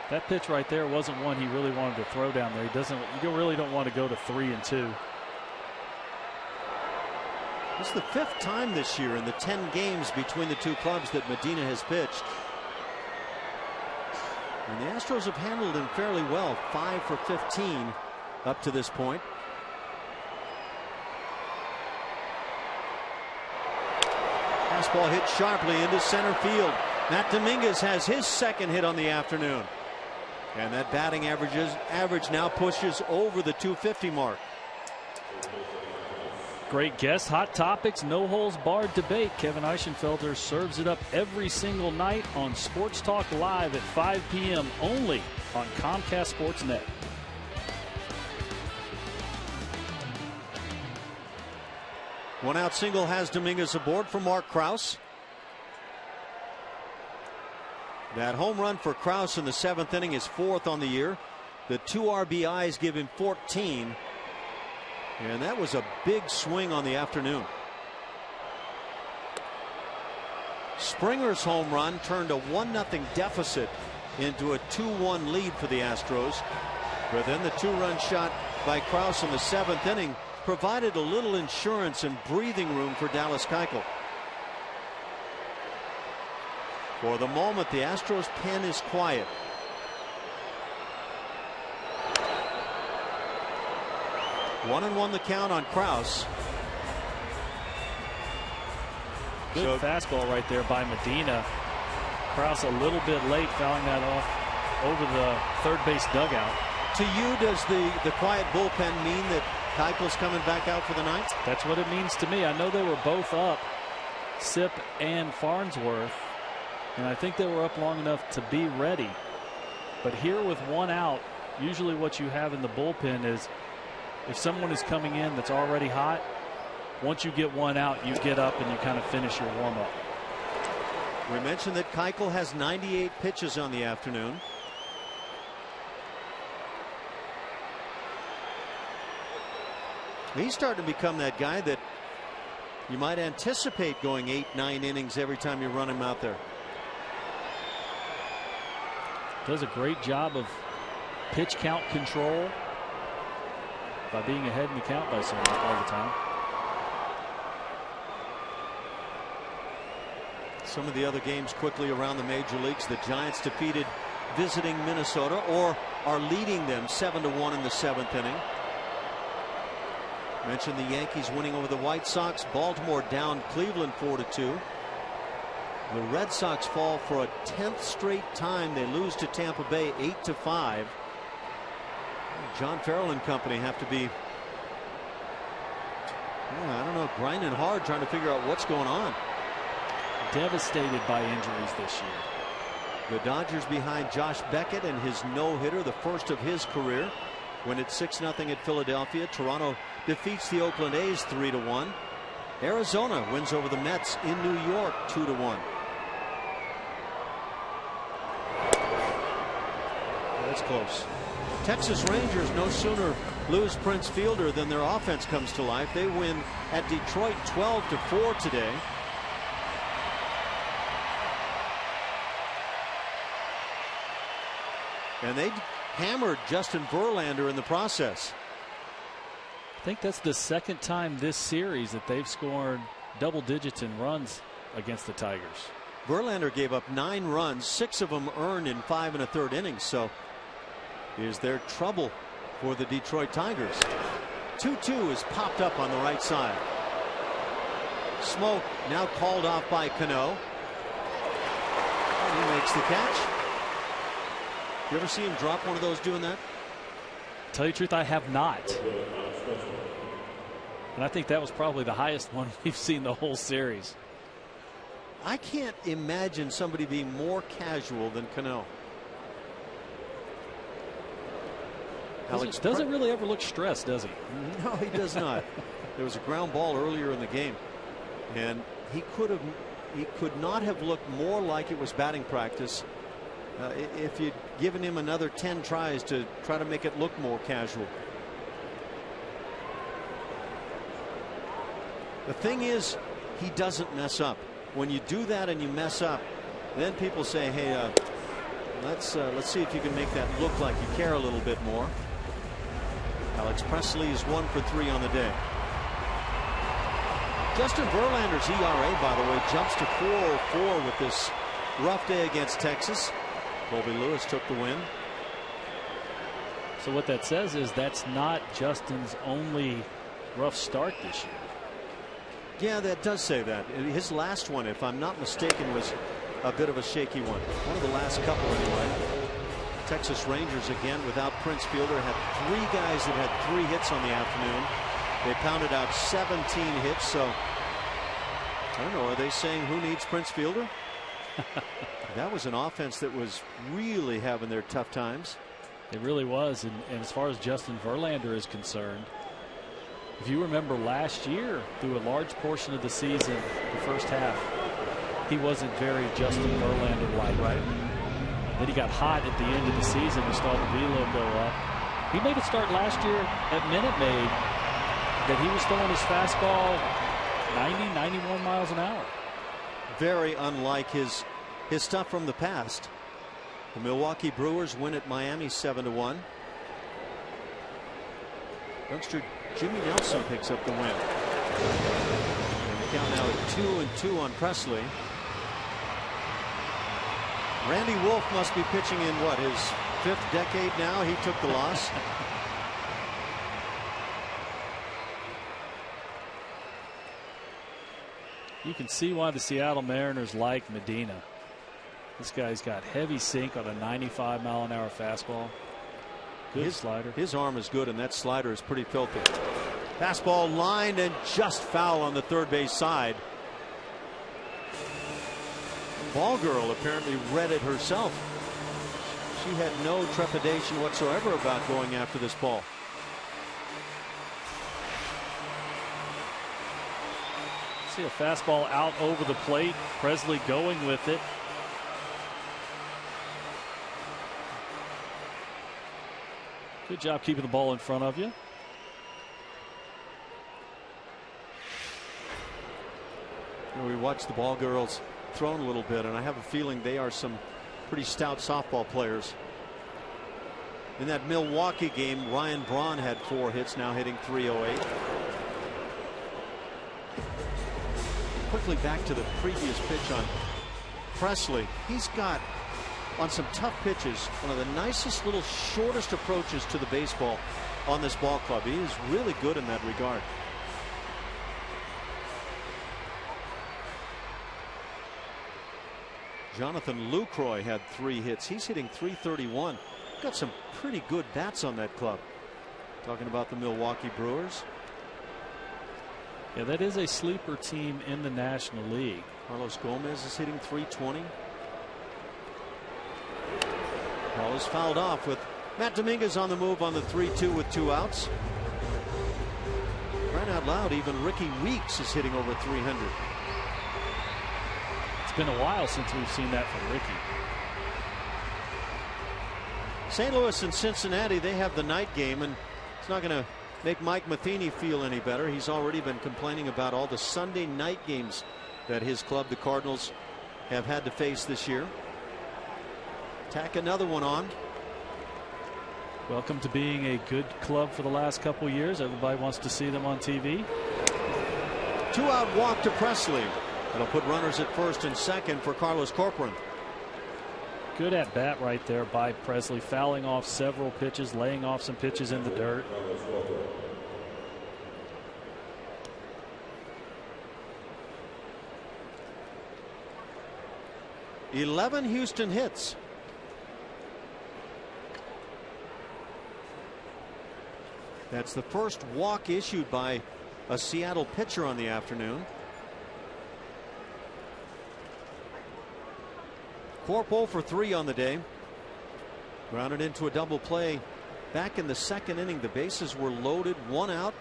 That pitch right there wasn't one he really wanted to throw down there. He doesn't. You really don't want to go to 3 and 2. This is the 5th time this year in the 10 games between the two clubs that Medina has pitched. And the Astros have handled him fairly well. 5 for 15 up to this point. Fastball hit sharply into center field. Matt Dominguez has his 2nd hit on the afternoon. And that batting average now pushes over the 250 mark. Great guest. Hot topics, no holes barred debate. Kevin Eichenfelter serves it up every single night on Sports Talk Live at 5 p.m. only on Comcast Sportsnet. One out single has Dominguez aboard for Mark Krause. That home run for Krause in the 7th inning is 4th on the year. The 2 RBIs give him 14. And that was a big swing on the afternoon. Springer's home run turned a 1-0 deficit into a 2-1 lead for the Astros. But then the 2-run shot by Krause in the 7th inning provided a little insurance and breathing room for Dallas Keuchel. For the moment, the Astros pen is quiet. One and one the count on Krause. Good fastball right there by Medina. Krause a little bit late, fouling that off over the third base dugout. To you, does the quiet bullpen mean that Keuchel's coming back out for the ninth? That's what it means to me. I know they were both up, Sipp and Farnsworth, and I think they were up long enough to be ready. But here with one out, usually what you have in the bullpen is if someone is coming in that's already hot, once you get one out, you get up and you kind of finish your warm-up. We mentioned that Keuchel has 98 pitches on the afternoon. He's starting to become that guy that you might anticipate going 8-9 innings every time you run him out there. Does a great job of pitch count control by being ahead in the count by so much all the time. Some of the other games quickly around the major leagues. The Giants defeated visiting Minnesota, or are leading them 7-1 in the 7th inning. Mentioned the Yankees winning over the White Sox. Baltimore down Cleveland 4-2. The Red Sox fall for a 10th straight time. They lose to Tampa Bay 8-5. John Farrell and company have to be, I don't know, grinding hard trying to figure out what's going on. Devastated by injuries this year. The Dodgers behind Josh Beckett and his no-hitter, the first of his career. Win it 6-0 at Philadelphia. Toronto defeats the Oakland A's 3-1. Arizona wins over the Mets in New York 2-1. That's close. Texas Rangers no sooner lose Prince Fielder than their offense comes to life. They win at Detroit 12-4 today. And they hammered Justin Verlander in the process. I think that's the second time this series that they've scored double digits in runs against the Tigers. Verlander gave up 9 runs, 6 of them earned in 5 1/3 innings. So is there trouble for the Detroit Tigers? 2-2 is popped up on the right side. Smoke now called off by Cano. And he makes the catch. You ever see him drop one of those doing that? Tell you the truth, I have not. And I think that was probably the highest one we've seen the whole series. I can't imagine somebody being more casual than Cano. Doesn't really ever look stressed, does he? No, he does not. There was a ground ball earlier in the game, and he could not have looked more like it was batting practice if you'd given him another 10 tries to try to make it look more casual. The thing is, he doesn't mess up. When you do that and you mess up, then people say, hey, let's see if you can make that look like you care a little bit more. Alex Presley is 1 for 3 on the day. Justin Verlander's ERA, by the way, jumps to 4.04 with this rough day against Texas. Colby Lewis took the win. So what that says is that's not Justin's only rough start this year. Yeah, that does say that. His last one, if I'm not mistaken, was a bit of a shaky one. One of the last couple anyway. Texas Rangers again without Prince Fielder had 3 guys that had 3 hits on the afternoon. They pounded out 17 hits. So I don't know. Are they saying who needs Prince Fielder? That was an offense that was really having their tough times. It really was. And as far as Justin Verlander is concerned, if you remember last year, through a large portion of the season, the first half, he wasn't very Justin Verlander-like. Right. Then he got hot at the end of the season and started the velo go up. He made a start last year at Minute Maid that he was throwing his fastball 90, 91 miles an hour. Very unlike his stuff from the past. The Milwaukee Brewers win at Miami 7-1. Youngster Jimmy Nelson picks up the win. And the count now at 2-2 on Presley. Randy Wolf must be pitching in what, his 5th decade now? He took the loss. You can see why the Seattle Mariners like Medina. This guy's got heavy sink on a 95-mile-an-hour fastball. Good slider. His arm is good, and that slider is pretty filthy. Fastball lined and just foul on the third base side. Ball girl apparently read it herself. She had no trepidation whatsoever about going after this ball. See a fastball out over the plate. Presley going with it. Good job keeping the ball in front of you. We watched the ball girls thrown a little bit, and I have a feeling they are some pretty stout softball players. In that Milwaukee game, Ryan Braun had 4 hits, now hitting .308. Quickly back to the previous pitch on Presley. He's got, on some tough pitches, one of the nicest little shortest approaches to the baseball on this ball club. He is really good in that regard. Jonathan Lucroy had 3 hits. He's hitting .331. Got some pretty good bats on that club. Talking about the Milwaukee Brewers. Yeah, that is a sleeper team in the National League. Carlos Gomez is hitting .320. Ball is fouled off with Matt Dominguez on the move on the 3-2 with 2 outs. Crying out loud, even Ricky Weeks is hitting over .300. It's been a while since we've seen that from Ricky. St. Louis and Cincinnati, they have the night game, and it's not going to make Mike Matheny feel any better. He's already been complaining about all the Sunday night games that his club, the Cardinals, have had to face this year. Tack another one on. Welcome to being a good club for the last couple years. Everybody wants to see them on TV. 2-out walk to Presley. That'll put runners at first and second for Carlos Corcoran. Good at bat right there by Presley, fouling off several pitches, laying off some pitches in the dirt. "11 Houston hits." That's the first walk issued by a Seattle pitcher on the afternoon. Corpo for 3 on the day. Grounded into a double play back in the 2nd inning. The bases were loaded, 1 out.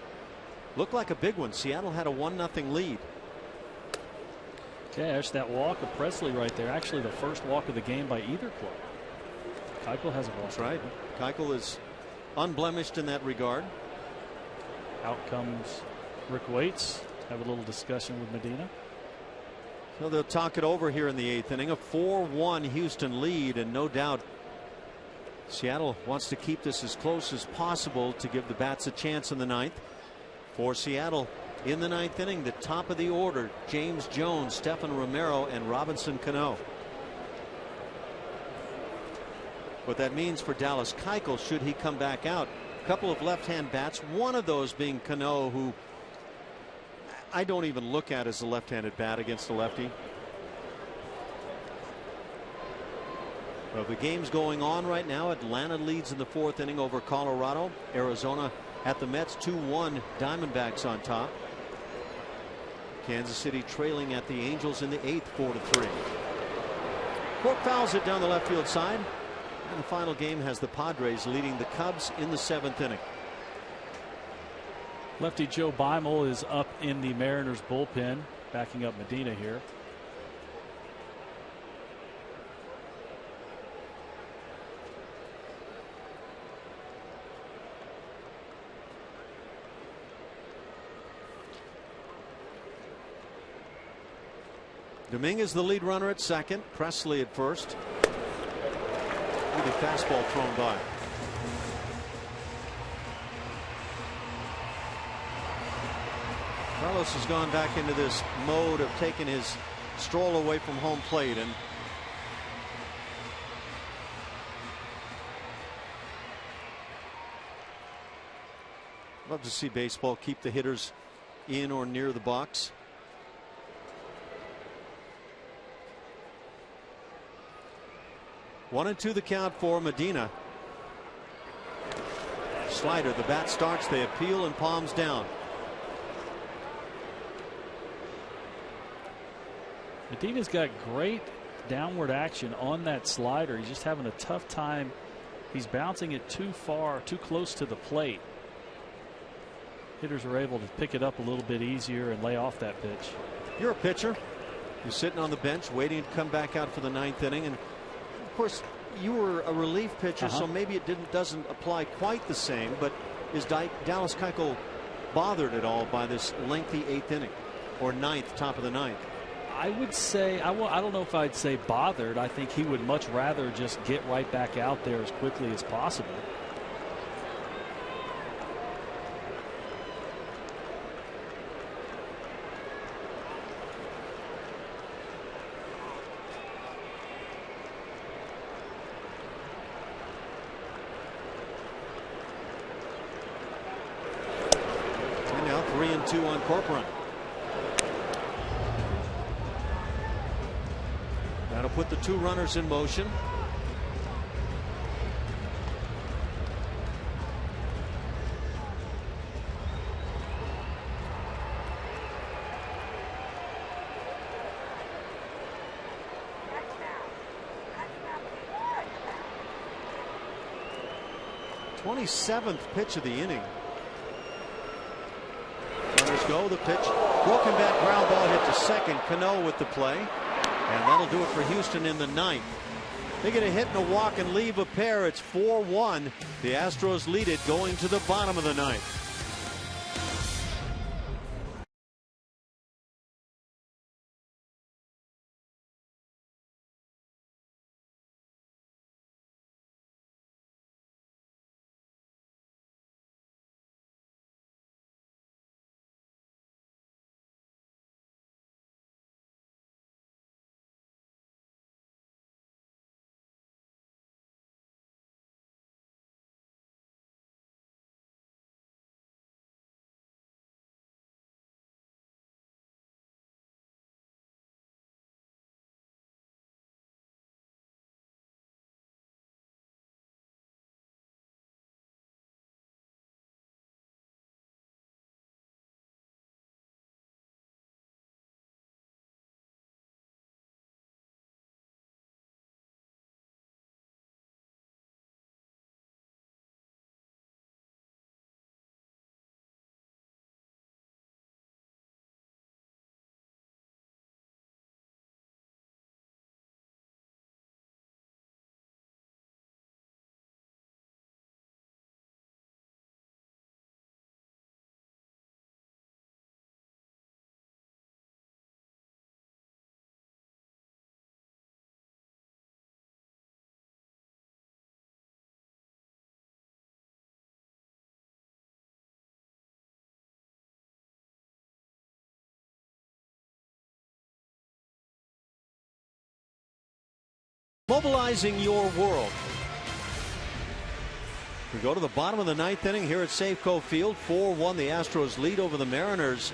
Looked like a big one. Seattle had a 1-0 lead. Cash, that walk of Presley right there, actually the first walk of the game by either club. Keuchel has a walk. That's right. Keuchel is unblemished in that regard. Out comes Rick Waits. Have a little discussion with Medina. So they'll talk it over here in the 8th inning. A 4-1 Houston lead, and no doubt Seattle wants to keep this as close as possible to give the bats a chance in the 9th. For Seattle in the 9th inning, the top of the order, James Jones, Stephan Romero, and Robinson Cano. What that means for Dallas Keuchel, should he come back out, a couple of left-hand bats, one of those being Cano, who I don't even look at as a left-handed bat against a lefty. Well, the game's going on right now. Atlanta leads in the 4th inning over Colorado. Arizona at the Mets. 2-1 Diamondbacks on top. Kansas City trailing at the Angels in the 8th, 4-3. Court fouls it down the left field side. And the final game has the Padres leading the Cubs in the 7th inning. Lefty Joe Beimel is up in the Mariners bullpen, backing up Medina here. Dominguez the lead runner at second. Presley at first. With a fastball thrown by. Carlos has gone back into this mode of taking his stroll away from home plate, and love to see baseball keep the hitters in or near the box. One and two the count for Medina. Slider, the bat starts, they appeal, and palms down. Medina's got great downward action on that slider. He's just having a tough time. He's bouncing it too far, too close to the plate. Hitters are able to pick it up a little bit easier and lay off that pitch. You're a pitcher. You're sitting on the bench waiting to come back out for the 9th inning, and of course you were a relief pitcher, so maybe it doesn't apply quite the same. But is Dallas Keuchel bothered at all by this lengthy 8th inning or 9th, top of the 9th? I would say I don't know if I'd say bothered. I think he would much rather just get right back out there as quickly as possible. And now 3-2 on Corcoran. That'll put the 2 runners in motion. '27th pitch of the inning. Runners go. The pitch. Broken bat ground ball hit to second. Cano with the play. And that'll do it for Houston in the 9th. They get a hit and a walk and leave a pair. It's 4-1. The Astros lead it going to the bottom of the 9th. Mobilizing your world. We go to the bottom of the 9th inning here at Safeco Field. 4-1 the Astros lead over the Mariners.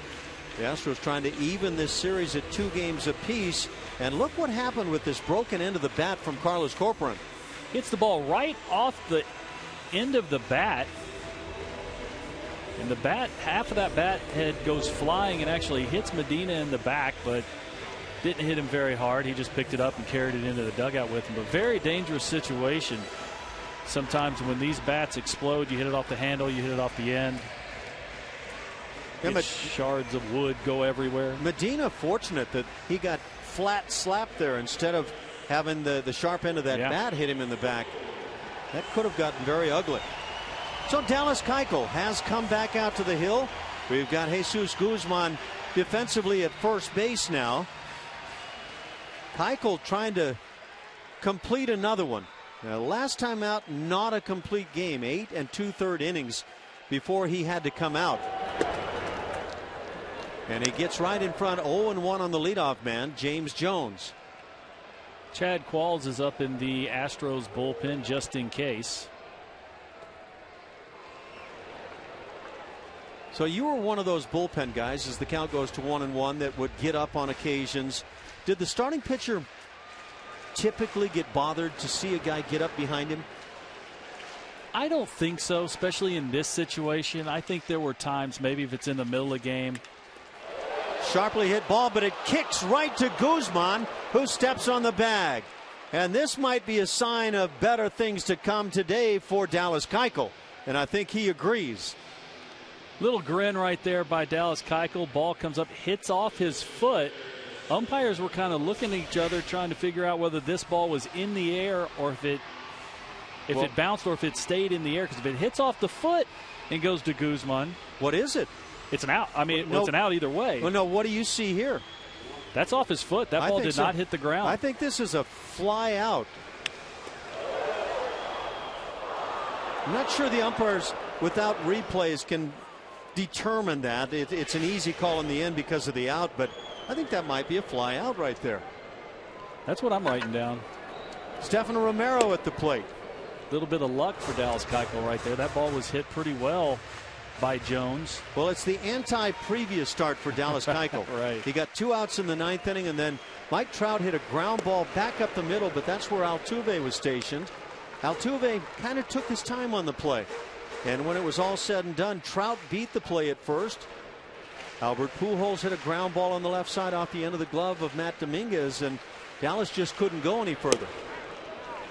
The Astros trying to even this series at 2 games apiece. And look what happened with this broken end of the bat from Carlos Corcoran. Hits the ball right off the end of the bat. And the bat, half of that bat head goes flying and actually hits Medina in the back, but didn't hit him very hard. He just picked it up and carried it into the dugout with him. But very dangerous situation. Sometimes when these bats explode, you hit it off the handle, you hit it off the end. Shards of wood go everywhere. Medina fortunate that he got flat slapped there instead of having the sharp end of that bat hit him in the back. That could have gotten very ugly. So Dallas Keuchel has come back out to the hill. We've got Jesus Guzman defensively at first base now. Keuchel trying to complete another one. Now, last time out, not a complete game. 8 2/3 innings before he had to come out. And he gets right in front, 0-1 on the leadoff man, James Jones. Chad Qualls is up in the Astros bullpen just in case. So you were one of those bullpen guys as the count goes to 1-1 that would get up on occasions. Did the starting pitcher typically get bothered to see a guy get up behind him? I don't think so, especially in this situation. I think there were times, maybe if it's in the middle of the game. Sharply hit ball, but it kicks right to Guzman, who steps on the bag. And this might be a sign of better things to come today for Dallas Keuchel. And I think he agrees. Little grin right there by Dallas Keuchel. Ball comes up, hits off his foot. Umpires were kind of looking at each other, trying to figure out whether this ball was in the air or if it bounced or if it stayed in the air. Because if it hits off the foot and goes to Guzman, what is it? It's an out. I mean, it's an out either way. Well, no, what do you see here? That's off his foot. That ball did not hit the ground. I think this is a fly out. I'm not sure the umpires, without replays, can determine that. It's an easy call in the end because of the out, but I think that might be a fly out right there. That's what I'm writing down. Stefano Romero at the plate. A little bit of luck for Dallas Keuchel right there. That ball was hit pretty well by Jones. Well, it's the anti-previous start for Dallas Keuchel. Right. He got 2 outs in the 9th inning, and then Mike Trout hit a ground ball back up the middle, but that's where Altuve was stationed. Altuve kind of took his time on the play. And when it was all said and done, Trout beat the play at first. Albert Pujols hit a ground ball on the left side off the end of the glove of Matt Dominguez, and Dallas just couldn't go any further.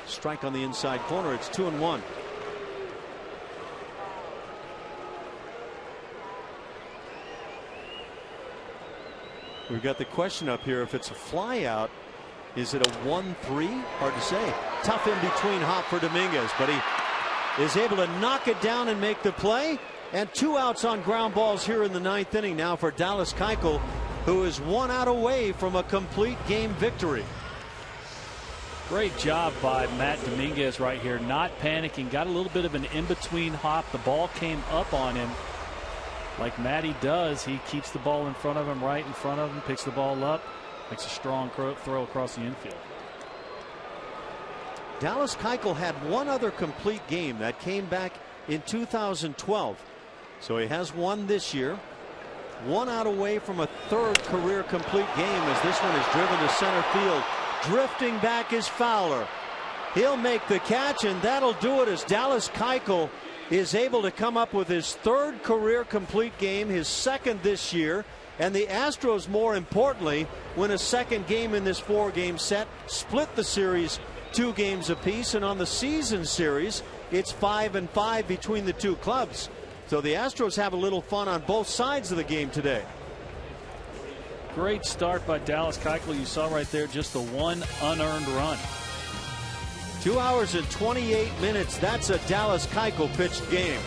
Strike on the inside corner. It's 2-1. We've got the question up here. If it's a fly out, is it a 1-3? Hard to say. Tough in between hop for Dominguez, but he is able to knock it down and make the play. And 2 outs on ground balls here in the 9th inning now for Dallas Keuchel, who is 1 out away from a complete game victory. Great job by Matt Dominguez right here, not panicking. Got a little bit of an in-between hop. The ball came up on him. Like Matty does, he keeps the ball in front of him, right in front of him, picks the ball up, makes a strong throw across the infield. Dallas Keuchel had one other complete game that came back in 2012. So he has one this year. 1 out away from a 3rd career complete game as this one is driven to center field. Drifting back is Fowler. He'll make the catch, and that'll do it as Dallas Keuchel is able to come up with his 3rd career complete game, his 2nd this year. And the Astros, more importantly, win a 2nd game in this 4-game set, split the series 2 games apiece, and on the season series, it's 5-5 between the 2 clubs. So the Astros have a little fun on both sides of the game today. Great start by Dallas Keuchel. You saw right there just the 1 unearned run. 2 hours and 28 minutes. That's a Dallas Keuchel pitched game.